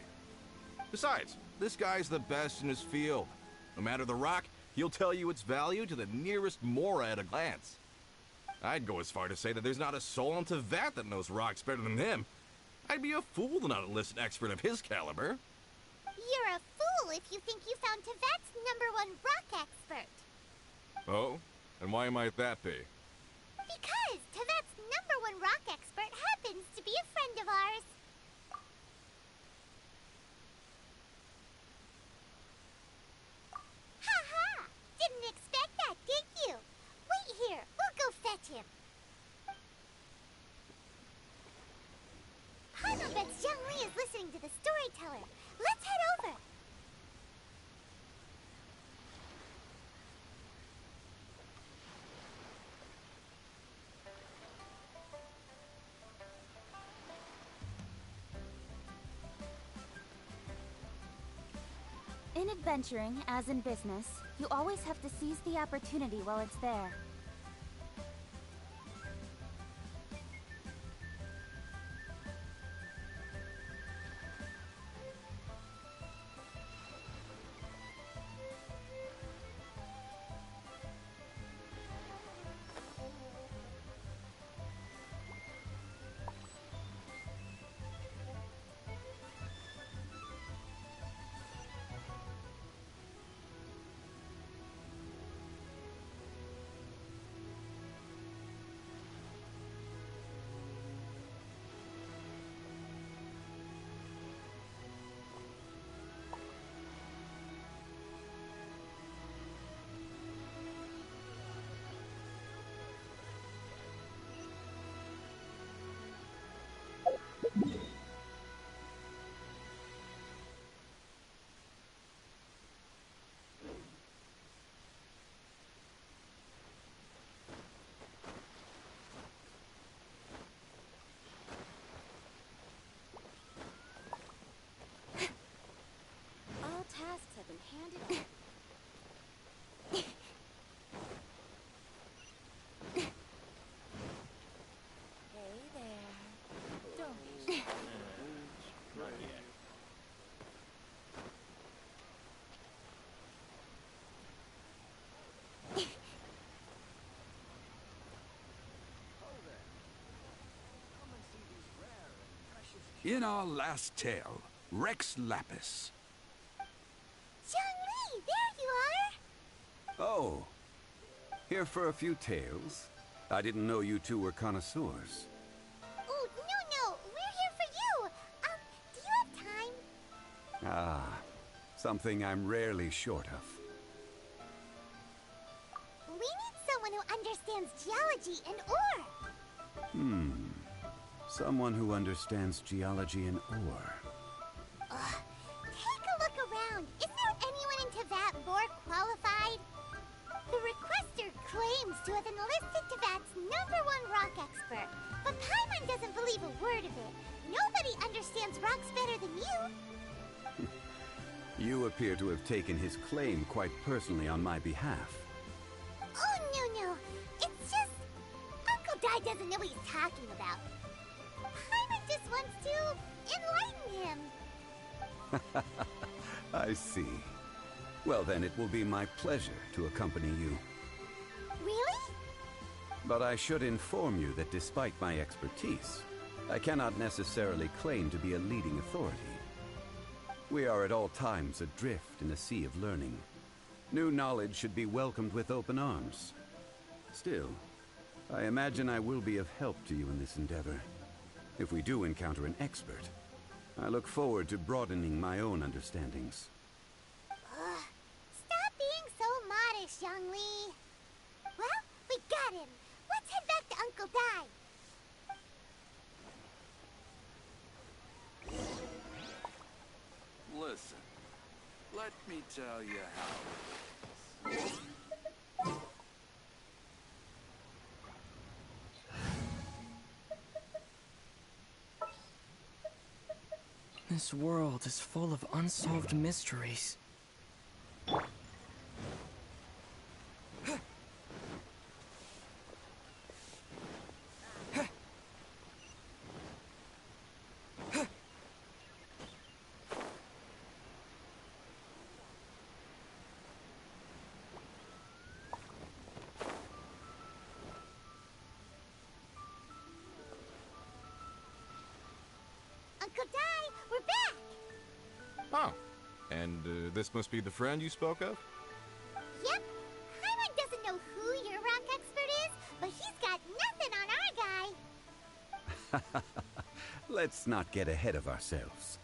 Besides, this guy's the best in his field. No matter the rock, he'll tell you its value to the nearest mora at a glance. I'd go as far to say that there's not a soul on Tevat that knows rocks better than him. I'd be a fool to not enlist an expert of his caliber. You're a fool if you think you found Tevat's #1 rock expert. Oh? And why might that be? Because Tevat's #1 rock expert happens to be a friend of ours. Ha-ha! Didn't expect that, did you? Wait here, we'll go fetch him. Paimon bets Zhang Li is listening to the storyteller. Let's head over. In adventuring, as in business, you always have to seize the opportunity while it's there. Tasks have been handed. Hey there. Don't be shy. Not yet. In our last tale, Rex Lapis. Zhang Li, there you are! Oh, here for a few tales? I didn't know you two were connoisseurs. Oh, no, we're here for you! Do you have time? Ah, something I'm rarely short of. We need someone who understands geology and ore! Someone who understands geology and ore. Take a look around. Is there anyone in Tevat more qualified? The requester claims to have enlisted Tevat's #1 rock expert, but Paimon doesn't believe a word of it. Nobody understands rocks better than you. You appear to have taken his claim quite personally on my behalf. Oh, no. It's just... Uncle Di doesn't know what he's talking about. Paimon just wants to enlighten him. I see. Well then, it will be my pleasure to accompany you. Really? But I should inform you that despite my expertise, I cannot necessarily claim to be a leading authority. We are at all times adrift in a sea of learning. New knowledge should be welcomed with open arms. Still, I imagine I will be of help to you in this endeavor. If we do encounter an expert, I look forward to broadening my own understandings. Stop being so modest, Young Lee. Well, we got him. Let's head back to Uncle Dai. Listen, let me tell you how it is. This world is full of unsolved mysteries. Uncle Dai, we're back! Oh, and this must be the friend you spoke of? Yep. Hyman doesn't know who your rock expert is, but he's got nothing on our guy. Let's not get ahead of ourselves.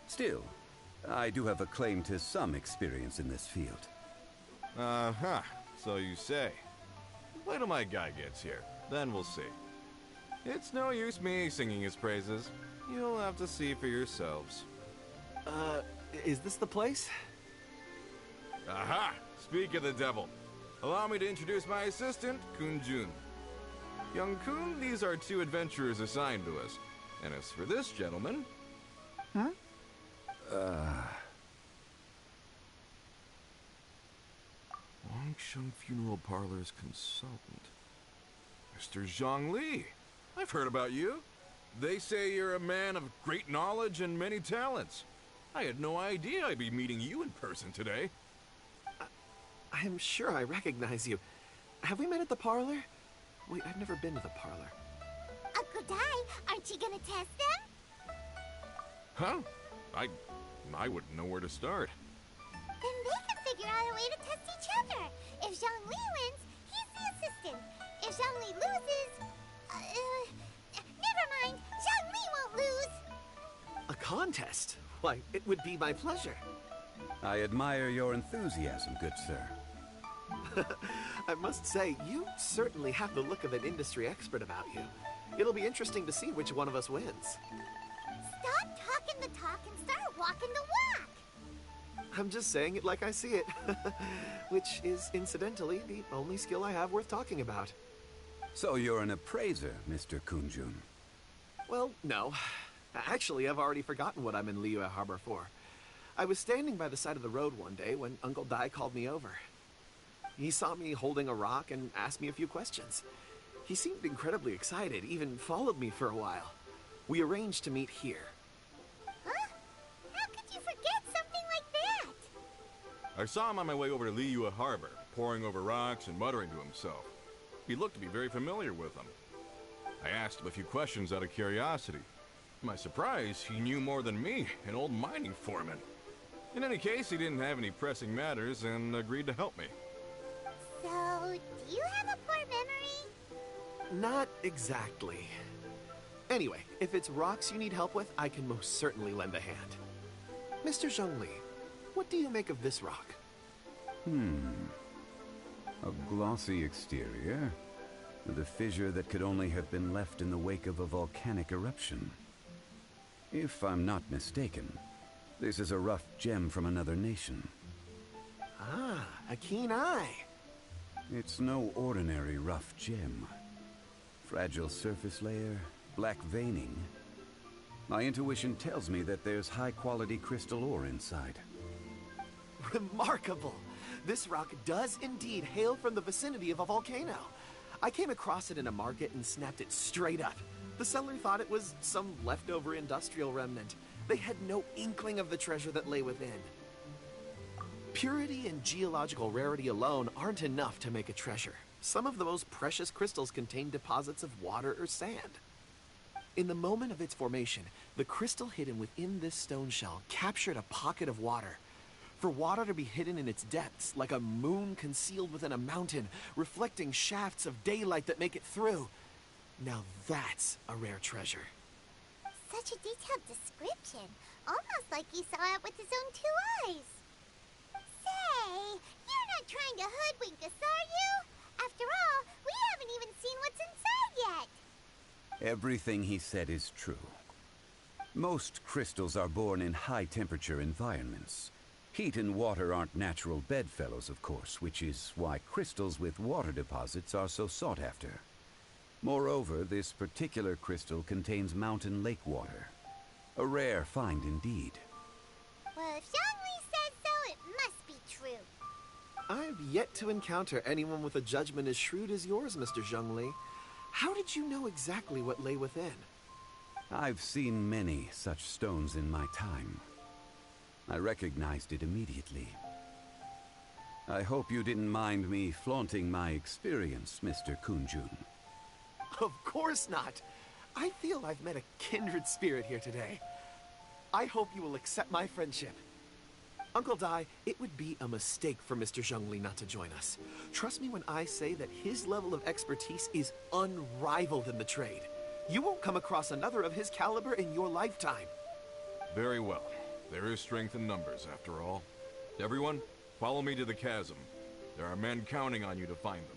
Still, I do have a claim to some experience in this field. Uh-huh, so you say. Wait till my guy gets here, then we'll see. It's no use me singing his praises. You'll have to see for yourselves. Is this the place? Aha! Speak of the devil. Allow me to introduce my assistant, Kun-jun. Young Kun, these are two adventurers assigned to us. And as for this gentleman... Huh? Wangsheng Funeral Parlor's consultant. Mr. Zhang Li. I've heard about you. They say you're a man of great knowledge and many talents. I had no idea I'd be meeting you in person today. I'm sure I recognize you. Have we met at the parlor? Wait, I've never been to the parlor. Uncle Dai, aren't you gonna test them? Huh? I wouldn't know where to start. Then they can figure out a way to test each other. If Zhang Li wins, he's the assistant. If Zhang Li loses... never mind. Zhang Li won't lose. A contest? Why, it would be my pleasure. I admire your enthusiasm, good sir. I must say, you certainly have the look of an industry expert about you. It'll be interesting to see which one of us wins. Stop talking the talk and start walking the walk. I'm just saying it like I see it. Which is, incidentally, the only skill I have worth talking about. So you're an appraiser, Mr. Kun-jun? Well, no. Actually, I've already forgotten what I'm in Liyue Harbor for. I was standing by the side of the road one day when Uncle Dai called me over. He saw me holding a rock and asked me a few questions. He seemed incredibly excited, even followed me for a while. We arranged to meet here. Huh? How could you forget something like that? I saw him on my way over to Liyue Harbor, poring over rocks and muttering to himself. He looked to be very familiar with them. I asked him a few questions out of curiosity. To my surprise, he knew more than me, an old mining foreman. In any case, he didn't have any pressing matters and agreed to help me. So, do you have a poor memory? Not exactly. Anyway, if it's rocks you need help with, I can most certainly lend a hand. Mr. Zhang Li, what do you make of this rock? A glossy exterior, with a fissure that could only have been left in the wake of a volcanic eruption. If I'm not mistaken, this is a rough gem from another nation. Ah, a keen eye. It's no ordinary rough gem. Fragile surface layer, black veining. My intuition tells me that there's high-quality crystal ore inside. Remarkable! This rock does indeed hail from the vicinity of a volcano. I came across it in a market and snapped it straight up. The seller thought it was some leftover industrial remnant. They had no inkling of the treasure that lay within. Purity and geological rarity alone aren't enough to make a treasure. Some of the most precious crystals contain deposits of water or sand. In the moment of its formation, the crystal hidden within this stone shell captured a pocket of water. For water to be hidden in its depths, like a moon concealed within a mountain, reflecting shafts of daylight that make it through. Now that's a rare treasure. Such a detailed description. Almost like he saw it with his own 2 eyes. Say, you're not trying to hoodwink us, are you? After all, we haven't even seen what's inside yet. Everything he said is true. Most crystals are born in high-temperature environments. Heat and water aren't natural bedfellows, of course, which is why crystals with water deposits are so sought after. Moreover, this particular crystal contains mountain lake water. A rare find indeed. Well, if Zhongli says so, it must be true. I've yet to encounter anyone with a judgment as shrewd as yours, Mr. Zhongli. How did you know exactly what lay within? I've seen many such stones in my time. I recognized it immediately. I hope you didn't mind me flaunting my experience, Mr. Kunjun. Of course not. I feel I've met a kindred spirit here today. I hope you will accept my friendship. Uncle Dai, it would be a mistake for Mr. Zhongli not to join us. Trust me when I say that his level of expertise is unrivaled in the trade. You won't come across another of his caliber in your lifetime. Very well. There is strength in numbers, after all. Everyone, follow me to the chasm. There are men counting on you to find them.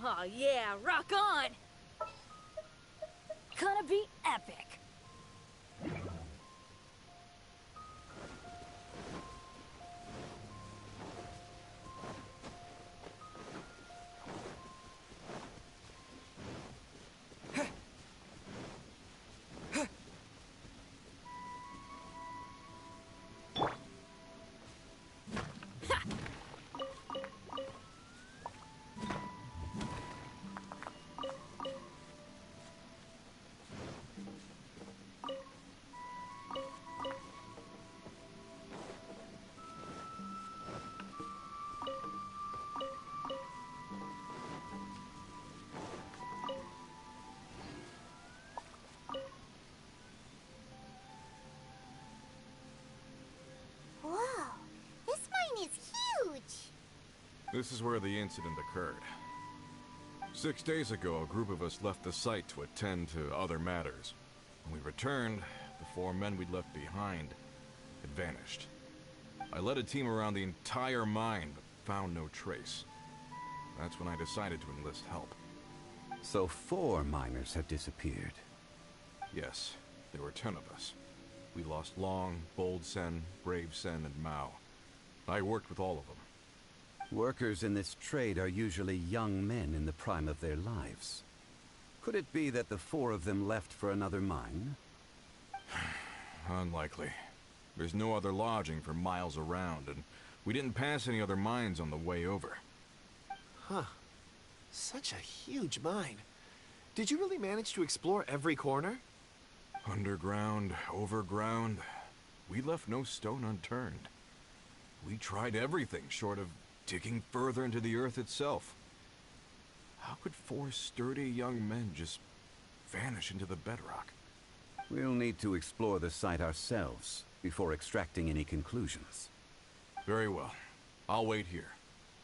Oh yeah, rock on! Gonna be epic! Whoa, this mine is huge! This is where the incident occurred. 6 days ago, a group of us left the site to attend to other matters. When we returned, the 4 men we'd left behind had vanished. I led a team around the entire mine, but found no trace. That's when I decided to enlist help. So 4 miners have disappeared. Yes, there were 10 of us. We lost Long, Bold Sen, Brave Sen, and Mao. I worked with all of them. Workers in this trade are usually young men in the prime of their lives. Could it be that the 4 of them left for another mine? Unlikely. There's no other lodging for miles around, and we didn't pass any other mines on the way over. Huh. Such a huge mine. Did you really manage to explore every corner? Underground, overground, we left no stone unturned. We tried everything short of digging further into the earth itself. How could 4 sturdy young men just vanish into the bedrock? We'll need to explore the site ourselves before extracting any conclusions. Very well. I'll wait here.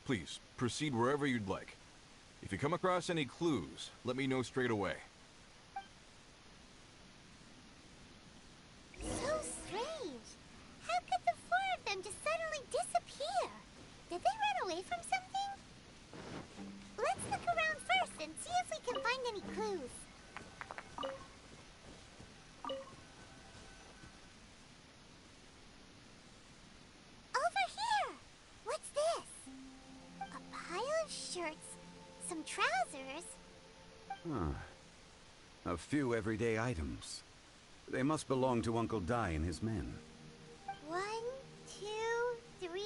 Please, proceed wherever you'd like. If you come across any clues, let me know straight away. So strange. How could the 4 of them just suddenly disappear? Did they run away from something? Let's look around first and see if we can find any clues. Over here! What's this? A pile of shirts, some trousers. A few everyday items. They must belong to Uncle Dai and his men. 1, 2, 3,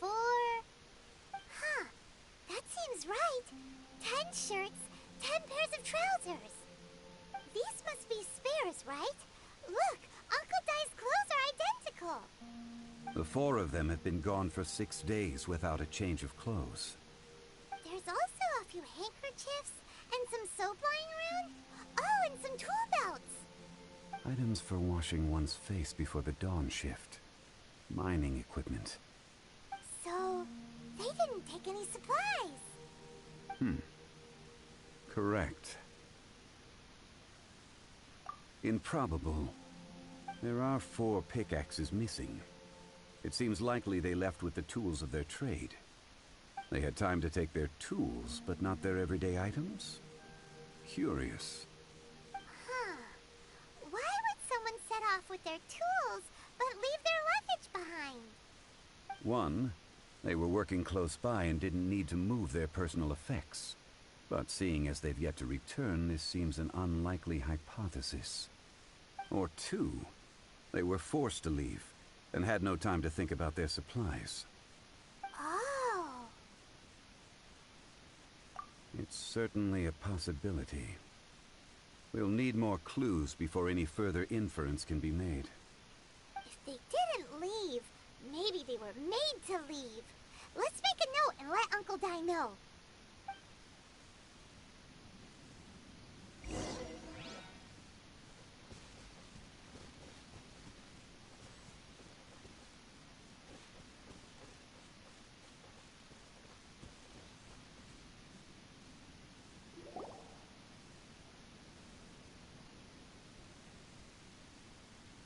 4. Huh. That seems right. 10 shirts, 10 pairs of trousers. These must be spares, right? Look, Uncle Dai's clothes are identical. The 4 of them have been gone for 6 days without a change of clothes. There's also a few handkerchiefs and some soap lying around. Oh, and some tool belts. Items for washing one's face before the dawn shift. Mining equipment. So, they didn't take any supplies. Correct. Improbable. There are 4 pickaxes missing. It seems likely they left with the tools of their trade. They had time to take their tools, but not their everyday items? Curious. Huh. Why would someone set off with their tools, but leave their luggage behind? 1, they were working close by and didn't need to move their personal effects. But seeing as they've yet to return, this seems an unlikely hypothesis. Or 2, they were forced to leave and had no time to think about their supplies. Oh. It's certainly a possibility. We'll need more clues before any further inference can be made. If they didn't leave, maybe they were made to leave. Let's make a note and let Uncle Dai know.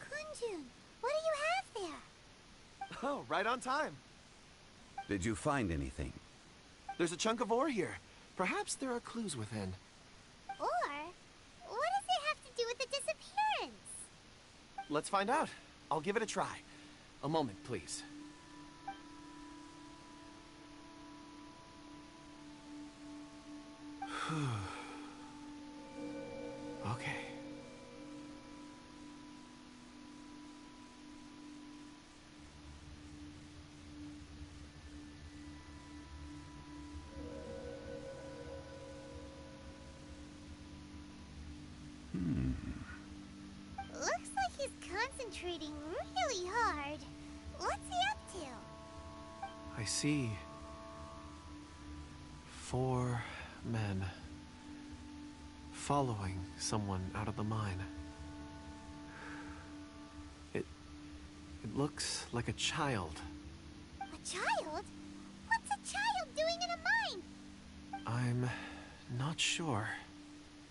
Kunjun, what do you have there? Oh, right on time. Did you find anything? There's a chunk of ore here. Perhaps there are clues within. Or, what does it have to do with the disappearance? Let's find out. I'll give it a try. A moment, please. Okay. Looks like he's concentrating really hard. What's he up to? I see 4 men following someone out of the mine. It looks like a child. A child? What's a child doing in a mine? I'm not sure.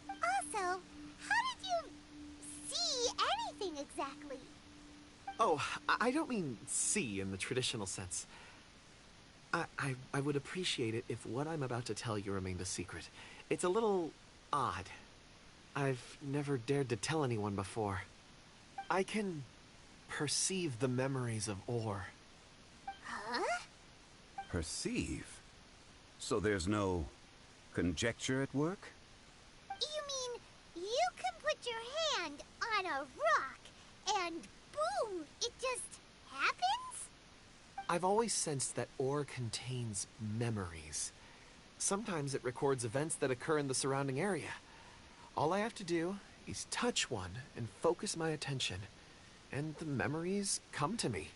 Also, how did you see anything exactly? Oh, I don't mean see in the traditional sense. I would appreciate it if what I'm about to tell you remained a secret. It's a little odd. I've never dared to tell anyone before. I can perceive the memories of ore. Huh? Perceive? So there's no conjecture at work? You mean you can put your hand on a rock and boom, it just happens? I've always sensed that ore contains memories. Sometimes it records events that occur in the surrounding area. All I have to do is touch one and focus my attention, and the memories come to me.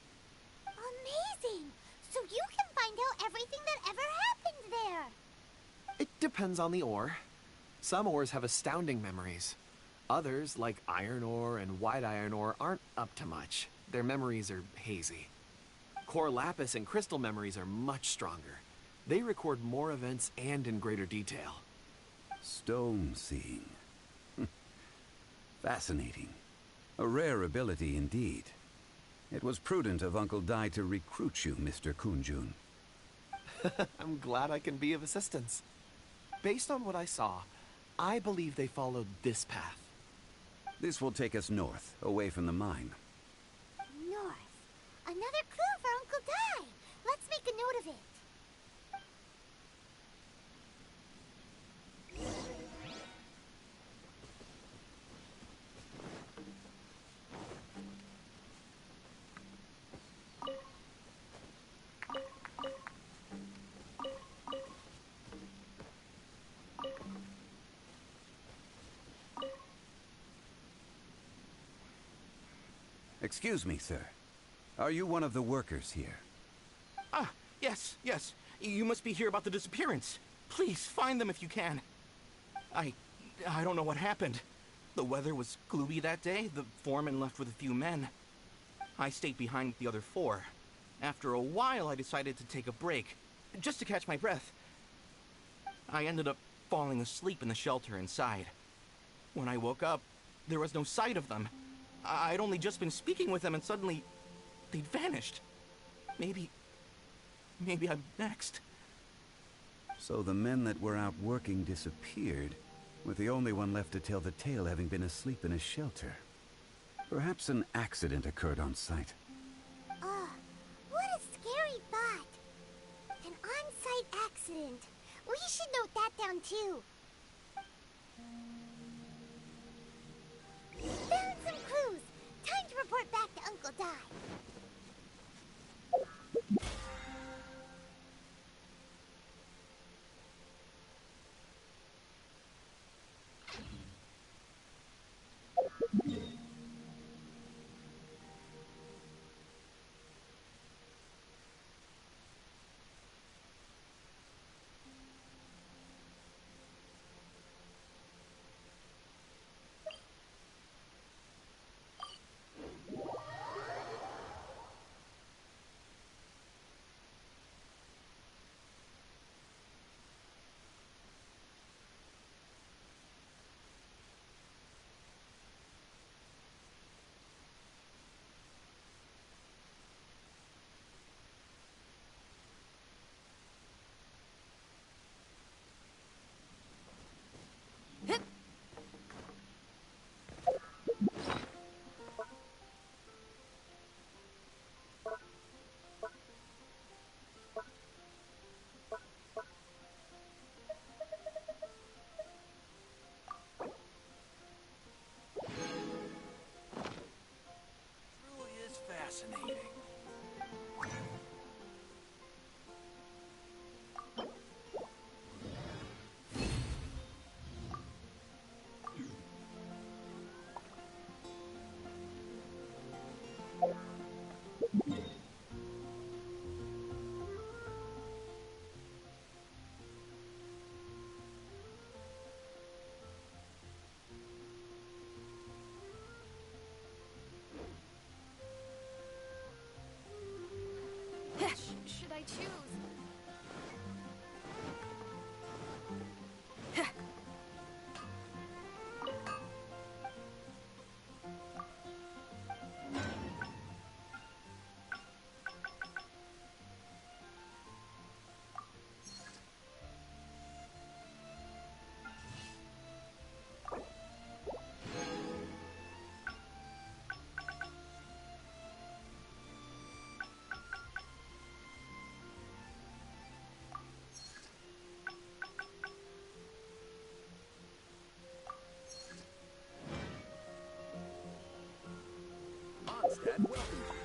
Amazing! So you can find out everything that ever happened there. It depends on the ore. Some ores have astounding memories. Others, like iron ore and white iron ore, aren't up to much. Their memories are hazy. Core lapis and crystal memories are much stronger. They record more events and in greater detail. Stone seeing. Fascinating. A rare ability indeed. It was prudent of Uncle Dai to recruit you, Mr. Kunjun. I'm glad I can be of assistance. Based on what I saw, I believe they followed this path. This will take us north, away from the mine. North. Another clue for Uncle Dai. Let's make a note of it. Excuse me, sir. Are you one of the workers here? Ah, yes. You must be here about the disappearance. Please, find them if you can. I don't know what happened. The weather was gloomy that day. The foreman left with a few men. I stayed behind with the other 4. After a while, I decided to take a break, just to catch my breath. I ended up falling asleep in the shelter inside. When I woke up, there was no sight of them. I'd only just been speaking with them and suddenly they'd vanished. Maybe I'm next. So the men that were out working disappeared, with the only one left to tell the tale having been asleep in a shelter. Perhaps an accident occurred on site. What a scary thought. An on-site accident. We should note that down too. Found some clues. Time to report back to Uncle Dai. Fascinating. Should I choose? Mondstadt welcomes you.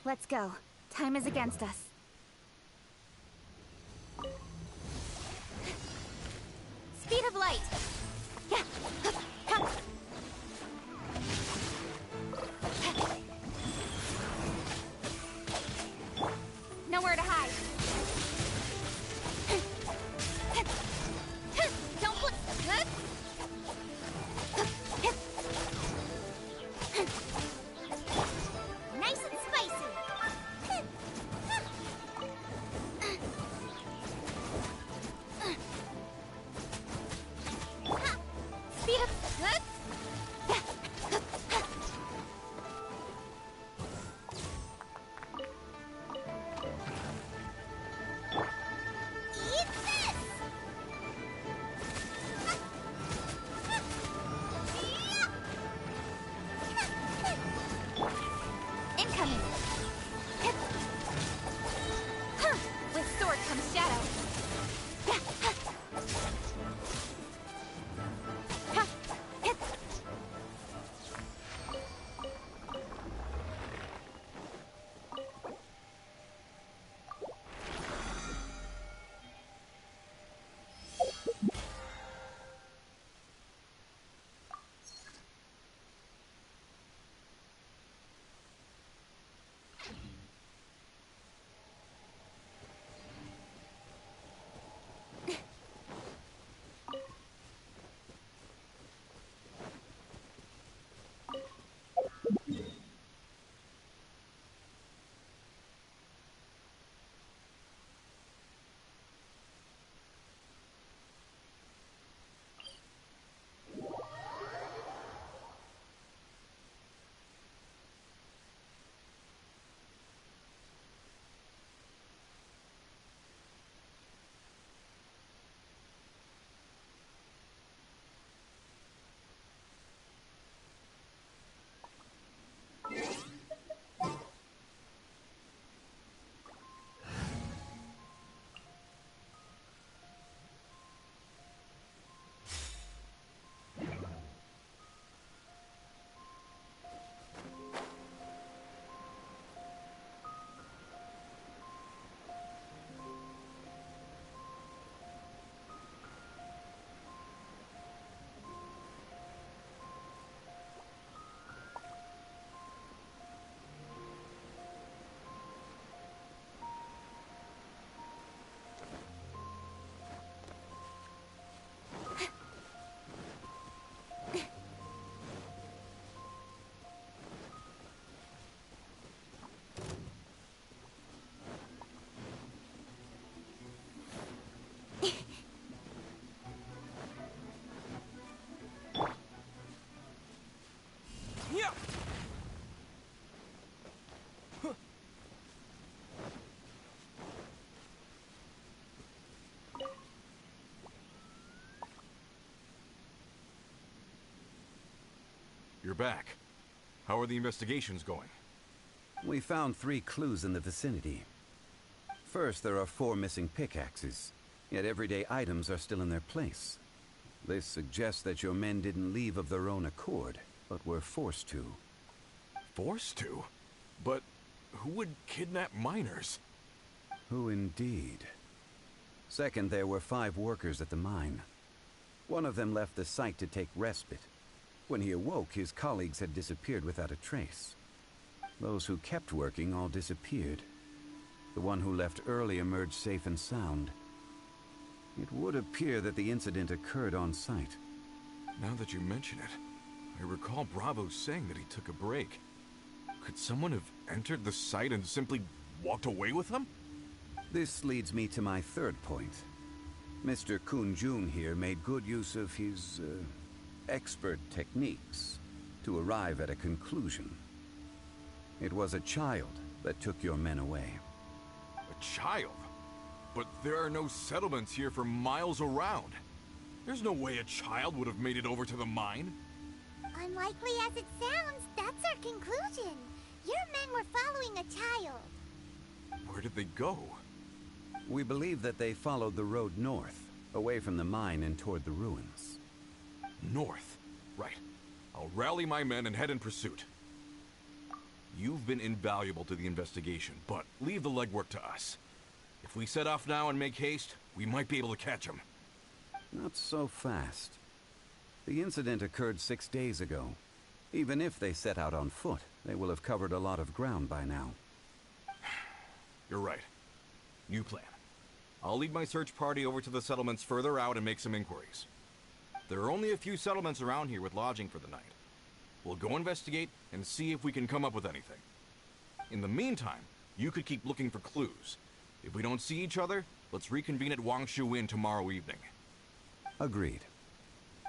Let's go. Time is against us. Speed of light! Yeah! Nowhere to hide. Don't put... Nice and spicy. Speed up. Eat this. Incoming. With sword comes shadow. You're back. How are the investigations going? We found 3 clues in the vicinity. First, there are 4 missing pickaxes, yet everyday items are still in their place. This suggests that your men didn't leave of their own accord, but were forced to. Forced to? But who would kidnap miners? Who indeed? Second, there were 5 workers at the mine. One of them left the site to take respite. When he awoke, his colleagues had disappeared without a trace. Those who kept working all disappeared. The one who left early emerged safe and sound. It would appear that the incident occurred on site. Now that you mention it, I recall Bravo saying that he took a break. Could someone have entered the site and simply walked away with him? This leads me to my third point. Mr. Kun-jun here made good use of his, expert techniques to arrive at a conclusion. It was a child that took your men away. A child? But there are no settlements here for miles around. There's no way a child would have made it over to the mine. Unlikely as it sounds, that's our conclusion. Your men were following a child. Where did they go? We believe that they followed the road north, away from the mine and toward the ruins. North? Right. I'll rally my men and head in pursuit. You've been invaluable to the investigation, but leave the legwork to us. If we set off now and make haste, we might be able to catch him. Not so fast. The incident occurred 6 days ago. Even if they set out on foot, they will have covered a lot of ground by now. You're right. New plan. I'll lead my search party over to the settlements further out and make some inquiries. There are only a few settlements around here with lodging for the night. We'll go investigate and see if we can come up with anything. In the meantime, you could keep looking for clues. If we don't see each other, let's reconvene at Wangshu Inn tomorrow evening. Agreed.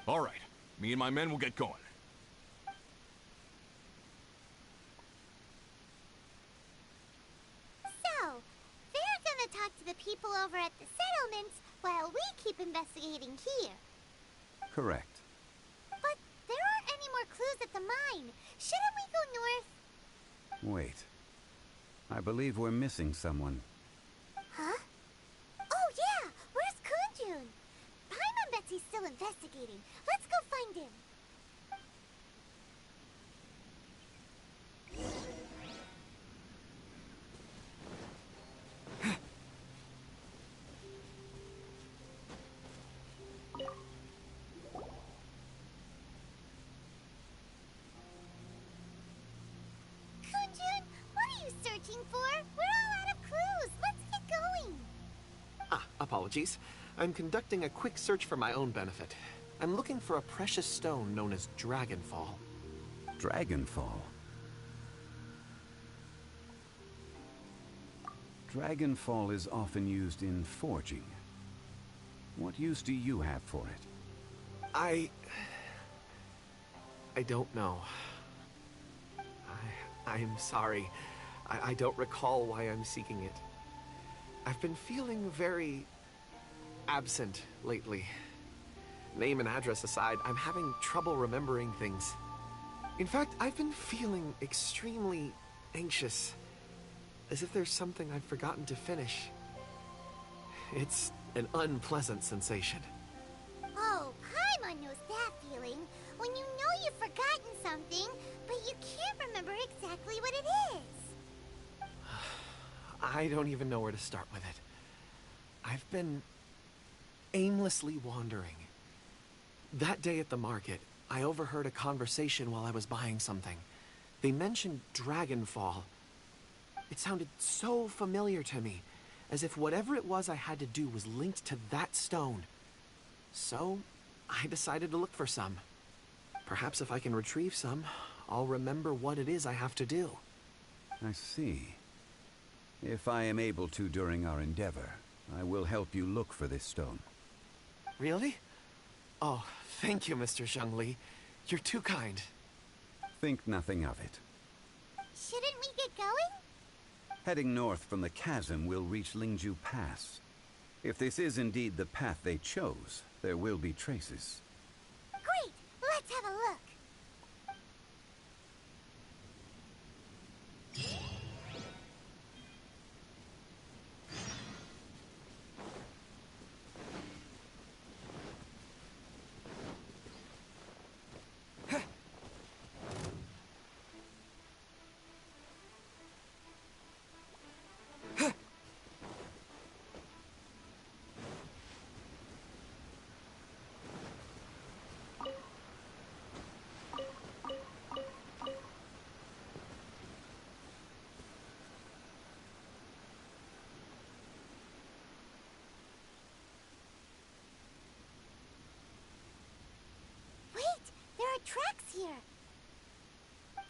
All right. Me and my men will get going. So, they're gonna talk to the people over at the settlements while we keep investigating here. Correct. But there aren't any more clues at the mine. Shouldn't we go north? Wait. I believe we're missing someone. Huh? Oh yeah! Where's Kunjun? Paimon bets he's still investigating. Let's go find him. Kunjun, what are you searching for? We're all out of clues. Let's get going. Apologies. I'm conducting a quick search for my own benefit. I'm looking for a precious stone known as Dragonfall. Dragonfall? Dragonfall is often used in forging. What use do you have for it? I don't know. I'm sorry. I don't recall why I'm seeking it. I've been feeling very absent lately. Name and address aside, I'm having trouble remembering things. In fact, I've been feeling extremely anxious, as if there's something I've forgotten to finish. It's an unpleasant sensation. Oh, Paimon knows that feeling. When you know you've forgotten something, but you can't remember exactly what it is. I don't even know where to start with it. I've been aimlessly wandering. That day at the market, I overheard a conversation while I was buying something. They mentioned Dragonfall. It sounded so familiar to me, as if whatever it was I had to do was linked to that stone. So, I decided to look for some. Perhaps if I can retrieve some, I'll remember what it is I have to do. I see. If I am able to during our endeavor, I will help you look for this stone. Really? Oh, thank you, Mr. Zhengli. You're too kind. Think nothing of it. Shouldn't we get going? Heading north from the chasm, we'll reach Lingju Pass. If this is indeed the path they chose, there will be traces. Great! Let's have a look. Tracks here.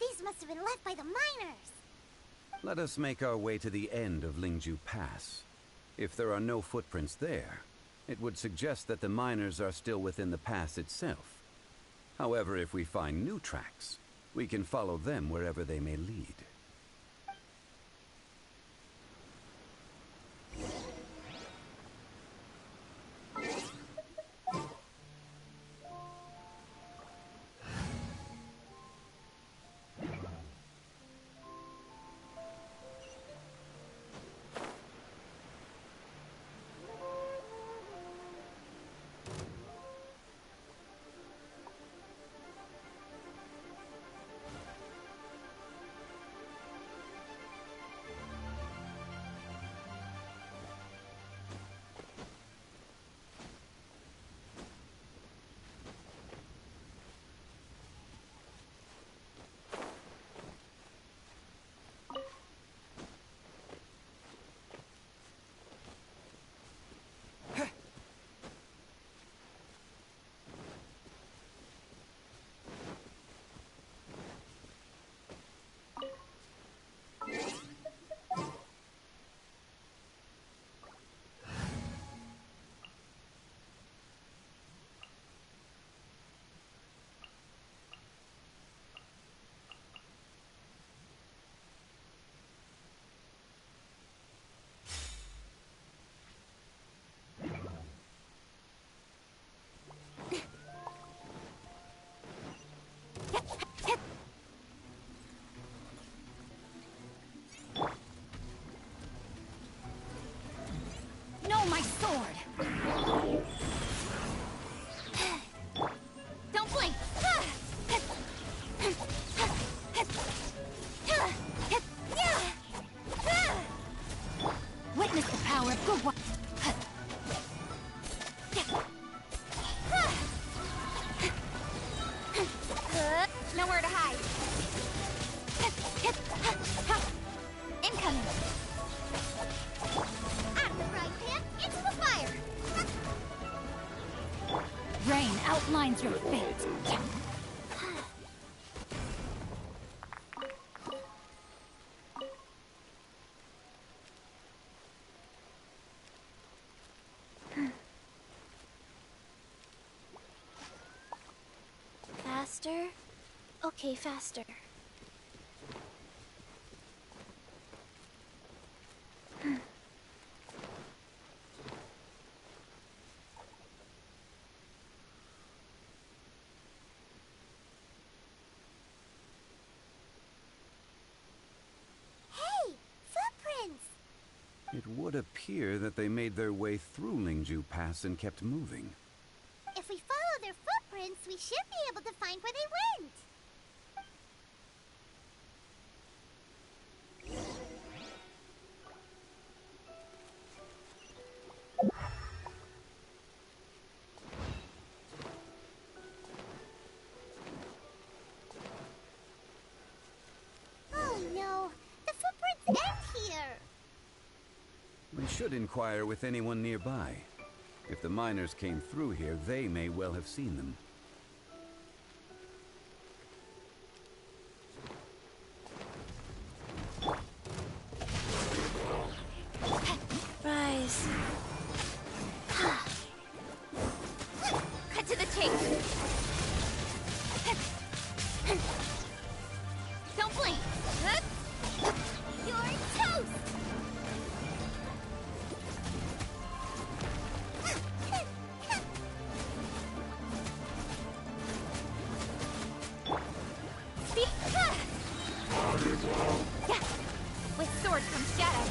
These must have been left by the miners. Let us make our way to the end of Lingju Pass. If there are no footprints there, it would suggest that the miners are still within the pass itself. However, if we find new tracks, we can follow them wherever they may lead. sword. Don't blink. Witness the power of good one. Nowhere to hide. Incoming. Out of the frying pan, into the fire. Rain outlines your fate. Faster? Okay, faster. Hey, footprints! It would appear that they made their way through Lingju Pass and kept moving. If we follow their footprints, we should be able to find where they went. Oh no, the footprints end here. We should inquire with anyone nearby. If the miners came through here, they may well have seen them. Rise. Cut to the chase. Don't blink. You're toast! Yeah. With sword comes shadow.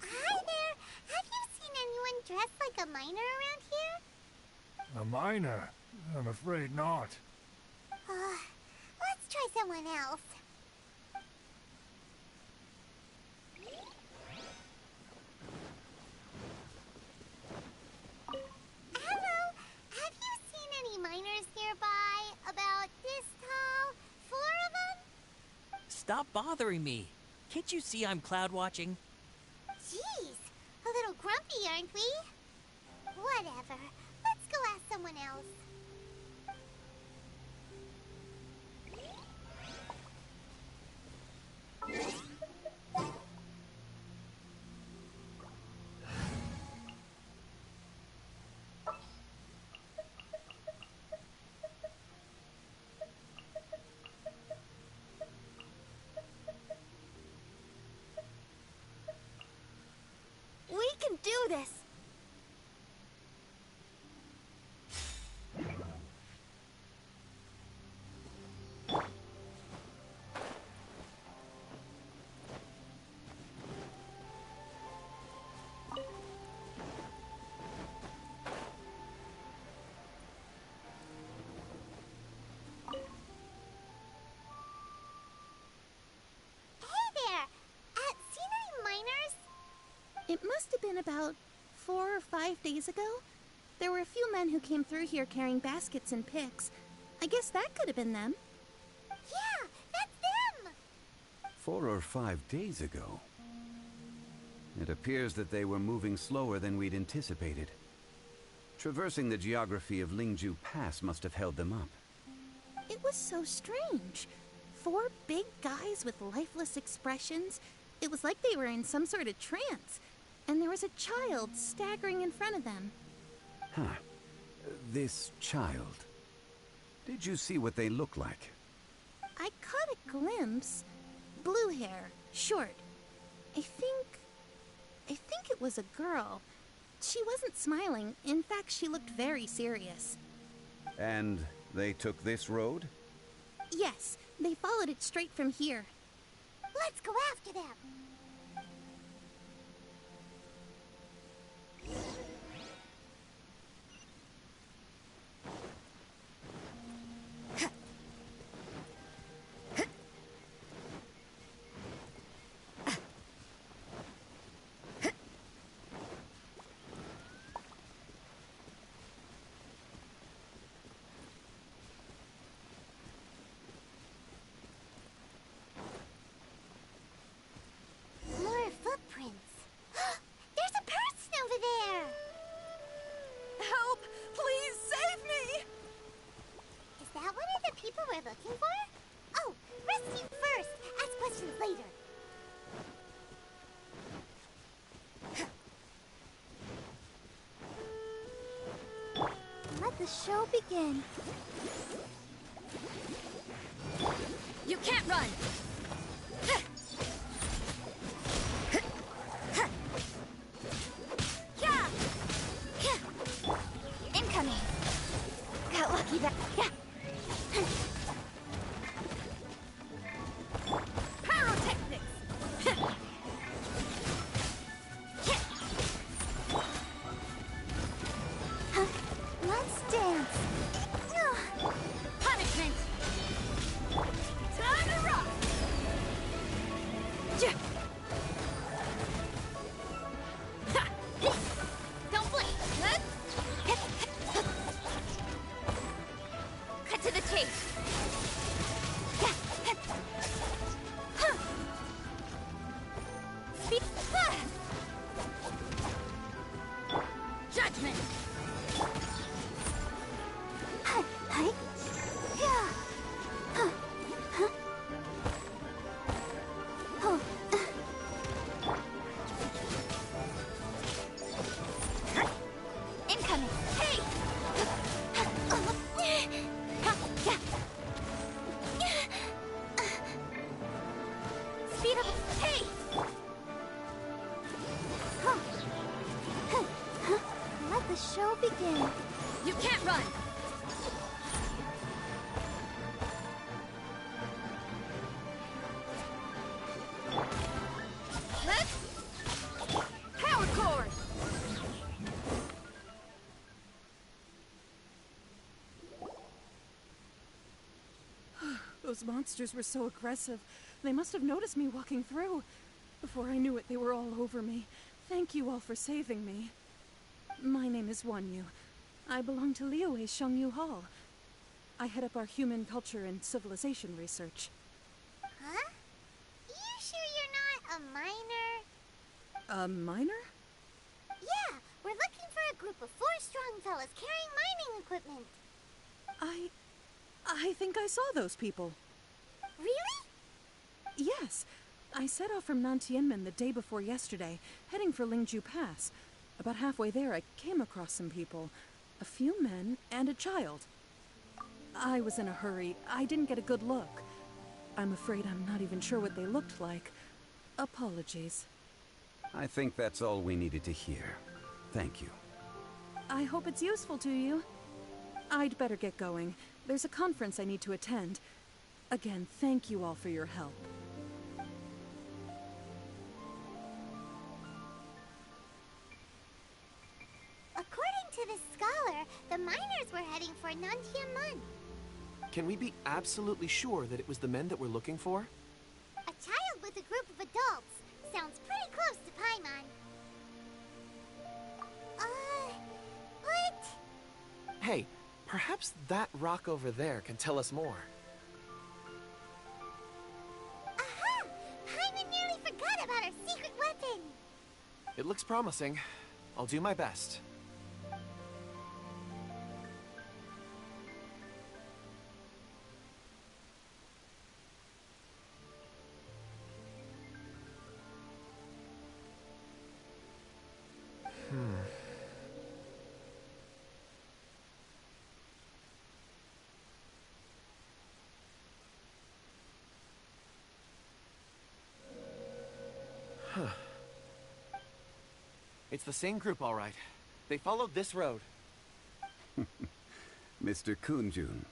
Hi there! Have you seen anyone dressed like a miner around here? A miner? I'm afraid not. Let's try someone else. Hello! Have you seen any miners nearby? About this tall? 4 of them? Stop bothering me. Can't you see I'm cloud watching? Jeez, a little grumpy, aren't we? Whatever. Let's go ask someone else. We can do this. Hey there! Seen any miners? It must have been about 4 or 5 days ago. There were a few men who came through here carrying baskets and picks. I guess that could have been them. Yeah, that's them! 4 or 5 days ago. It appears that they were moving slower than we'd anticipated. Traversing the geography of Lingju Pass must have held them up. It was so strange. 4 big guys with lifeless expressions. It was like they were in some sort of trance. And there was a child staggering in front of them. Huh. This child. Did you see what they look like? I caught a glimpse. Blue hair, short. I think it was a girl. She wasn't smiling. In fact, she looked very serious. And they took this road? Yes, they followed it straight from here. Let's go after them. More footprints. There's a person over there. Help! Please save me! Is that one of the people we're looking for? Oh, rescue first. Ask questions later. Let the show begin. You can't run! Incoming. Got lucky that. Yeah. Pyrotechnics! Let's dance. Punishment! Time to rock! Ha! Don't blink! Cut to the chase! Speed! Judgment! Incoming. Hey! Speed up. Hey! Let the show begin. You can't run! Let's... Power cord! Those monsters were so aggressive. They must have noticed me walking through. Before I knew it, they were all over me. Thank you all for saving me. My name is Wanyu. I belong to Liyue Shengyu Hall. I head up our human culture and civilization research. Huh? You sure you're not a miner? A miner? Yeah, we're looking for a group of 4 strong fellas carrying mining equipment. I think I saw those people. Really? Yes. I set off from Nantianmen the day before yesterday, heading for Lingju Pass. About halfway there, I came across some people. A few men and a child. I was in a hurry. I didn't get a good look. I'm afraid I'm not even sure what they looked like. Apologies. I think that's all we needed to hear. Thank you. I hope it's useful to you. I'd better get going. There's a conference I need to attend. Again, thank you all for your help. According to this scholar, the miners were heading for Nantianmen. Can we be absolutely sure that it was the men that we're looking for? A child with a group of adults. Sounds pretty close to Paimon. What? Hey, perhaps that rock over there can tell us more. Aha! Paimon nearly forgot about our secret weapon. It looks promising. I'll do my best. It's the same group, all right. They followed this road. Mr. Kunjun,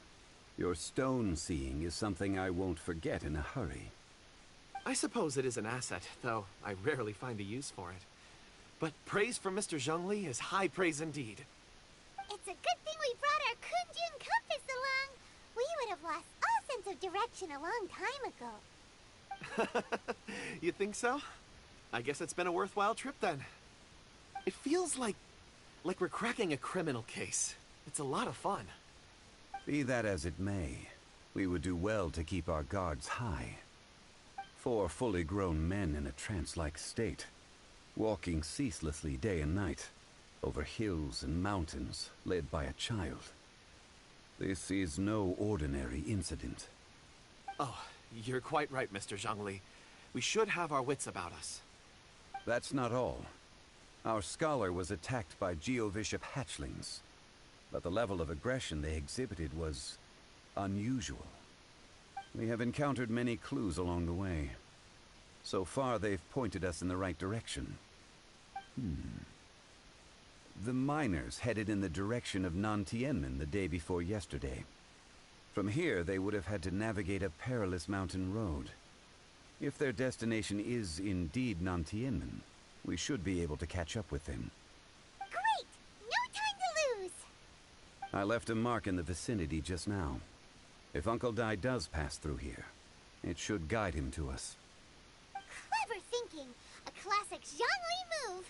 your stone seeing is something I won't forget in a hurry. I suppose it is an asset, though I rarely find a use for it. But praise from Mr. Zhongli is high praise indeed. It's a good thing we brought our Kunjun compass along. We would have lost all sense of direction a long time ago. You think so? I guess it's been a worthwhile trip then. It feels like we're cracking a criminal case. It's a lot of fun. Be that as it may, we would do well to keep our guards high. 4 fully grown men in a trance-like state, walking ceaselessly day and night, over hills and mountains, led by a child. This is no ordinary incident. Oh, you're quite right, Mr. Zhongli. We should have our wits about us. That's not all. Our scholar was attacked by Geovishap hatchlings, but the level of aggression they exhibited was unusual. We have encountered many clues along the way. So far, they've pointed us in the right direction. The miners headed in the direction of Nantianmen the day before yesterday. From here, they would have had to navigate a perilous mountain road. If their destination is indeed Nantianmen, we should be able to catch up with them. Great! No time to lose! I left a mark in the vicinity just now. If Uncle Dai does pass through here, it should guide him to us. Clever thinking! A classic Zhongli move!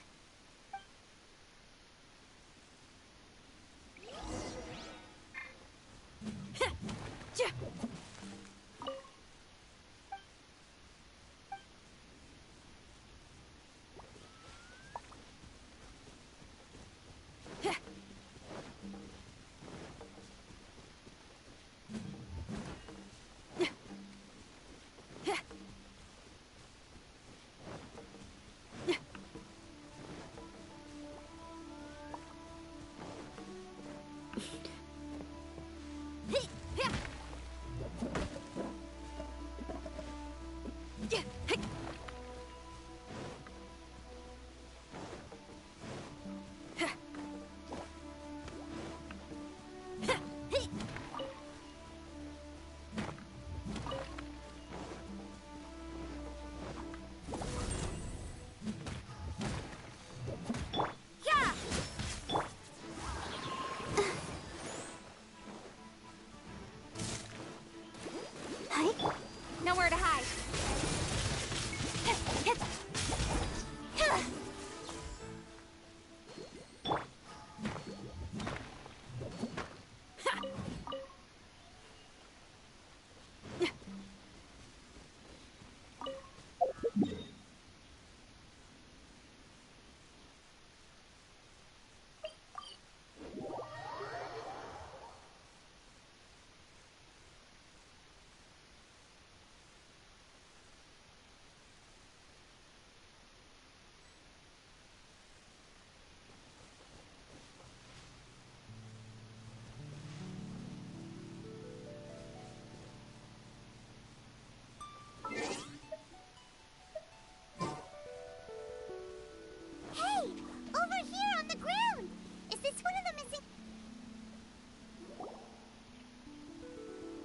Nowhere to hide.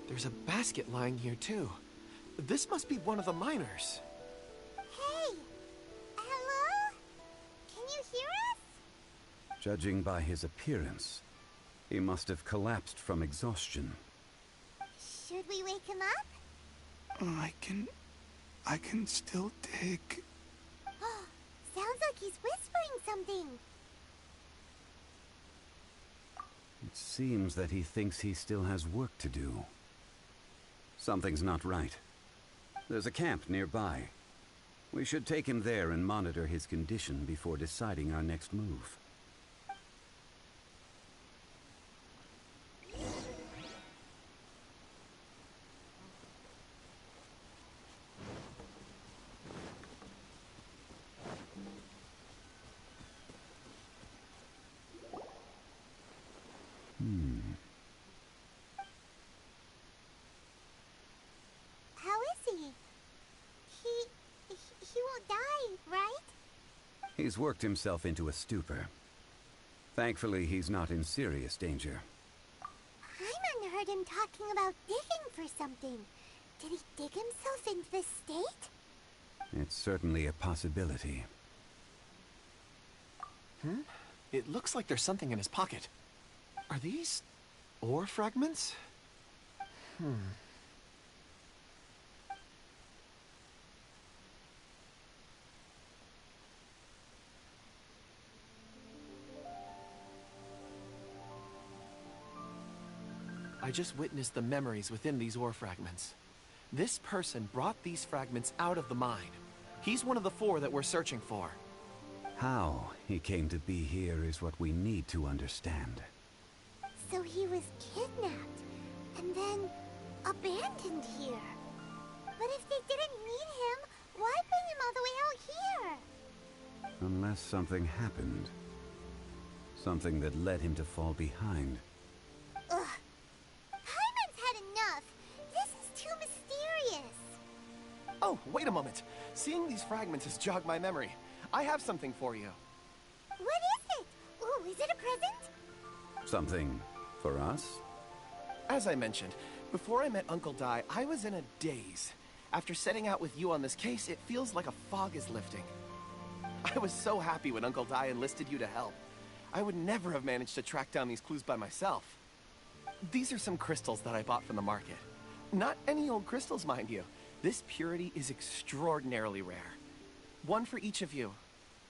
There's a basket lying here, too. This must be one of the miners. Hey! Hello? Can you hear us? Judging by his appearance, he must have collapsed from exhaustion. Should we wake him up? I can still dig. Sounds like he's whispering something. It seems that he thinks he still has work to do. Something's not right. There's a camp nearby. We should take him there and monitor his condition before deciding our next move. How is he? He won't die, right? He's worked himself into a stupor. Thankfully, he's not in serious danger. Hyman heard him talking about digging for something. Did he dig himself into this state? It's certainly a possibility. It looks like there's something in his pocket. Are these ore fragments? I just witnessed the memories within these ore fragments. This person brought these fragments out of the mine. He's one of the 4 that we're searching for. How he came to be here is what we need to understand. So he was kidnapped, and then abandoned here. But if they didn't need him, why bring him all the way out here? Unless something happened. Something that led him to fall behind. Ugh. Hyman's had enough. This is too mysterious. Oh, wait a moment. Seeing these fragments has jogged my memory. I have something for you. What is it? Ooh, is it a present? Something for us? As I mentioned, before I met Uncle Dai, I was in a daze. After setting out with you on this case, it feels like a fog is lifting. I was so happy when Uncle Dai enlisted you to help. I would never have managed to track down these clues by myself. These are some crystals that I bought from the market. Not any old crystals, mind you. This purity is extraordinarily rare. One for each of you.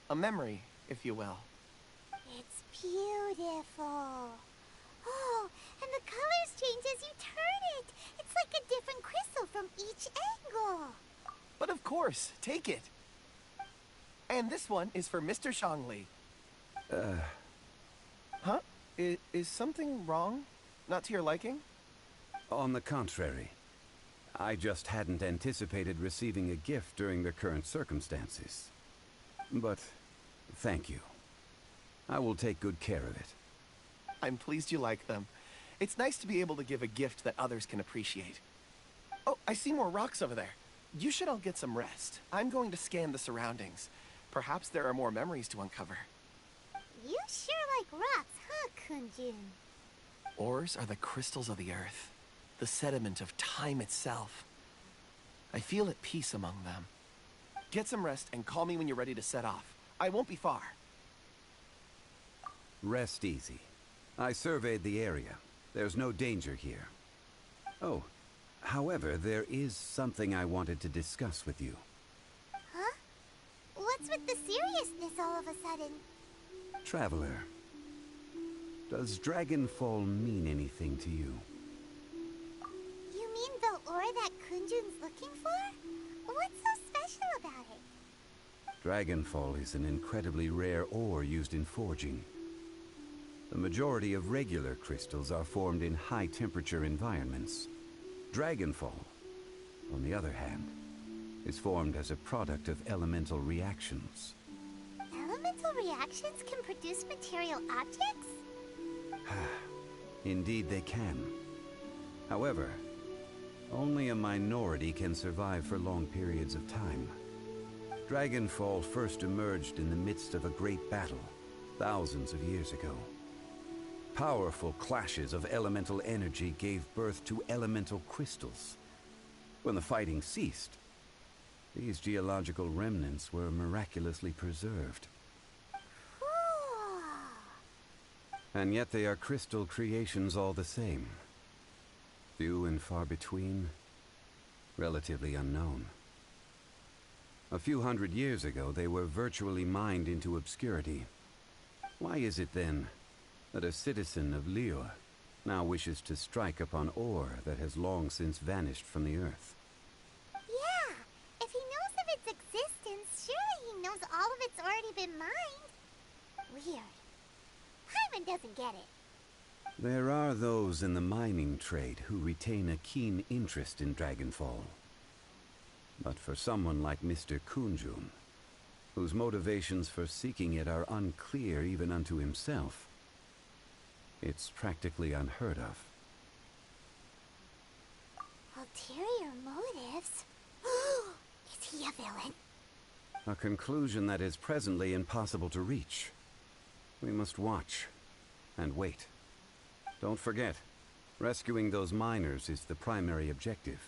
A memory, if you will. It's beautiful. Oh, and the colors change as you turn it. It's like a different crystal from each angle. But of course, take it. And this one is for Mr. Shangli. Huh? Is something wrong? Not to your liking? On the contrary. I just hadn't anticipated receiving a gift during the current circumstances. But thank you. I will take good care of it. I'm pleased you like them. It's nice to be able to give a gift that others can appreciate. Oh, I see more rocks over there. You should all get some rest. I'm going to scan the surroundings. Perhaps there are more memories to uncover. You sure like rocks, huh, Kunjun? Ores are the crystals of the earth, the sediment of time itself. I feel at peace among them. Get some rest and call me when you're ready to set off. I won't be far. Rest easy. I surveyed the area. There's no danger here. Oh, however, there is something I wanted to discuss with you. Huh? What's with the seriousness all of a sudden? Traveler, does Dragonfall mean anything to you? You mean the ore that Kunjun's looking for? What's so special about it? Dragonfall is an incredibly rare ore used in forging. The majority of regular crystals are formed in high-temperature environments. Dragonfall, on the other hand, is formed as a product of elemental reactions. Elemental reactions can produce material objects? Indeed they can. However, only a minority can survive for long periods of time. Dragonfall first emerged in the midst of a great battle, thousands of years ago. Powerful clashes of elemental energy gave birth to elemental crystals. When the fighting ceased, these geological remnants were miraculously preserved. And yet they are crystal creations all the same. Few and far between, relatively unknown. A few hundred years ago, they were virtually mined into obscurity. Why is it then that a citizen of Liyue now wishes to strike upon ore that has long since vanished from the earth? Yeah, if he knows of its existence, surely he knows all of it's already been mined. Weird. Hyman doesn't get it. There are those in the mining trade who retain a keen interest in Dragonfall. But for someone like Mr. Kunjun, whose motivations for seeking it are unclear even unto himself, it's practically unheard of. Ulterior motives? Is he a villain? A conclusion that is presently impossible to reach. We must watch and wait. Don't forget, rescuing those miners is the primary objective.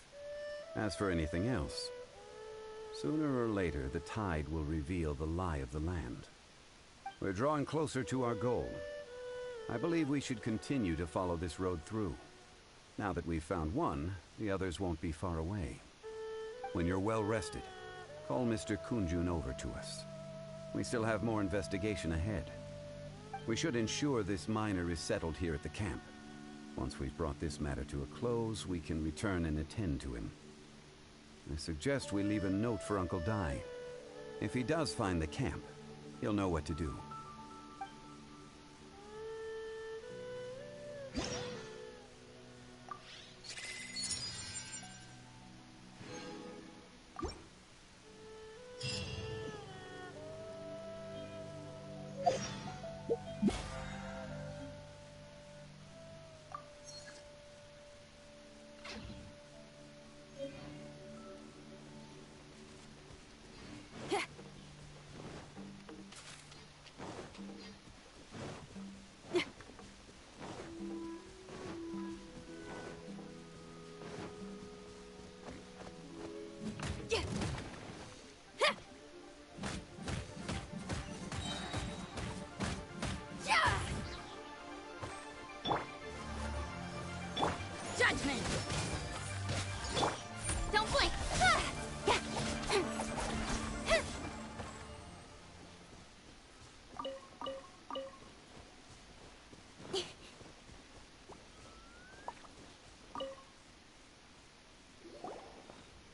As for anything else, sooner or later the tide will reveal the lie of the land. We're drawing closer to our goal. I believe we should continue to follow this road through. Now that we've found one, the others won't be far away. When you're well rested, call Mr. Kunjun over to us. We still have more investigation ahead. We should ensure this miner is settled here at the camp. Once we've brought this matter to a close, we can return and attend to him. I suggest we leave a note for Uncle Dai. If he does find the camp, he'll know what to do. Judgment! Don't blink!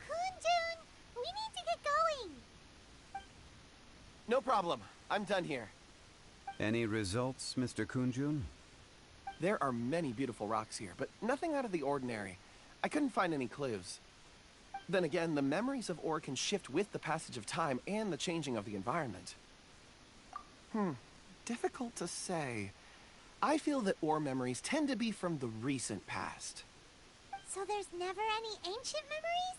Kunjun, we need to get going. No problem. I'm done here. Any results, Mr. Kunjun? There are many beautiful rocks here, but nothing out of the ordinary. I couldn't find any clues. Then again, the memories of ore can shift with the passage of time and the changing of the environment. Difficult to say. I feel that ore memories tend to be from the recent past. So there's never any ancient memories?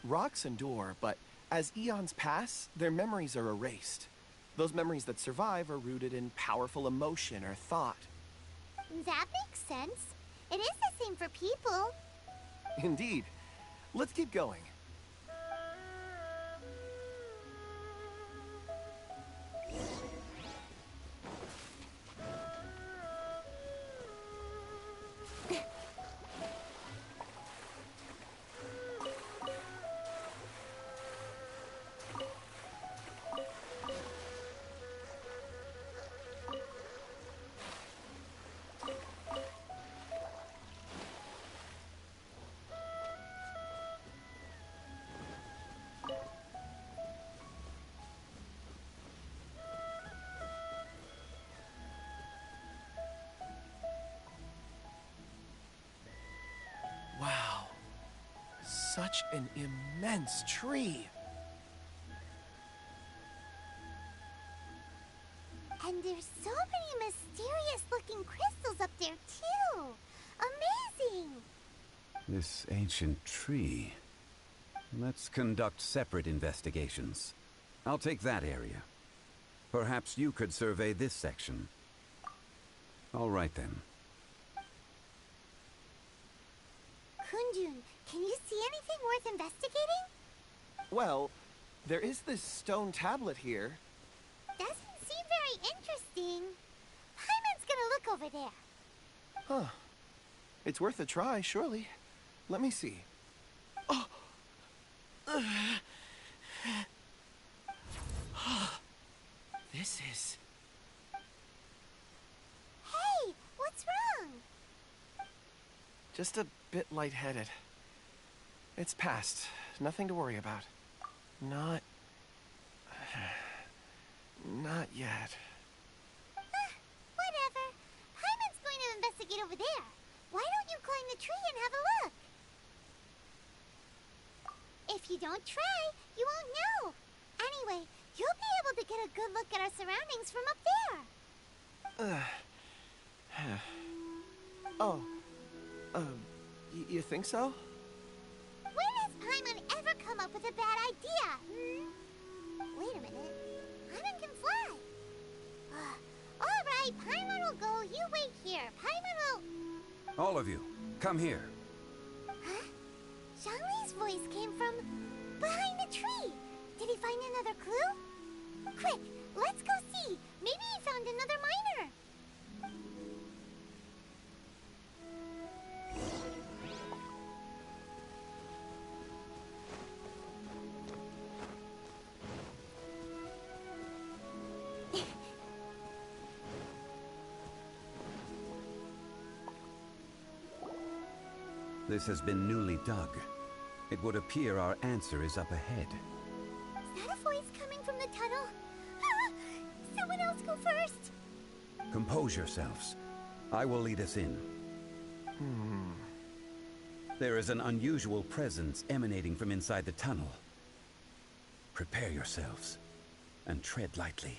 Rocks endure, but as eons pass, their memories are erased. Those memories that survive are rooted in powerful emotion or thought. That makes sense. It is the same for people. Indeed. Let's keep going. Wow. Such an immense tree. And there's so many mysterious-looking crystals up there, too. Amazing! This ancient tree. Let's conduct separate investigations. I'll take that area. Perhaps you could survey this section. All right, then. Kunjun, can you see anything worth investigating? Well, there is this stone tablet here. Doesn't seem very interesting. Hyman's gonna look over there. Huh. It's worth a try, surely. Let me see. Oh! This is... Hey, what's wrong? just a bit lightheaded. It's past. Nothing to worry about. Not yet. Whatever. Hyman's going to investigate over there. Why don't you climb the tree and have a look? If you don't try, you won't know. Anyway, you'll be able to get a good look at our surroundings from up there. You think so? When has Paimon ever come up with a bad idea, hmm? Wait a minute. Paimon can fly. Alright, Paimon will go. You wait here. Paimon will... All of you, come here. Huh? Zhongli's voice came from behind the tree. Did he find another clue? Quick, let's go see. Maybe he found another miner. This has been newly dug. It would appear our answer is up ahead. Is that a voice coming from the tunnel? Ah! Someone else go first. Compose yourselves. I will lead us in. There is an unusual presence emanating from inside the tunnel. Prepare yourselves and tread lightly.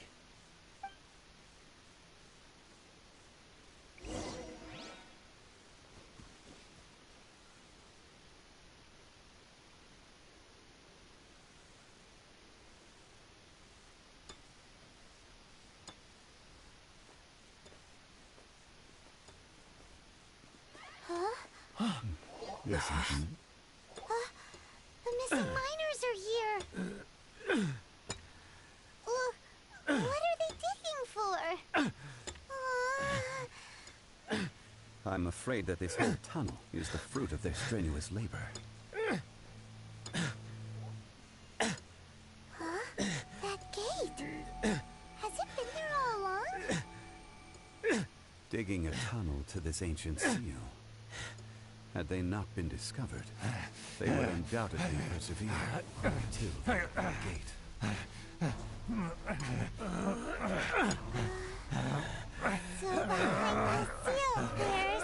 Listen. The missing miners are here. What are they digging for? I'm afraid that this whole tunnel is the fruit of their strenuous labor. Huh? That gate. Has it been there all along? Digging a tunnel to this ancient seal. Had they not been discovered, they would undoubtedly persevere until they opened the gate. So behind the seal, there's...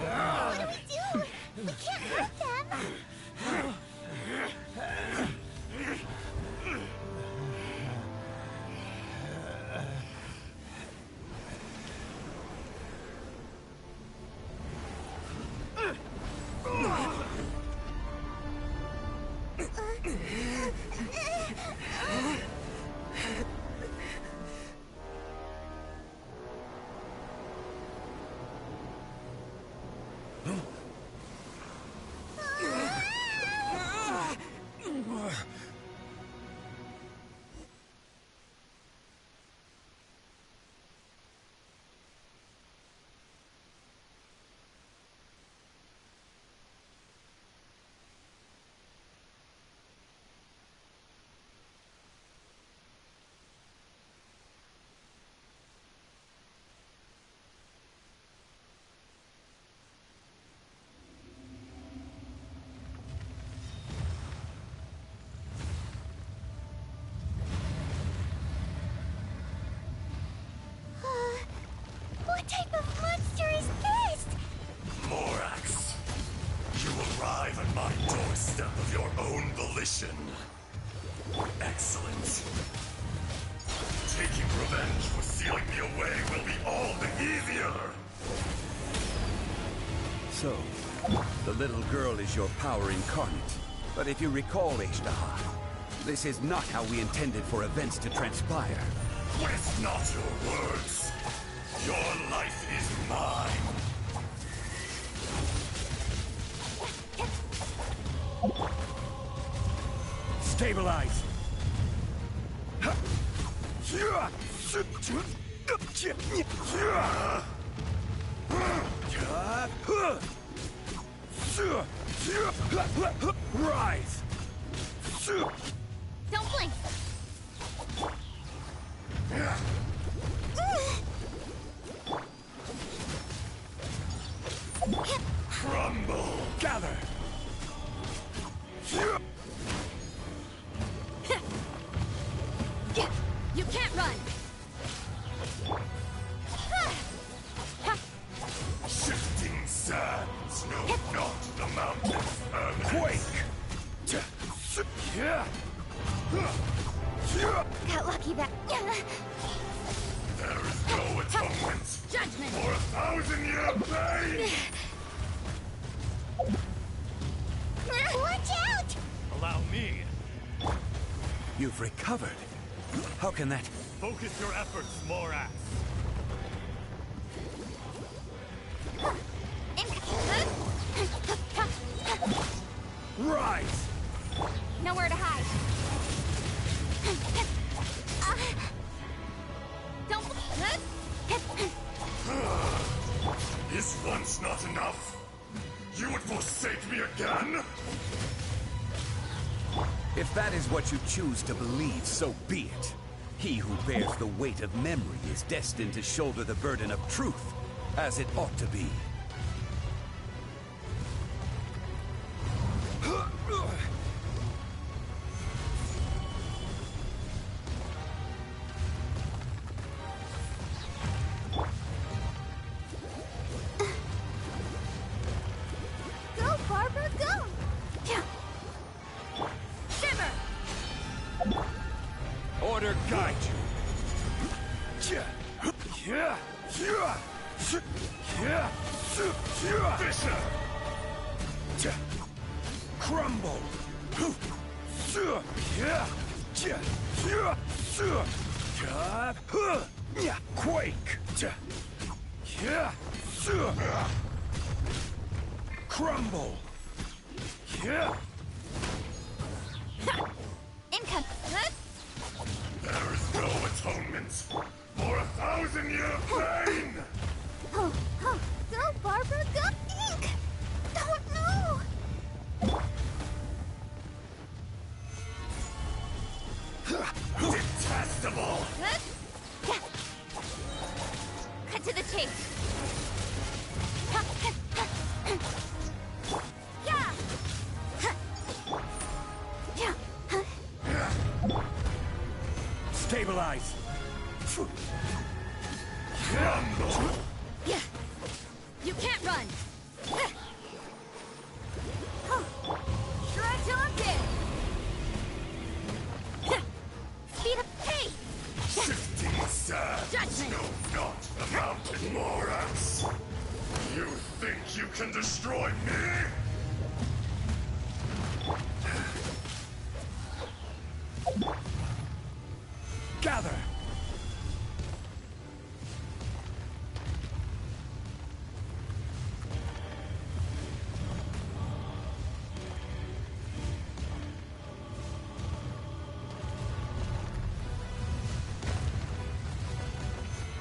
What do we do? We can't hurt them. What type of monster is this? Morax, you arrive at my doorstep of your own volition. Excellent. Taking revenge for sealing me away will be all the easier. So, the little girl is your power incarnate. But if you recall, Ishtaha, this is not how we intended for events to transpire. Waste not your words. Your life is mine. Stabilize! Rise! Don't blink! Crumble! Gather! You can't run! Shifting sands know not the mountain's You've recovered. How can that... Focus your efforts, Morax. Rise! Nowhere to hide. Don't... Is once not enough? You would forsake me again? If that is what you choose to believe, so be it. He who bears the weight of memory is destined to shoulder the burden of truth, as it ought to be. Go, Barbara, go! Shimmer! Order guide you. Fisher! Crumble! Quake! Crumble! Income! There is no atonement for 1,000-year pain! Go, Barbara, go! Ink! Don't know! Detestable! Cut to the chase! Yeah! Stabilize! Yeah. You can't run. Try till I'm dead! Speed up! Hey! Shifting sands Judgment. know not the mountain, Morax. You think you can destroy me? Gather!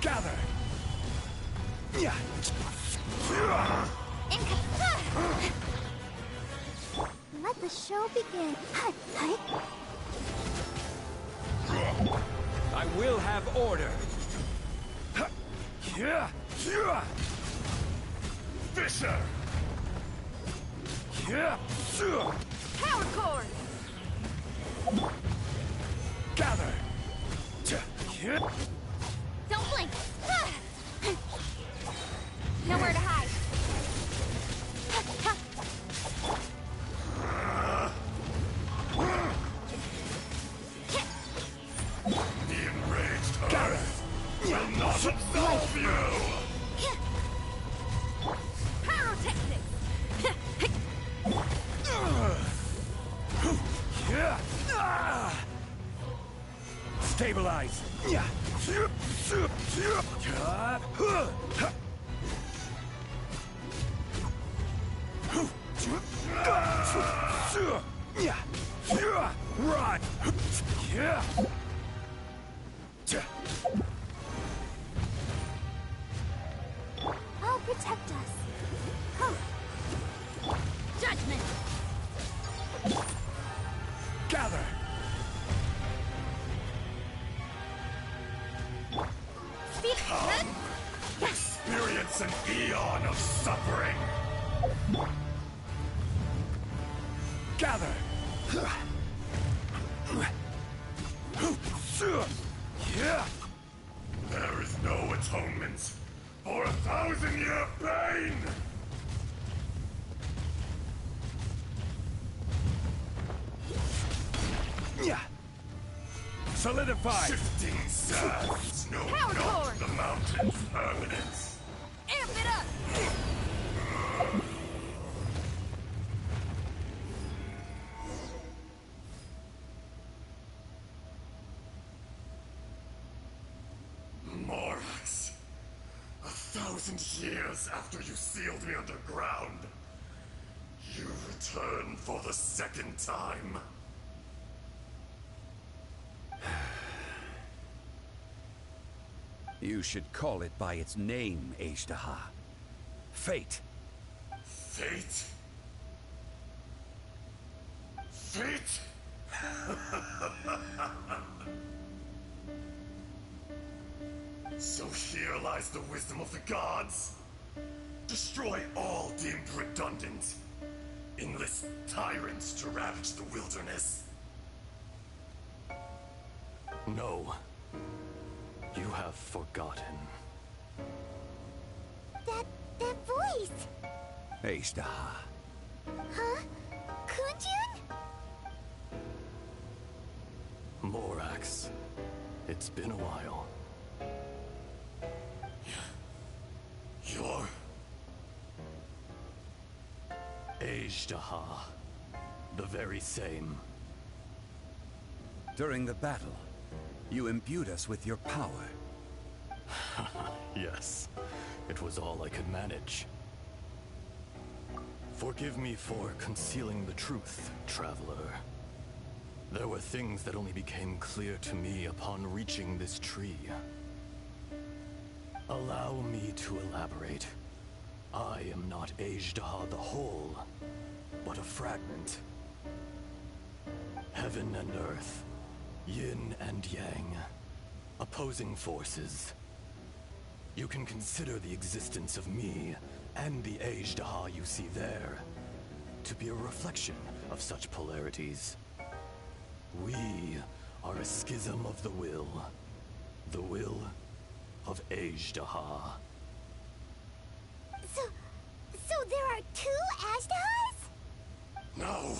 Gather! Yeah. Let the show begin. I will have order. Fisher! Power cord. Gather! Don't blink! Nowhere to hide. The enraged Earth will not absolve you! Pyrotechnics. Stabilize! Right! I'll protect us. Judgment. Gather! Speed! Experience an eon of suffering! Gather! There is no atonement for 1,000-year pain! Solidify! Shifting sands know Power not cord. the mountain's permanence. Amp it up. 1,000 years after you sealed me underground, you return for the second time. You should call it by its name, Ajdaha. Fate. Fate? Fate? So here lies the wisdom of the gods. Destroy all deemed redundant. Enlist tyrants to ravage the wilderness. No. You have forgotten. That voice! Ajdaha. Huh? Kunjun? Morax. It's been a while. You're... Ajdaha. The very same. During the battle, you imbued us with your power. Yes. It was all I could manage. Forgive me for concealing the truth, traveler. There were things that only became clear to me upon reaching this tree. Allow me to elaborate. I am not Ajdaha the whole, but a fragment. Heaven and earth, yin and yang, opposing forces. You can consider the existence of me and the Ajdaha you see there to be a reflection of such polarities. We are a schism of the will of Ajdaha. So there are two Ajdahas? No,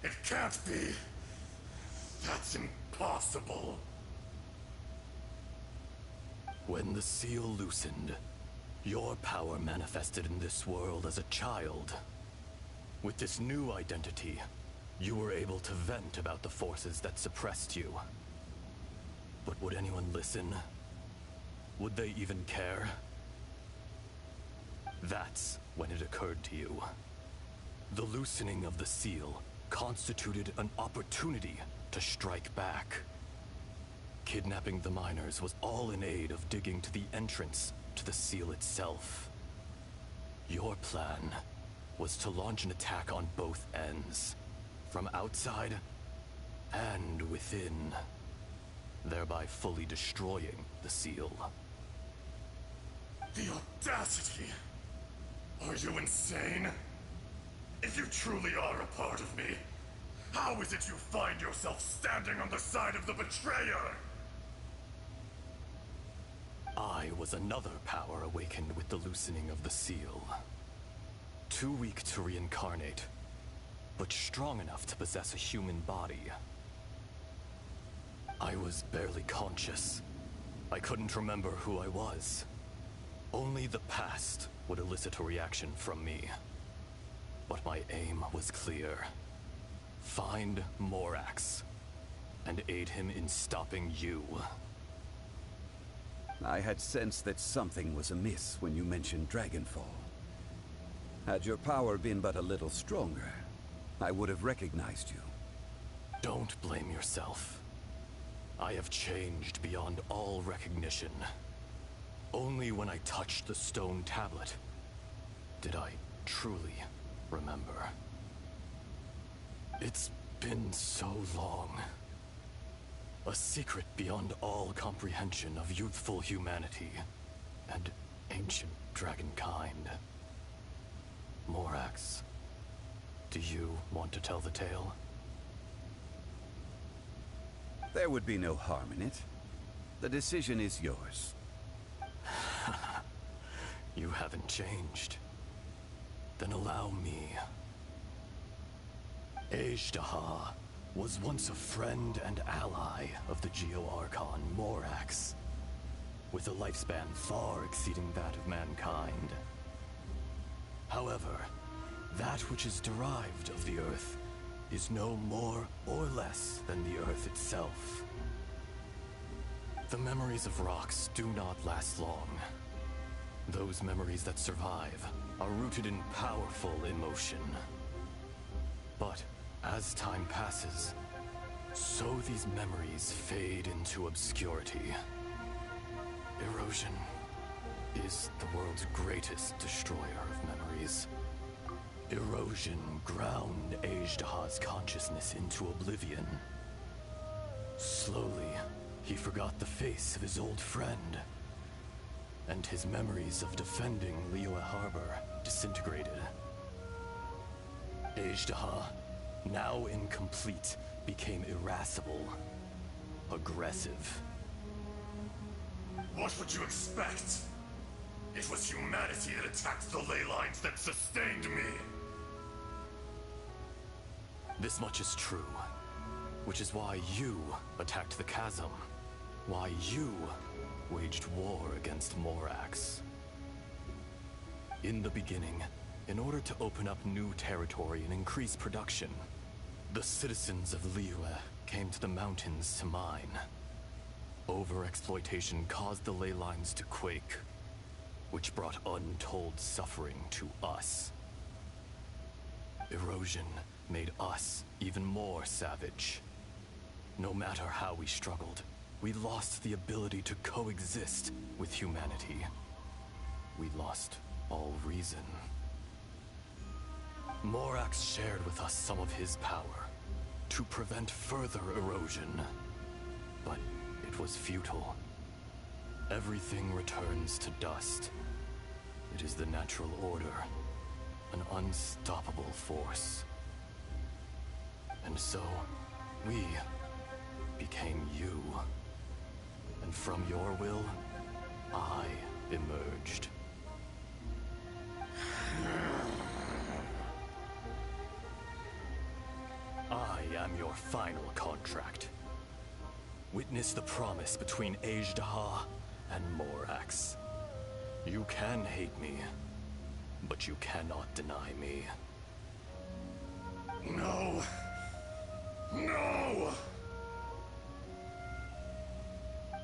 it can't be. That's impossible. When the seal loosened, your power manifested in this world as a child. With this new identity, you were able to vent about the forces that suppressed you. But would anyone listen? Would they even care? That's when it occurred to you. The loosening of the seal constituted an opportunity to strike back. Kidnapping the miners was all in aid of digging to the entrance to the seal itself. Your plan was to launch an attack on both ends, from outside and within, thereby fully destroying the seal. The audacity! Are you insane? If you truly are a part of me, how is it you find yourself standing on the side of the betrayer? I was another power awakened with the loosening of the seal. Too weak to reincarnate, but strong enough to possess a human body. I was barely conscious. I couldn't remember who I was. Only the past would elicit a reaction from me. But my aim was clear. Find Morax, and aid him in stopping you. I had sensed that something was amiss when you mentioned Dragonfall. Had your power been but a little stronger, I would have recognized you. Don't blame yourself. I have changed beyond all recognition. Only when I touched the stone tablet did I truly remember. It's been so long. A secret beyond all comprehension of youthful humanity and ancient dragonkind. Morax, do you want to tell the tale? There would be no harm in it. The decision is yours. You haven't changed. Then allow me. Ajdaha was once a friend and ally of the Geo-Archon Morax, with a lifespan far exceeding that of mankind. However, that which is derived of the Earth is no more or less than the Earth itself. The memories of rocks do not last long. Those memories that survive are rooted in powerful emotion. But as time passes, so these memories fade into obscurity. Erosion is the world's greatest destroyer of memories. Erosion ground Ajdaha's consciousness into oblivion. Slowly, he forgot the face of his old friend, and his memories of defending Liyue Harbor disintegrated. Ajdaha, now incomplete, became irascible, aggressive. What would you expect? It was humanity that attacked the ley lines that sustained me. This much is true, which is why you attacked the chasm, why you waged war against Morax. In the beginning, in order to open up new territory and increase production, the citizens of Liyue came to the mountains to mine. Overexploitation caused the ley lines to quake, which brought untold suffering to us. Erosion made us even more savage. No matter how we struggled, we lost the ability to coexist with humanity. We lost all reason. Morax shared with us some of his power to prevent further erosion, but it was futile. Everything returns to dust. It is the natural order, an unstoppable force. And so, we became you. And from your will, I emerged. I am your final contract. Witness the promise between Ajdaha and Morax. You can hate me, but you cannot deny me. No! No!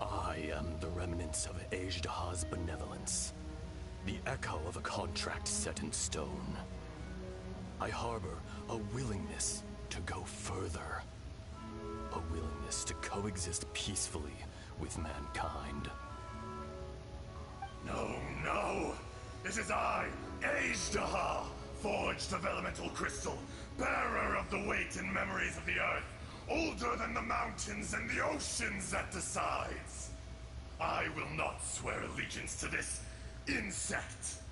I am the remnants of Ajdaha's benevolence, the echo of a contract set in stone. I harbor a willingness to go further, a willingness to coexist peacefully with mankind. No, no! This is I, Ajdaha, forged of elemental crystal, bearer of the weight and memories of the earth, older than the mountains and the oceans that decides. I will not swear allegiance to this insect.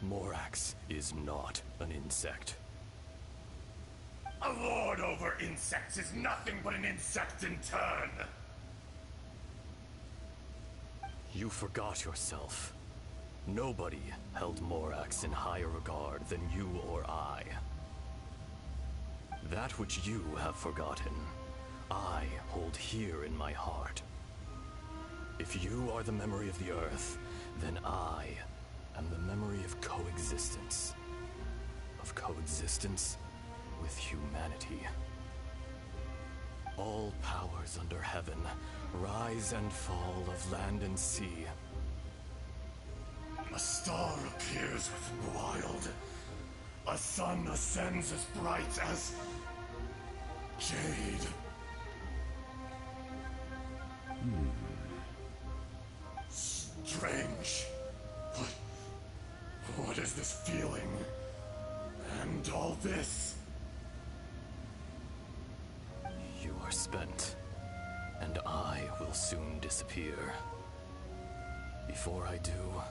Morax is not an insect. A lord over insects is nothing but an insect in turn. You forgot yourself. Nobody held Morax in higher regard than you or I. That which you have forgotten, I hold here in my heart. If you are the memory of the Earth, then I am the memory of coexistence. Of coexistence with humanity. All powers under heaven rise and fall of land and sea. A star appears within the wild. A sun ascends as bright as jade. Strange. What is this feeling? And all this? You are spent, and I will soon disappear. Before I do,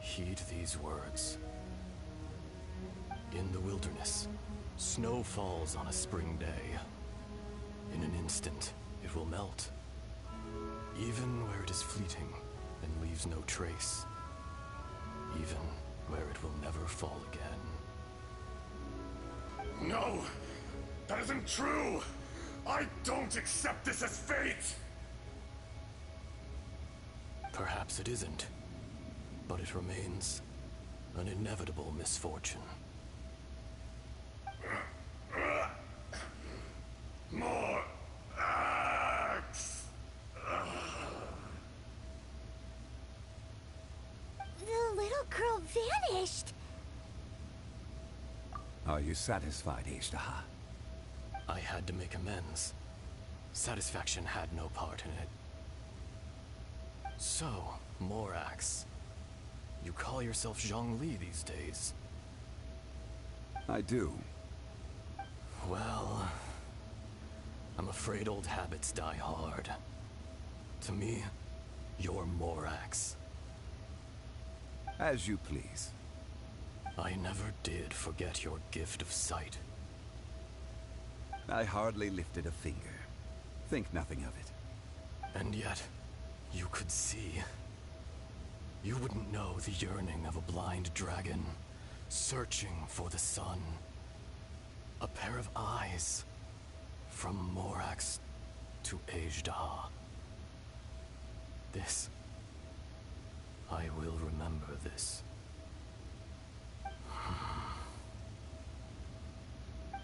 heed these words. In the wilderness, snow falls on a spring day. In an instant, it will melt. Even where it is fleeting and leaves no trace. Even where it will never fall again. No! That isn't true! I don't accept this as fate! Perhaps it isn't, but it remains an inevitable misfortune. More axe! little girl vanished. Are you satisfied, Ishtaha? I had to make amends. Satisfaction had no part in it. So, Morax, you call yourself Zhongli these days? I do. Well, I'm afraid old habits die hard. To me, you're Morax. As you please. I never did forget your gift of sight. I hardly lifted a finger. Think nothing of it. And yet, you could see. You wouldn't know the yearning of a blind dragon, searching for the sun. A pair of eyes, from Morax to Ejdaha. This, I will remember this.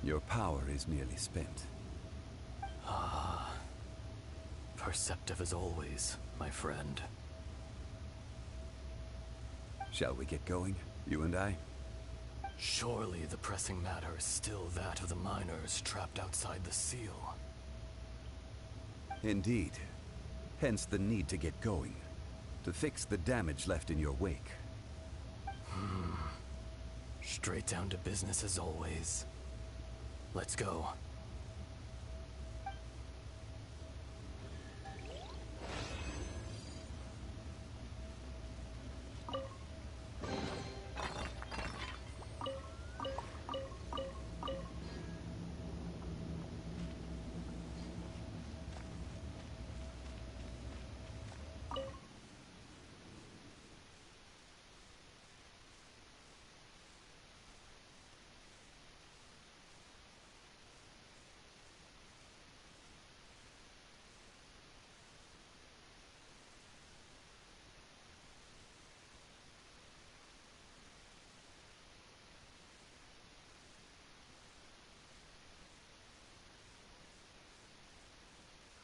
Your power is nearly spent. Ah, perceptive as always, my friend. Shall we get going, you and I? Surely the pressing matter is still that of the miners trapped outside the seal. Indeed. Hence the need to get going. To fix the damage left in your wake. Straight down to business as always. Let's go.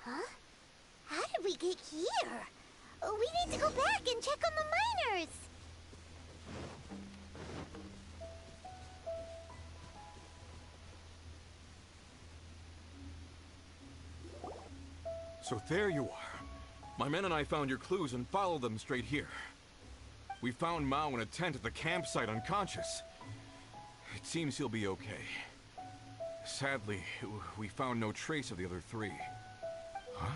Huh? How did we get here? We need to go back and check on the miners. So there you are. My men and I found your clues and followed them straight here. We found Mao in a tent at the campsite unconscious. It seems he'll be okay. Sadly, we found no trace of the other three. Huh?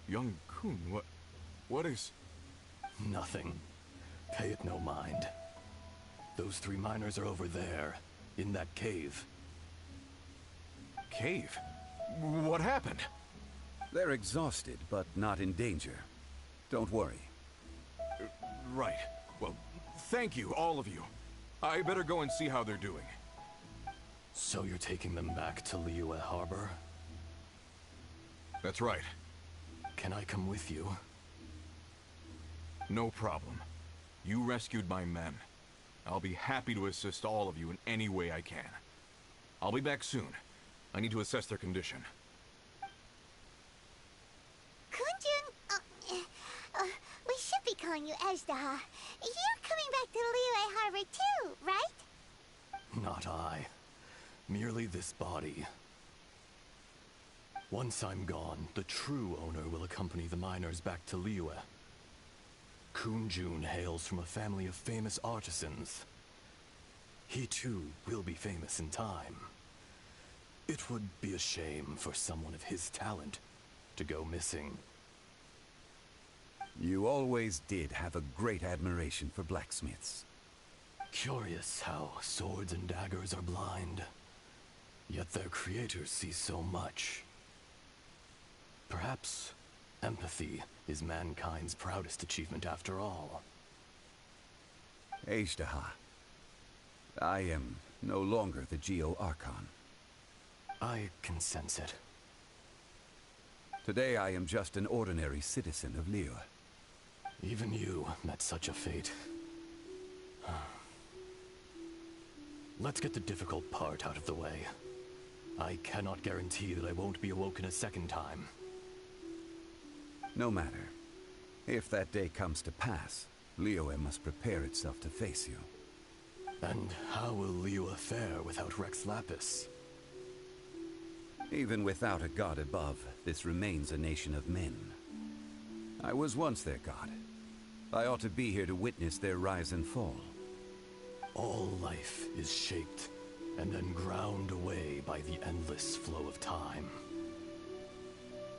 Young Kun, what is... Nothing. Pay it no mind. Those three miners are over there, in that cave. Cave? What happened? They're exhausted, but not in danger. Don't worry. Right. Well, thank you, all of you. I better go and see how they're doing. So you're taking them back to Liyue Harbor? That's right. Can I come with you? No problem. You rescued my men. I'll be happy to assist all of you in any way I can. I'll be back soon. I need to assess their condition. Kunjun, we should be calling you Ejdaha. You're coming back to Liyue Harbor too, right? Not I. Merely this body. Once I'm gone, the true owner will accompany the miners back to Liyue. Kunjun hails from a family of famous artisans. He too will be famous in time. It would be a shame for someone of his talent to go missing. You always did have a great admiration for blacksmiths. Curious how swords and daggers are blind, yet their creators see so much. Perhaps empathy is mankind's proudest achievement after all. Ejdaha, I am no longer the Geo-Archon. I can sense it. Today I am just an ordinary citizen of Liyue. Even you met such a fate. Let's get the difficult part out of the way. I cannot guarantee that I won't be awoken a second time. No matter. If that day comes to pass, Liyue must prepare itself to face you. And how will Liyue fare without Rex Lapis? Even without a god above, this remains a nation of men. I was once their god. I ought to be here to witness their rise and fall. All life is shaped and then ground away by the endless flow of time.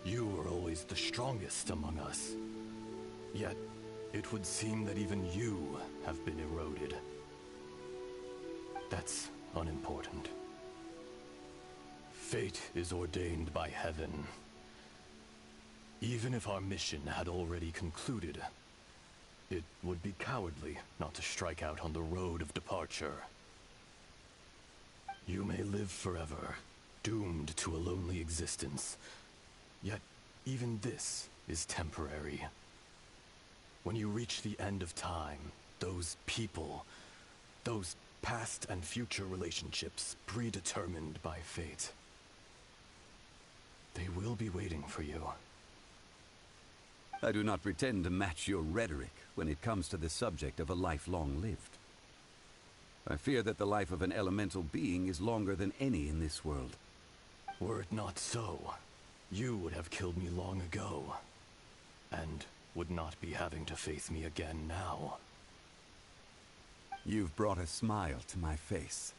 You were always the strongest among us. Yet, it would seem that even you have been eroded. That's unimportant. Fate is ordained by heaven. Even if our mission had already concluded, it would be cowardly not to strike out on the road of departure. You may live forever, doomed to a lonely existence. Yet, even this is temporary. When you reach the end of time, those people, those past and future relationships predetermined by fate, they will be waiting for you. I do not pretend to match your rhetoric when it comes to the subject of a life long lived. I fear that the life of an elemental being is longer than any in this world. Were it not so, you would have killed me long ago, and would not be having to face me again now. You've brought a smile to my face.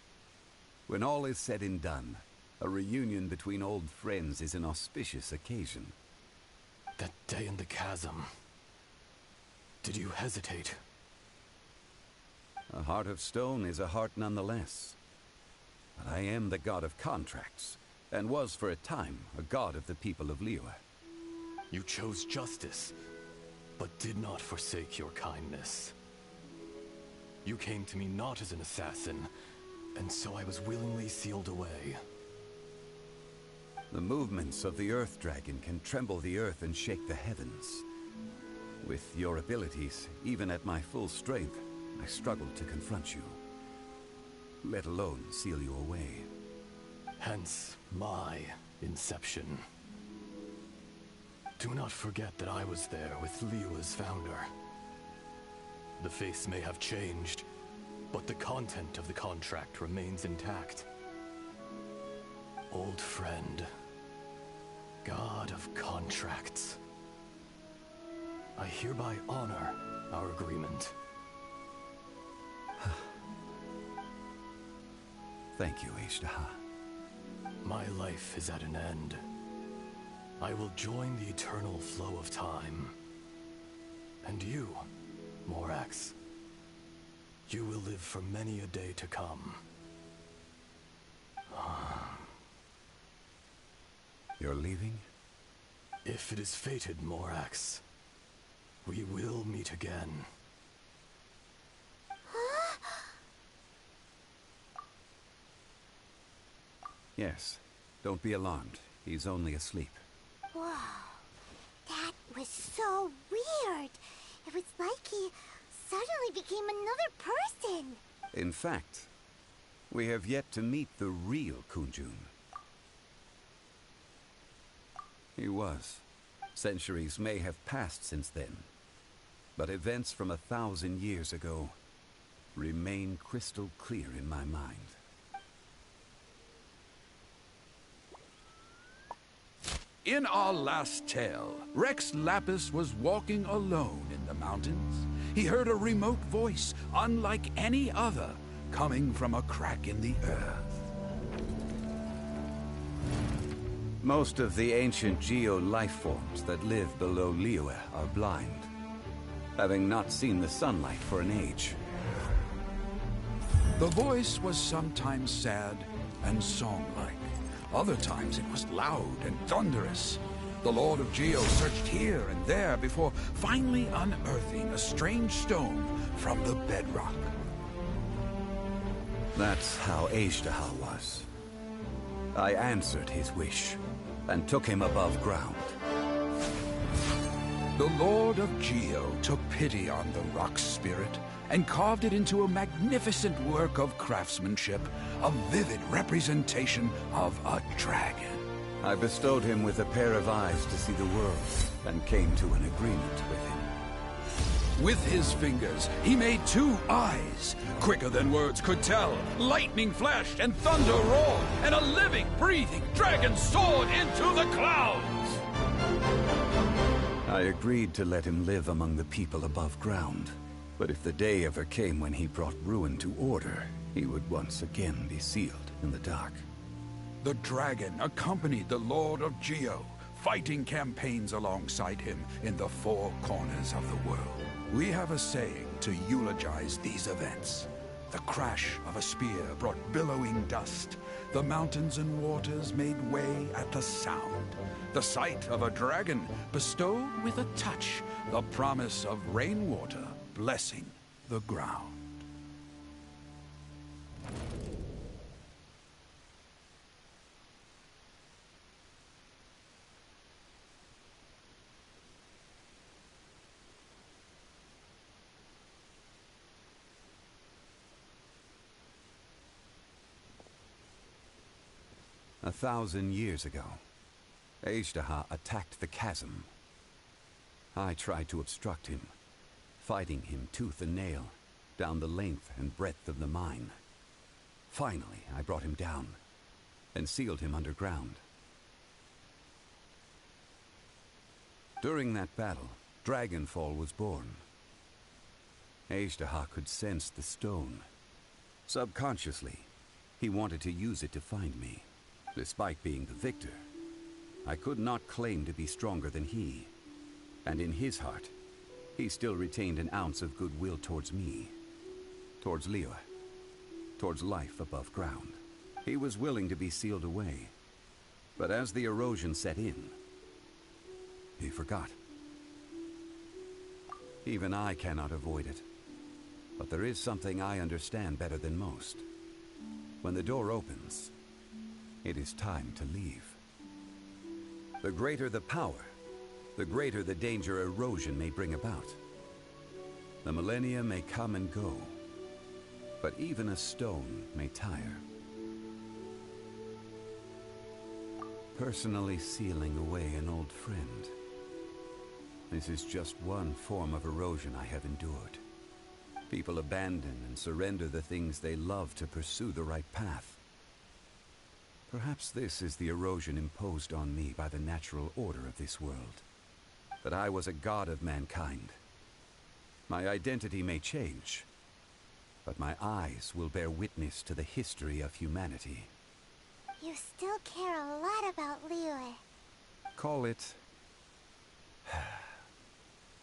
When all is said and done, a reunion between old friends is an auspicious occasion. That day in the chasm, did you hesitate? A heart of stone is a heart nonetheless. But I am the god of contracts, and was for a time a god of the people of Liyue. You chose justice, but did not forsake your kindness. You came to me not as an assassin, and so I was willingly sealed away. The movements of the Earth Dragon can tremble the earth and shake the heavens. With your abilities, even at my full strength, I struggled to confront you, let alone seal you away. Hence my inception. Do not forget that I was there with Liyue's founder. The face may have changed, but the content of the contract remains intact. Old friend, god of contracts, I hereby honor our agreement. Thank you, Ashtaha. My life is at an end. I will join the eternal flow of time. And you, Morax, you will live for many a day to come. You're leaving? If it is fated, Morax, we will meet again. Yes. Don't be alarmed. He's only asleep. Whoa. That was so weird. It was like he suddenly became another person. In fact, we have yet to meet the real Kunjun. He was. Centuries may have passed since then, but events from 1,000 years ago remain crystal clear in my mind. In our last tale, Rex Lapis was walking alone in the mountains. He heard a remote voice, unlike any other, coming from a crack in the earth. Most of the ancient geo-life forms that live below Liyue are blind, having not seen the sunlight for an age. The voice was sometimes sad and song-like. Other times it was loud and thunderous. The Lord of Geo searched here and there before finally unearthing a strange stone from the bedrock. That's how Ashtaha was. I answered his wish and took him above ground. The Lord of Geo took pity on the rock spirit and carved it into a magnificent work of craftsmanship, a vivid representation of a dragon. I bestowed him with a pair of eyes to see the world and came to an agreement with him. With his fingers, he made 2 eyes, quicker than words could tell. Lightning flashed and thunder roared, and a living, breathing dragon soared into the clouds. I agreed to let him live among the people above ground. But if the day ever came when he brought ruin to order, he would once again be sealed in the dark. The dragon accompanied the Lord of Geo, fighting campaigns alongside him in the 4 corners of the world. We have a saying to eulogize these events. The crash of a spear brought billowing dust. The mountains and waters made way at the sound. The sight of a dragon bestowed with a touch the promise of rainwater blessing the ground. A 1,000 years ago, Ejdaha attacked the chasm. I tried to obstruct him, fighting him tooth and nail, down the length and breadth of the mine. Finally, I brought him down, and sealed him underground. During that battle, Dragonfall was born. Ejdaha could sense the stone. Subconsciously, he wanted to use it to find me. Despite being the victor, I could not claim to be stronger than he. And in his heart, he still retained an ounce of goodwill towards me. Towards Liyue. Towards life above ground. He was willing to be sealed away. But as the erosion set in, he forgot. Even I cannot avoid it. But there is something I understand better than most. When the door opens, it is time to leave. The greater the power, the greater the danger erosion may bring about. The millennia may come and go, but even a stone may tire. Personally sealing away an old friend. This is just one form of erosion I have endured. People abandon and surrender the things they love to pursue the right path. Perhaps this is the erosion imposed on me by the natural order of this world. That I was a god of mankind. My identity may change, but my eyes will bear witness to the history of humanity. You still care a lot about Liyue. Call it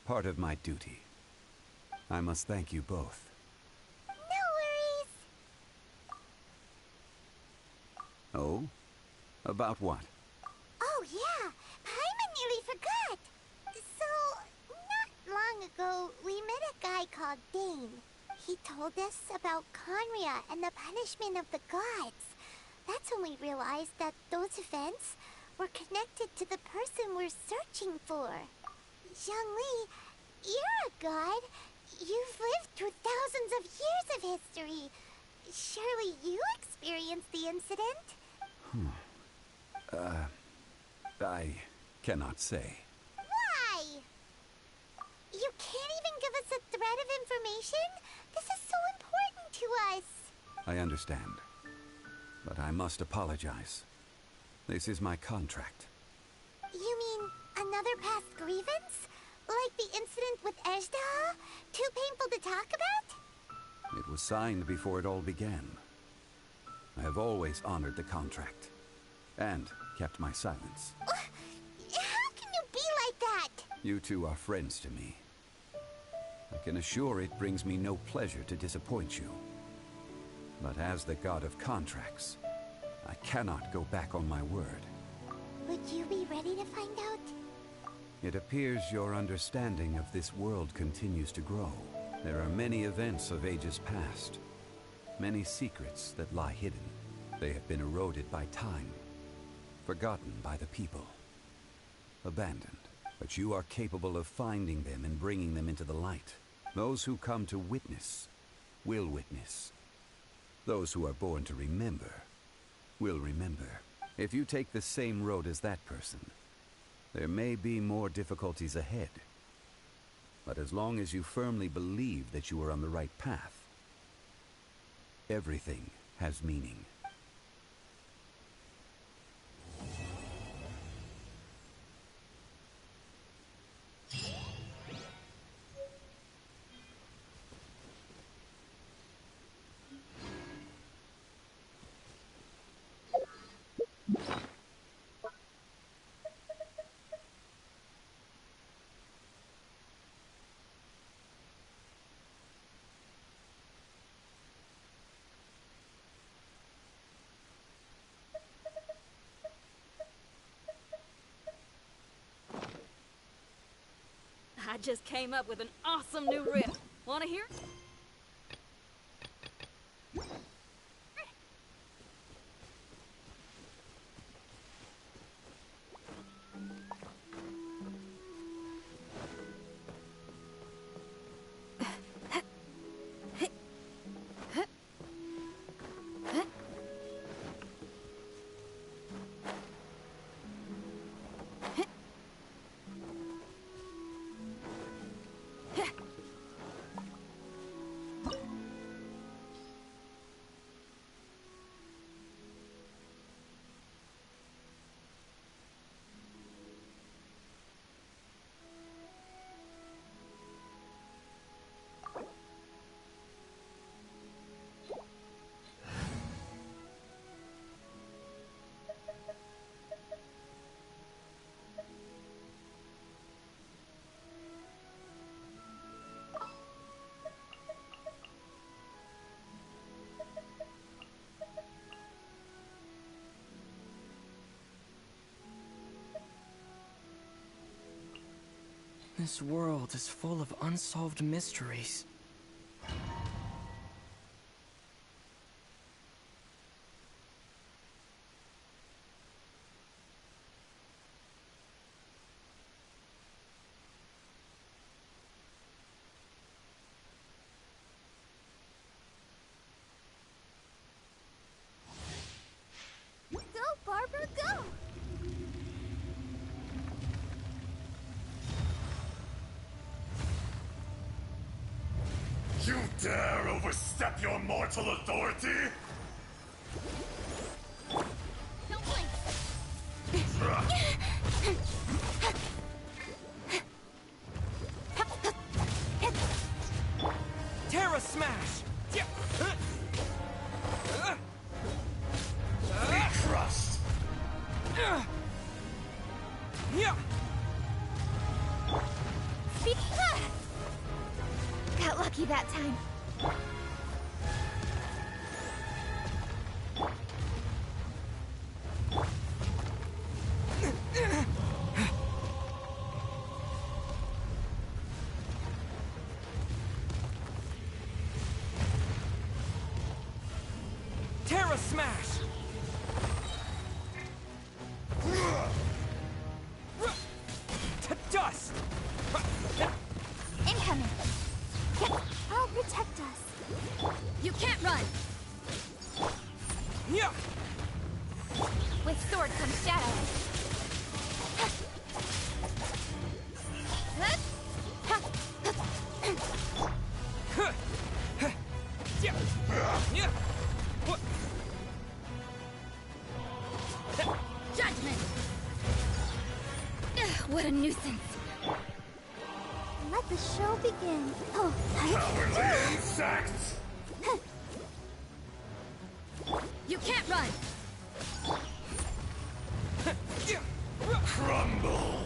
part of my duty. I must thank you both. No worries. Oh? About what? Oh yeah, Paimon nearly forgot. So, not long ago, we met a guy called Dane. He told us about Conria and the punishment of the gods. That's when we realized that those events were connected to the person we're searching for. Zhongli, you're a god. You've lived through thousands of years of history. Surely you experienced the incident? I cannot say. Why? You can't even give us a thread of information? This is so important to us. I understand. But I must apologize. This is my contract. You mean another past grievance? Like the incident with Ejdaha? Too painful to talk about? It was signed before it all began. I have always honored the contract. And kept my silence. How can you be like that? You two are friends to me. I can assure it brings me no pleasure to disappoint you. But as the god of contracts, I cannot go back on my word. Would you be ready to find out? It appears your understanding of this world continues to grow. There are many events of ages past. Many secrets that lie hidden. They have been eroded by time. Forgotten by the people. Abandoned. But you are capable of finding them and bringing them into the light. Those who come to witness will witness. Those who are born to remember will remember. If you take the same road as that person, there may be more difficulties ahead. But as long as you firmly believe that you are on the right path, everything has meaning. I just came up with an awesome new riff. Wanna hear it? This world is full of unsolved mysteries. Go, Barbara, go! You dare overstep your mortal authority? Don't blink! Terra Smash! Be crushed! Got lucky that time. Terra Smash! To dust! Incoming! I'll protect us. You can't run! Yeah! With sword comes shadow. Judgment! What a nuisance! Let the show begin. Oh, Cowardly insects! You can't run! Crumble!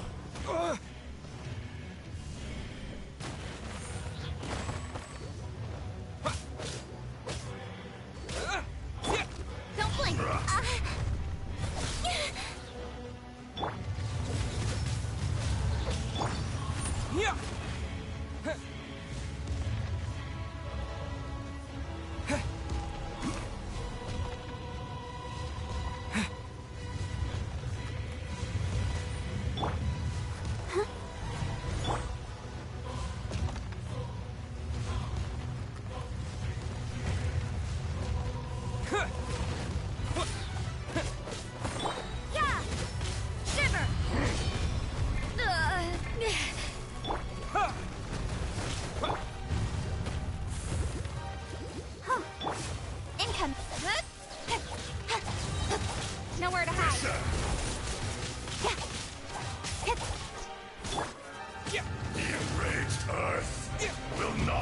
don't blink. Yeah!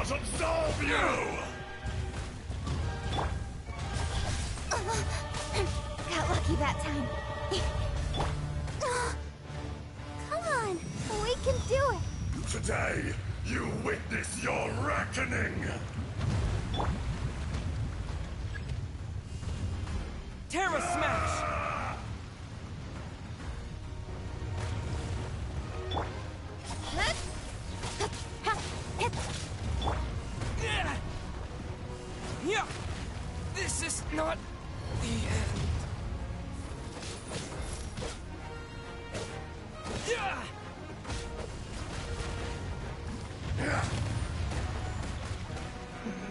not absolve you! Got lucky that time. Come on, we can do it. Today, you witness your reckoning! Terra Smash! Yeah! This is not the end. Yeah!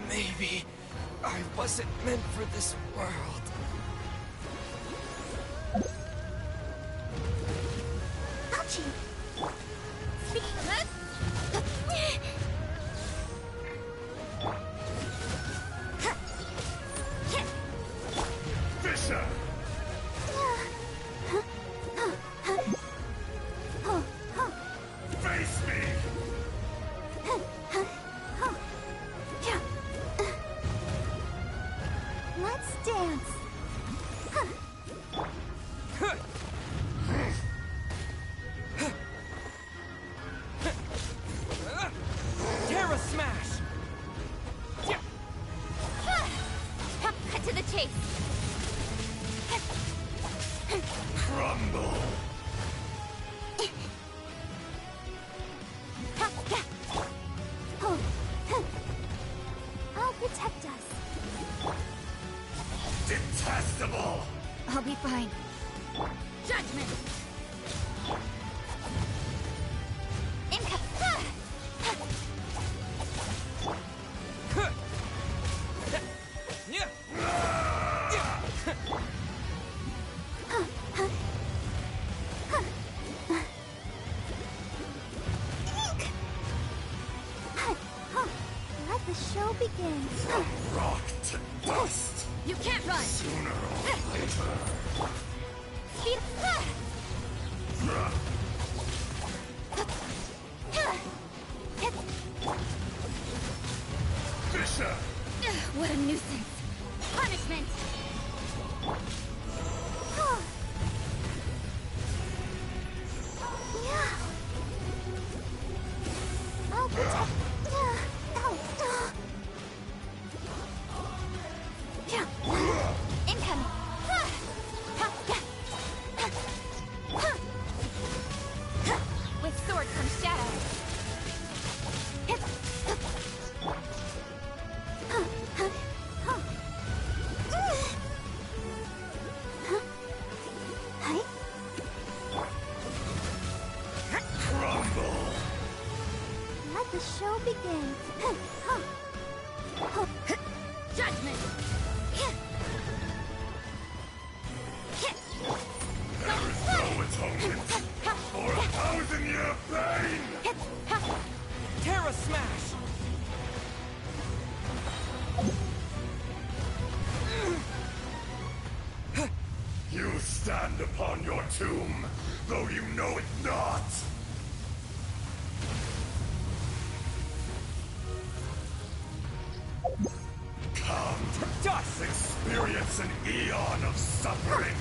Maybe I wasn't meant for this world. Ouchie! Fisher! Face me! Let's dance. Terra Smash! Cut to the chase. Crumble! I'll protect us. Detestable! I'll be fine. Judgment! Let the show begin. Rock to dust! You can't run! Sooner or later. Speed Fisher! What a nuisance! Punishment! I'll protect. Incoming! With sword comes shadow. Crumble! Let the show begin. Judgment! There is no atonement for 1,000-year pain! Terra Smash! You stand upon your tomb, though you know it not! Come, Dust! experience an eon of suffering!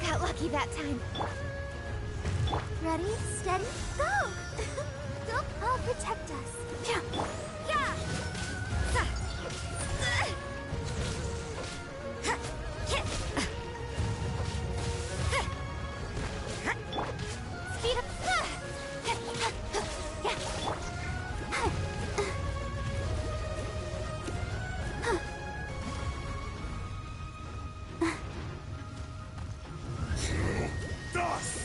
Got lucky that time. Ready, steady, go! I'll protect us. Yeah. Speed up. Dust!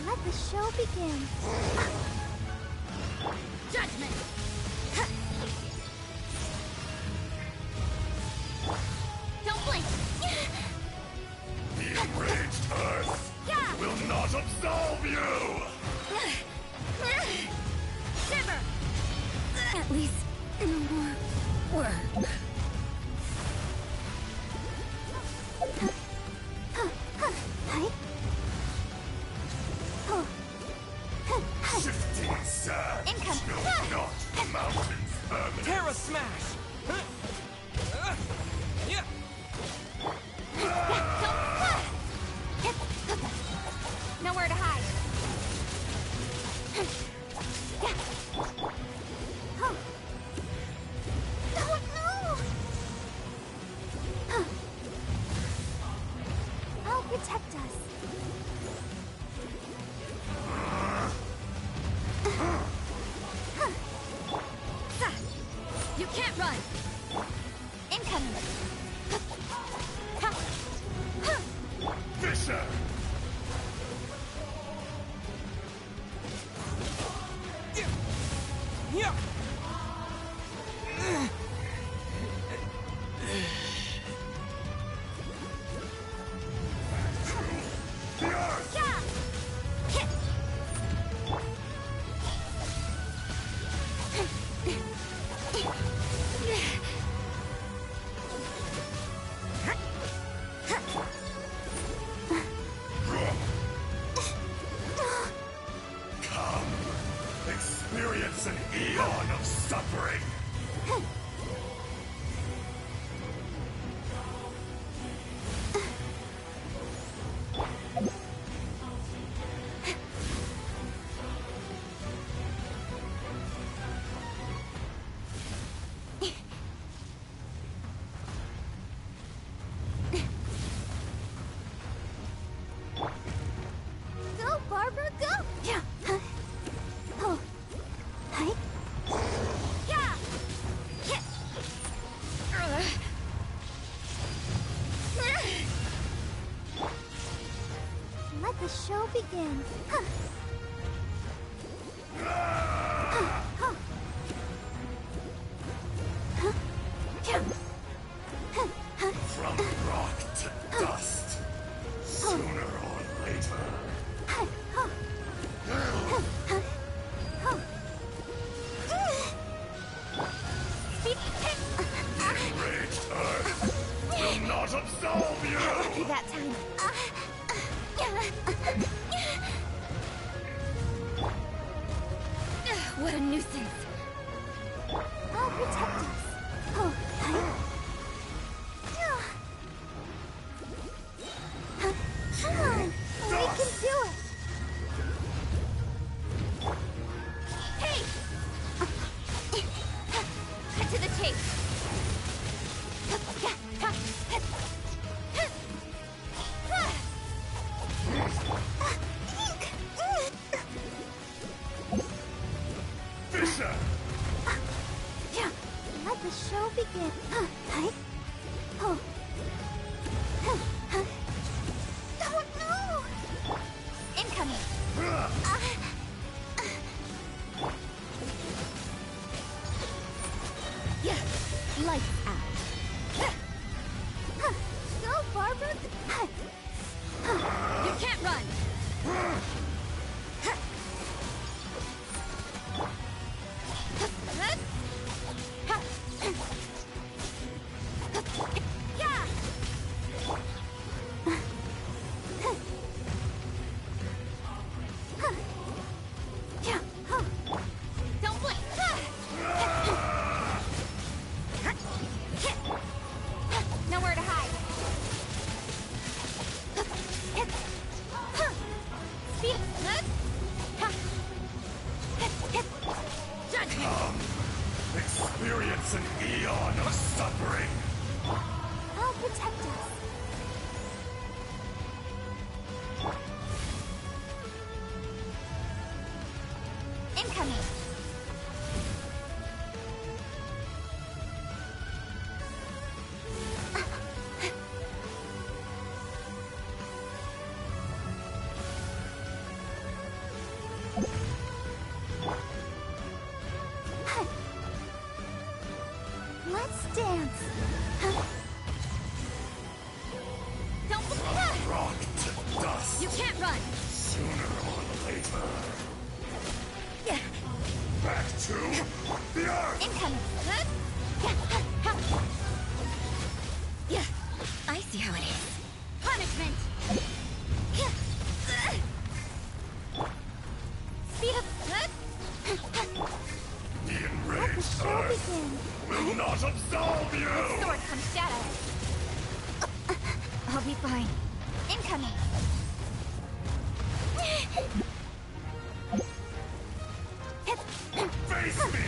Let the show begin. Judgment! Don't blink! protect us. You can't run! Incoming! Fisher! Yeah. Come, experience an eon of suffering. Go, Barbara, go! Yeah. Oh. Hi. Yeah. Hit. Let the show begin. Huh. Huh. Huh. Yeah. From rock to dust, sooner or later. Enraged Earth will not absolve you! Lucky that time. What a nuisance! I'll protect us. Oh, hi. Come on, we can do it. Hey! Cut to the chase. Fisher! Yeah, let the show begin. Hi. Oh. Oh no! Incoming. Yeah, lights out. Go, Barbara. You can't run. Yeah. Yeah. Don't blink. Nowhere to hide. Speed. Come, experience an eon of suffering. I'll protect us. Incoming. Let's dance. Don't From rock to dust, You can't run. sooner or later. Yeah. Back to the earth! Incoming. Yeah, I see how it is. Punishment. Speed up. The Let the enraged show earth begin. will not absolve you! Sword comes shadow. I'll be fine. Incoming. Face me!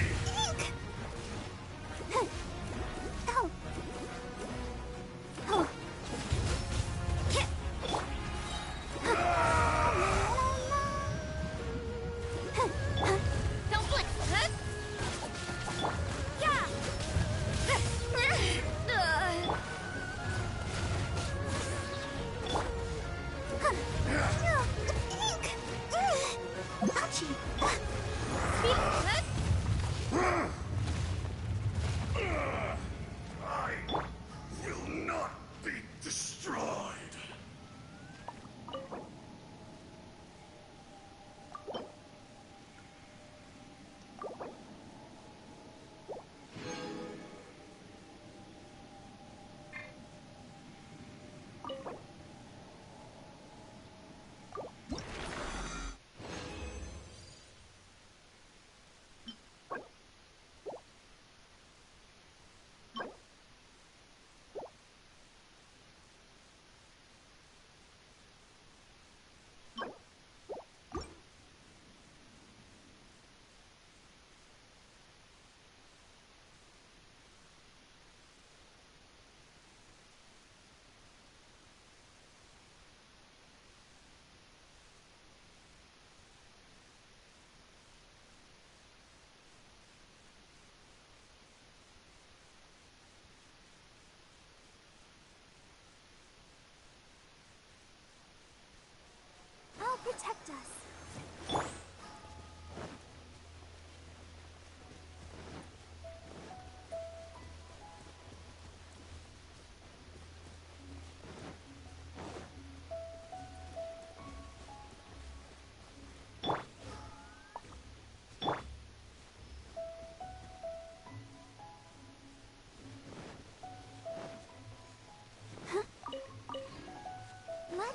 Oh. Oh.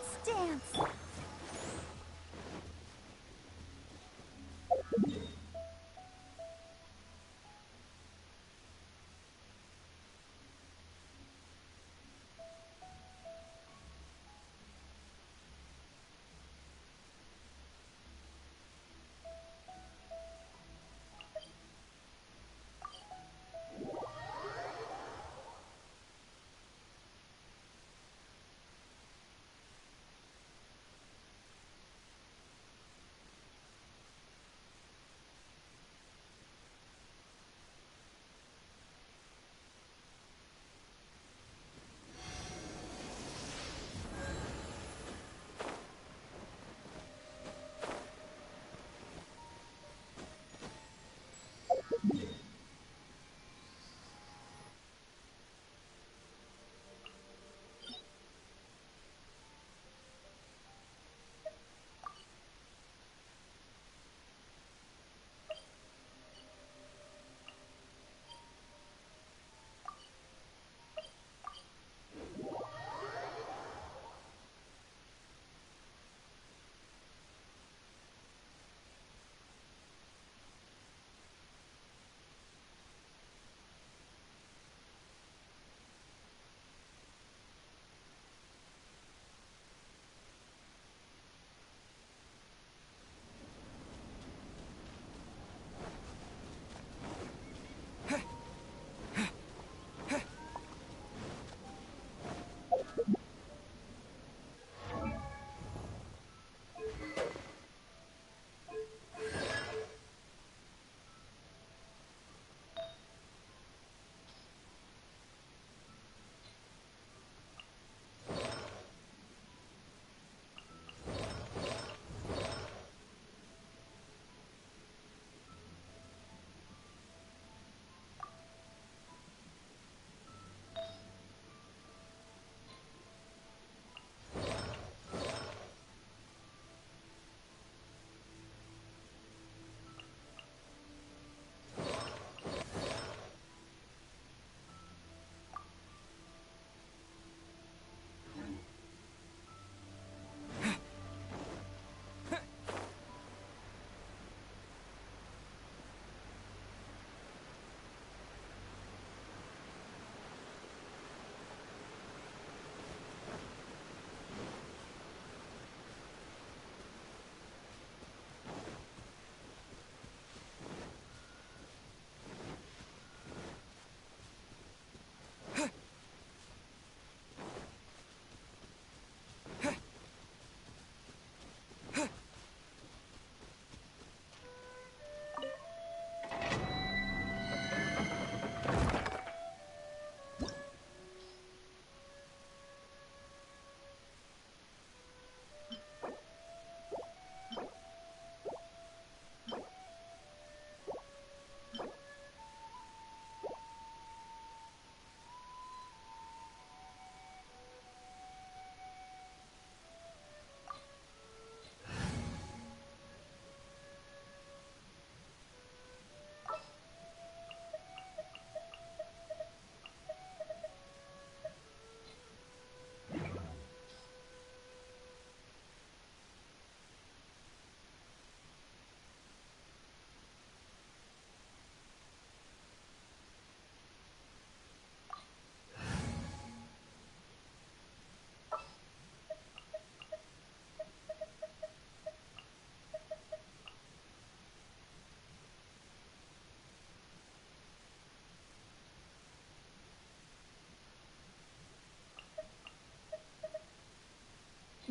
Let's dance!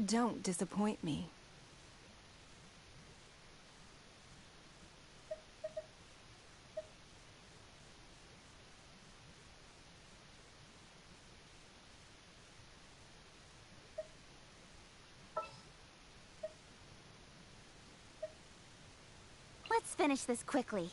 Don't disappoint me. Let's finish this quickly.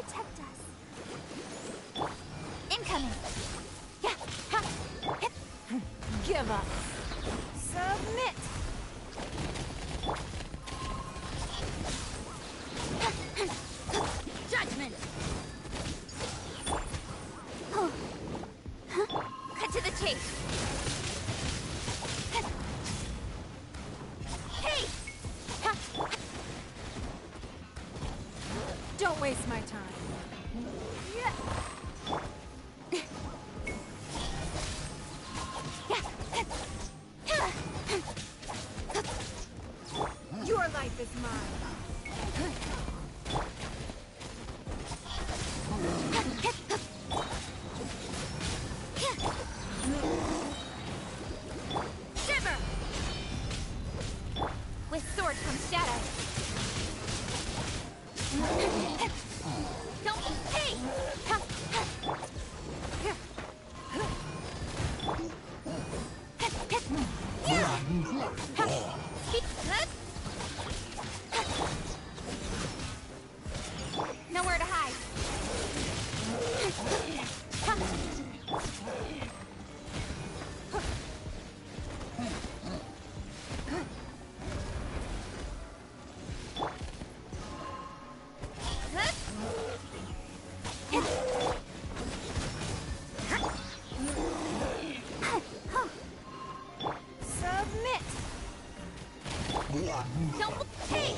protect us. Incoming. Yeah. Ha. Hip. Give up. Submit. Judgment. Oh. Huh? Cut to the chase. Hey! Ha. Don't waste my time. Yeah. Your life is mine. Shiver! With sword comes shadow. Don't hey! Nowhere to hide. Submit. Don't hey.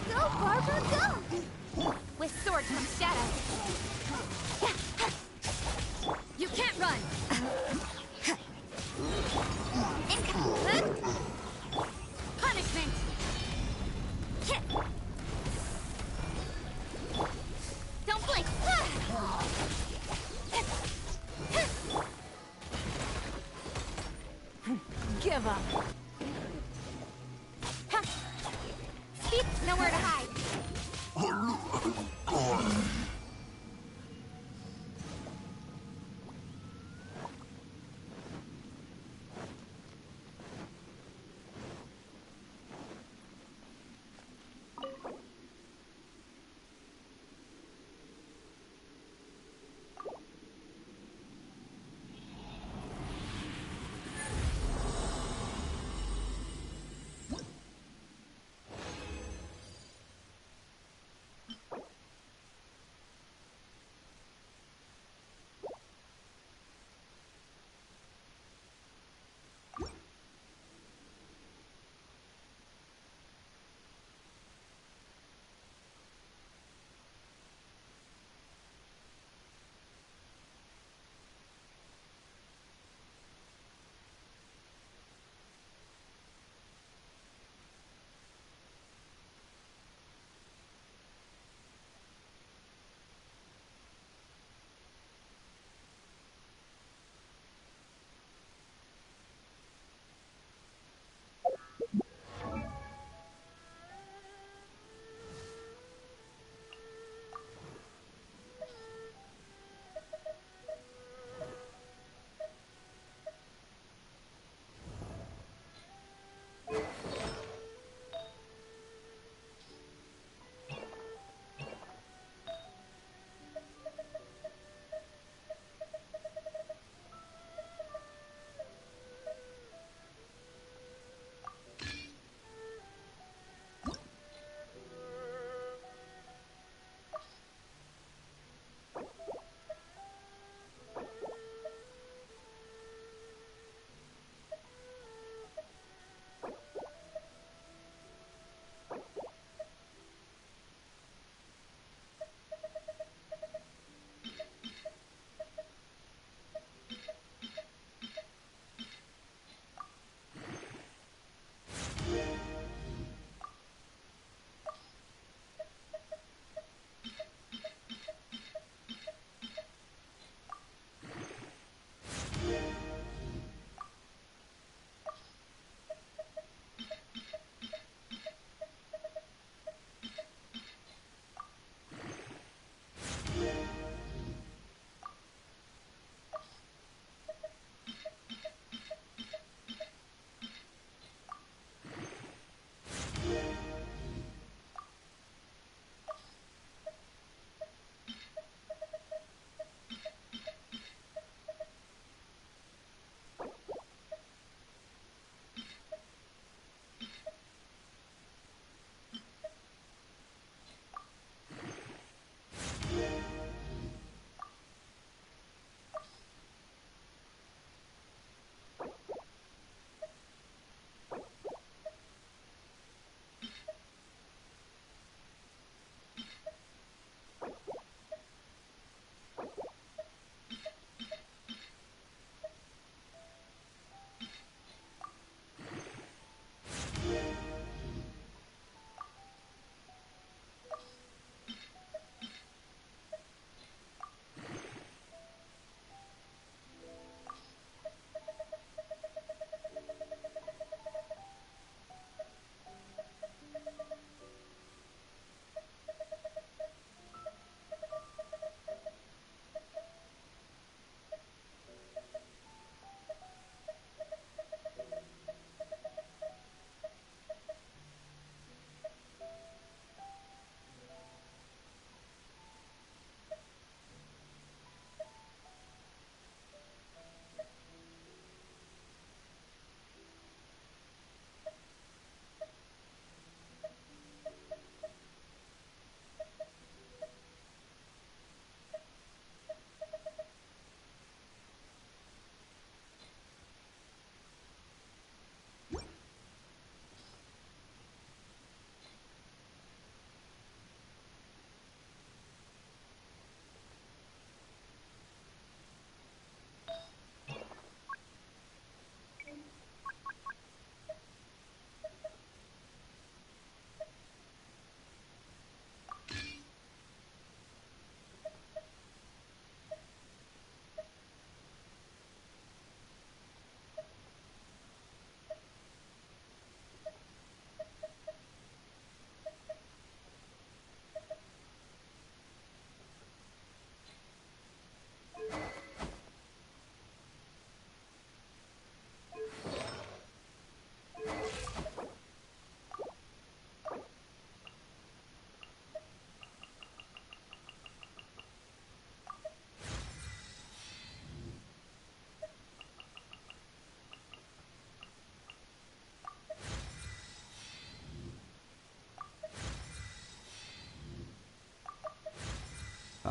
Go, Barbara, go! With sword comes shadow. You can't run. Punishment. Don't blink. Give up. Speed. Nowhere to hide.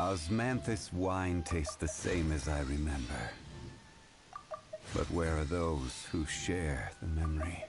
Osmanthus wine tastes the same as I remember. But where are those who share the memory?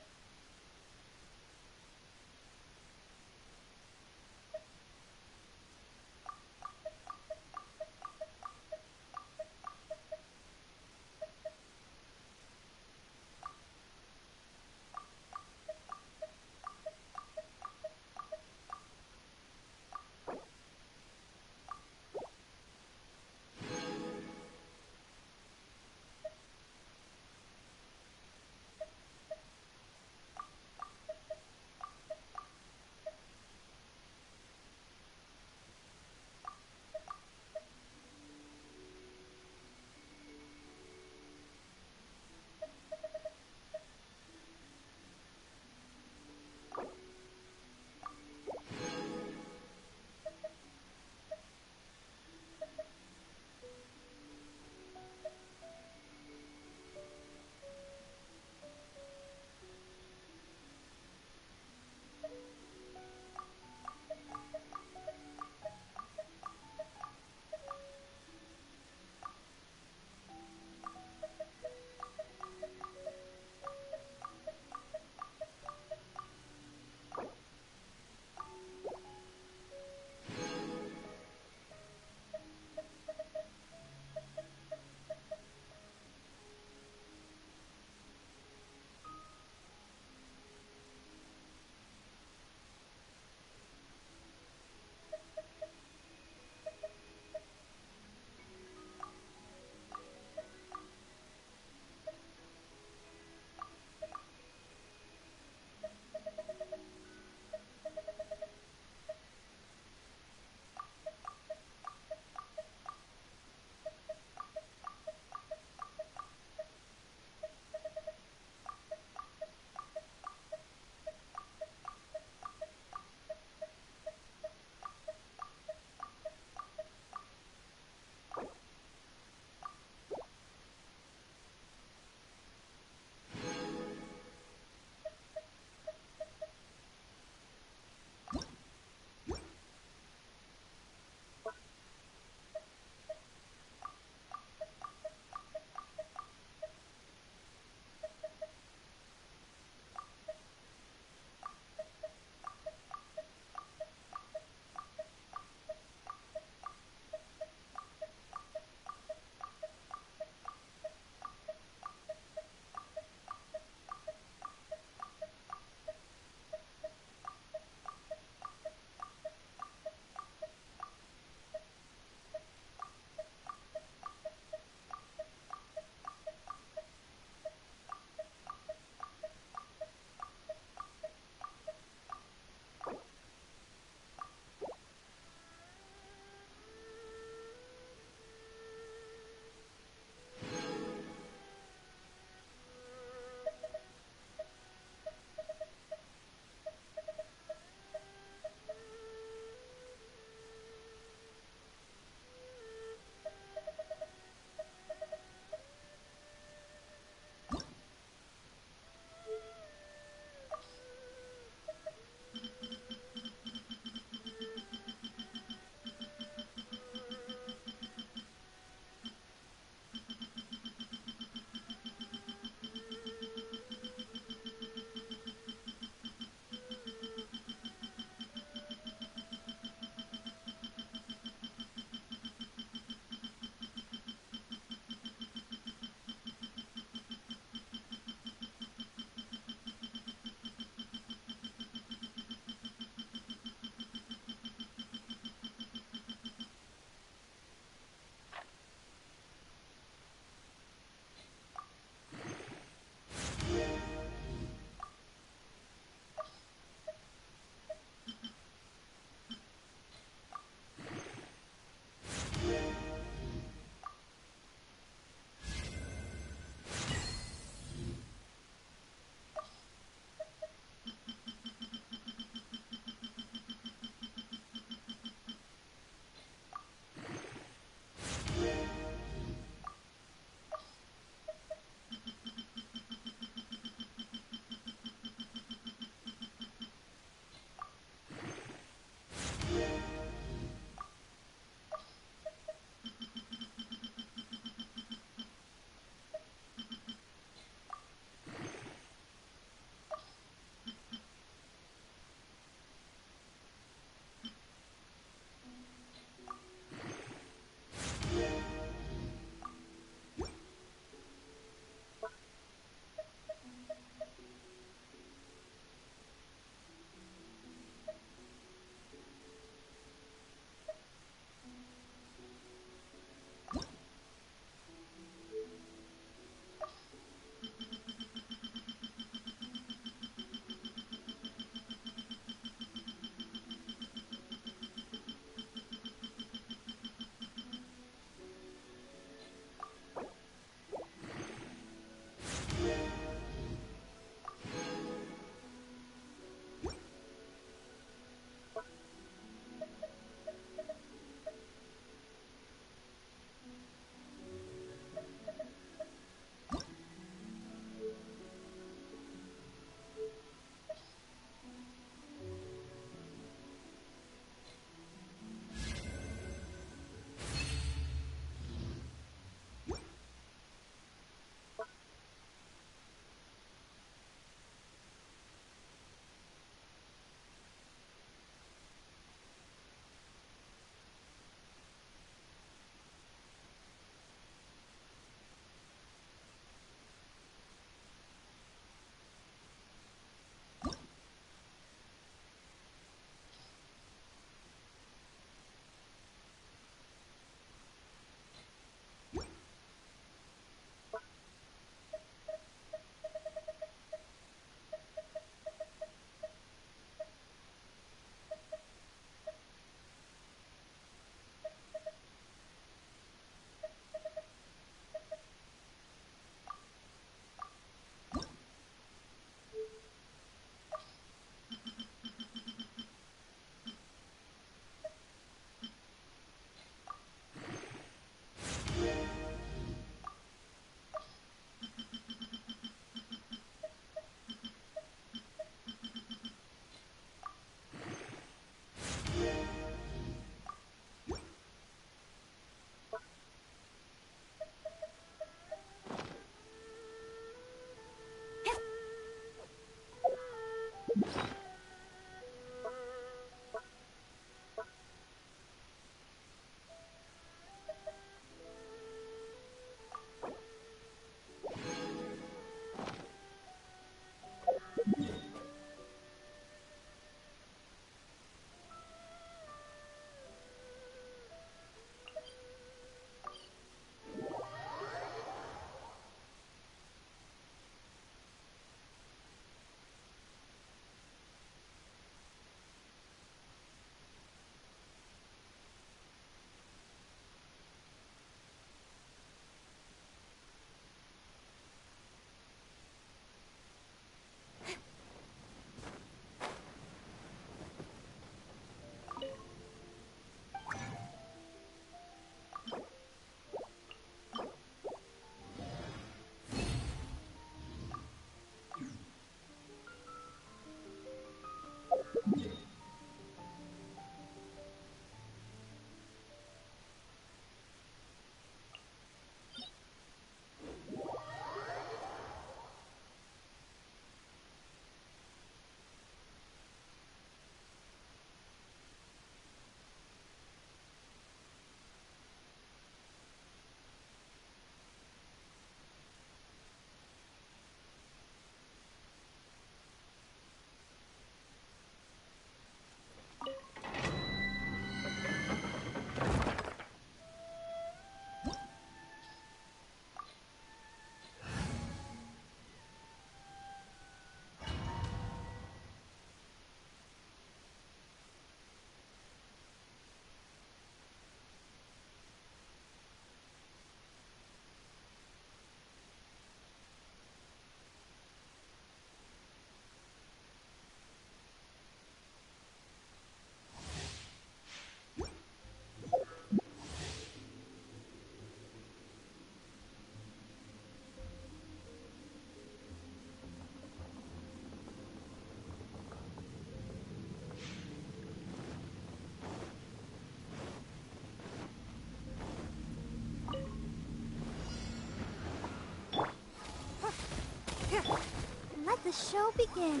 show begin.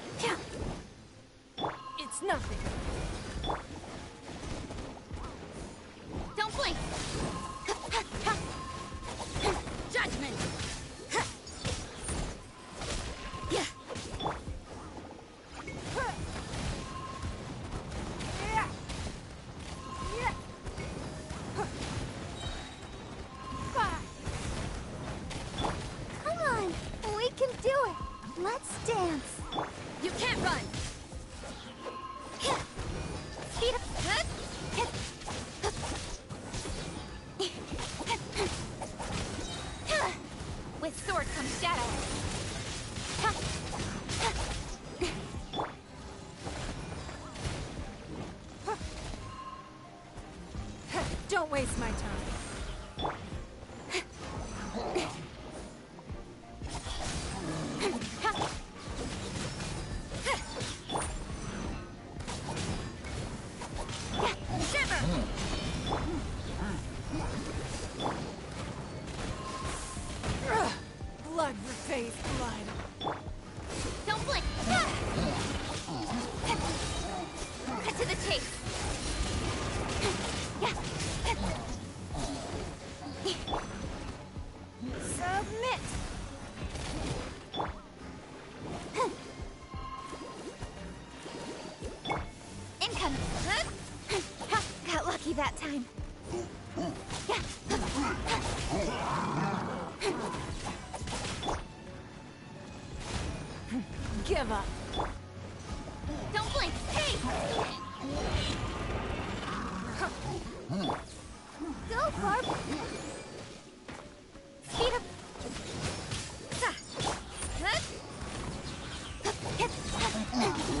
It's nothing. Don't blink! Judgment! Come on! We can do it! Let's dance! You can't run! Speed up! With sword comes shadow. Don't waste my time. Blood repays blood. Don't blink! Cut to the chase! Submit! Incoming! Got lucky that time. Give up. Don't blink! Hey! Go, Barb! Speed up!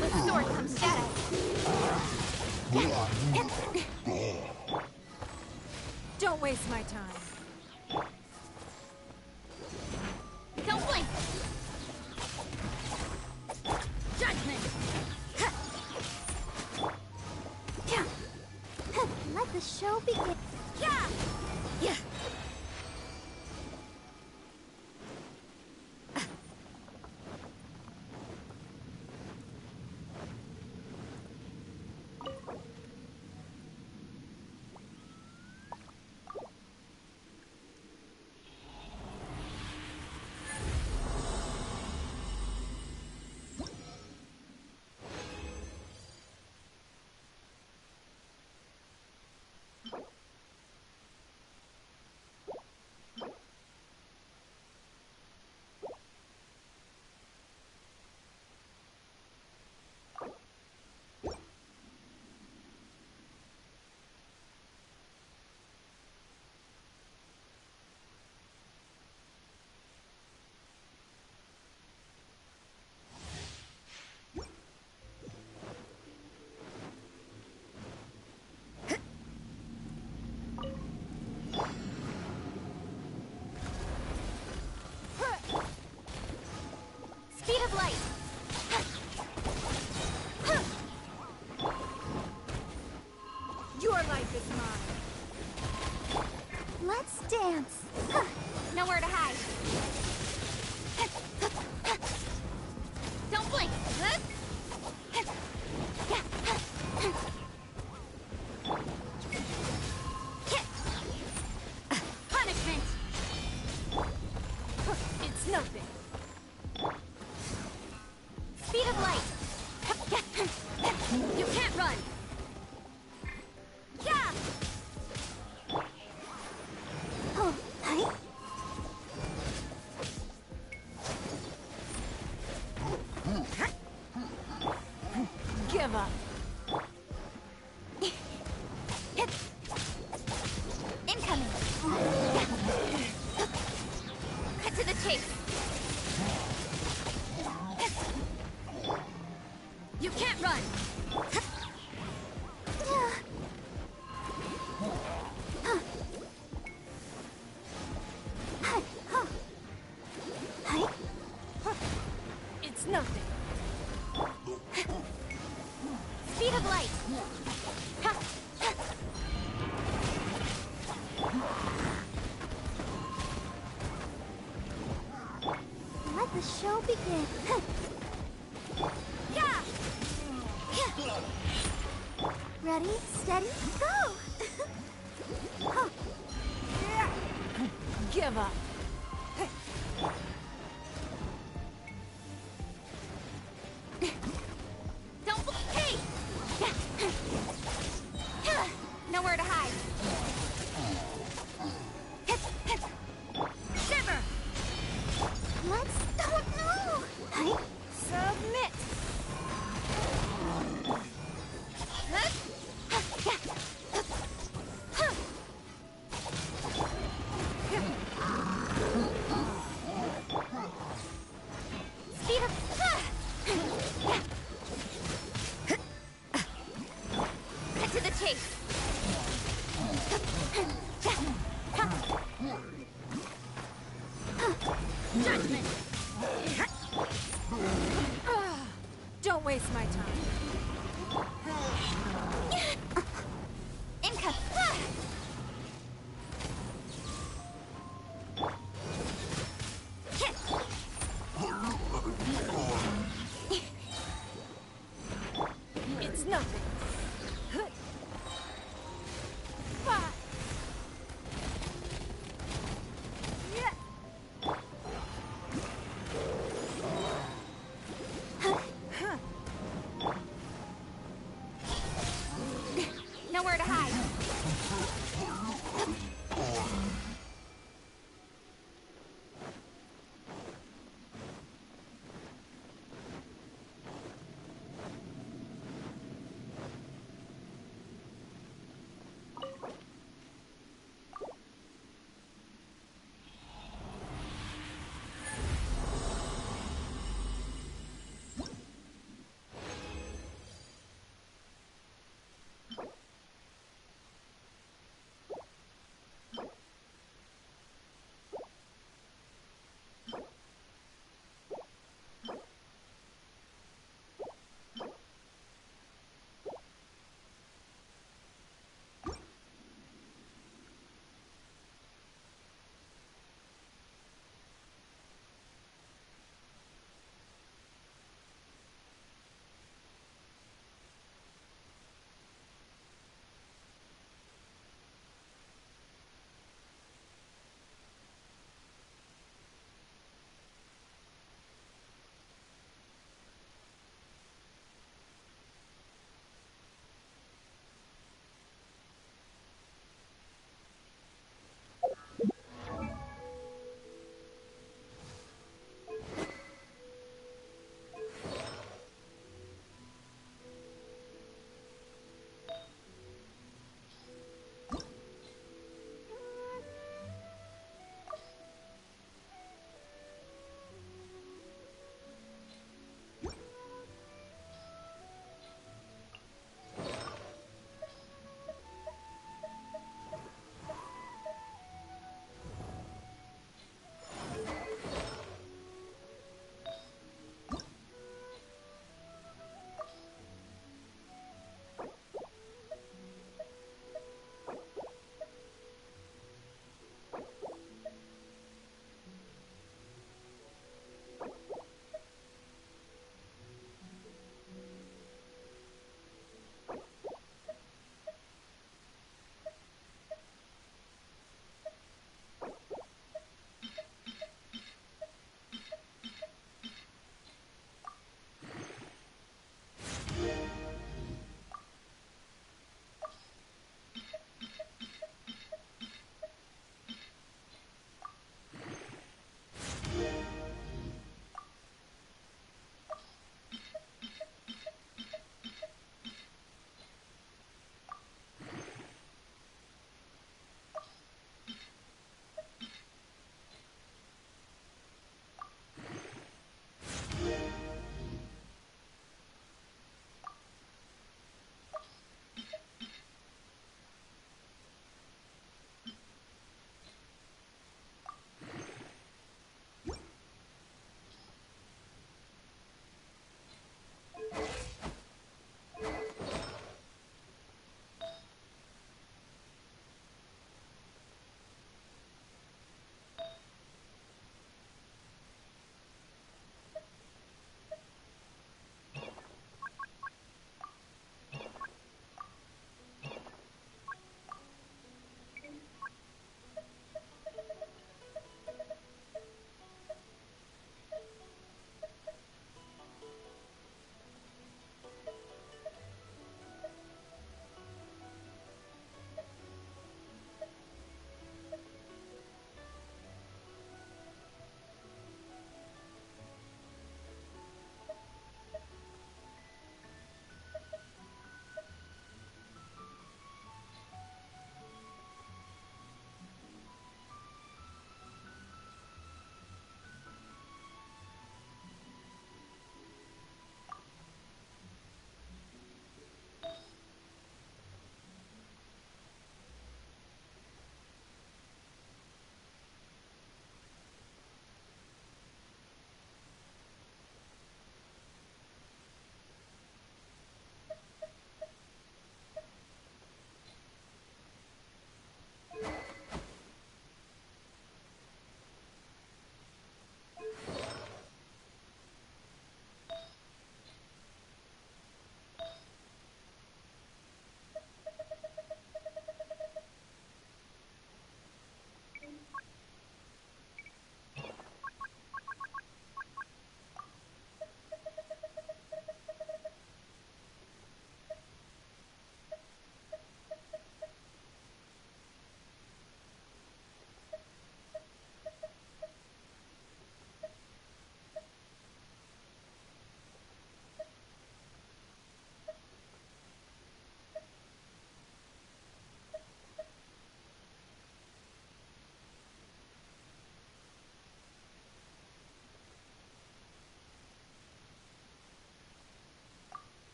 With sword comes shadow. Don't waste my time. Don't blink! Judgment! Let the show begin. Yeah! Yeah! Speed of light! Your life is mine. Let's dance! Nowhere to hide. Don't blink! Punishment! It's nothing. Speed of light! You can't run! Yeah! Oh, hi. Give up. Incoming! Cut to the chase! You can't run! It's nothing. Speed of light! Let the show begin. Ready, steady, go! Huh. Give up. Don't... Hey! Nowhere to hide. Shiver! Let's... Oh, no! Submit. Speed up! Cut to the chase! Judgment. Don't waste my time.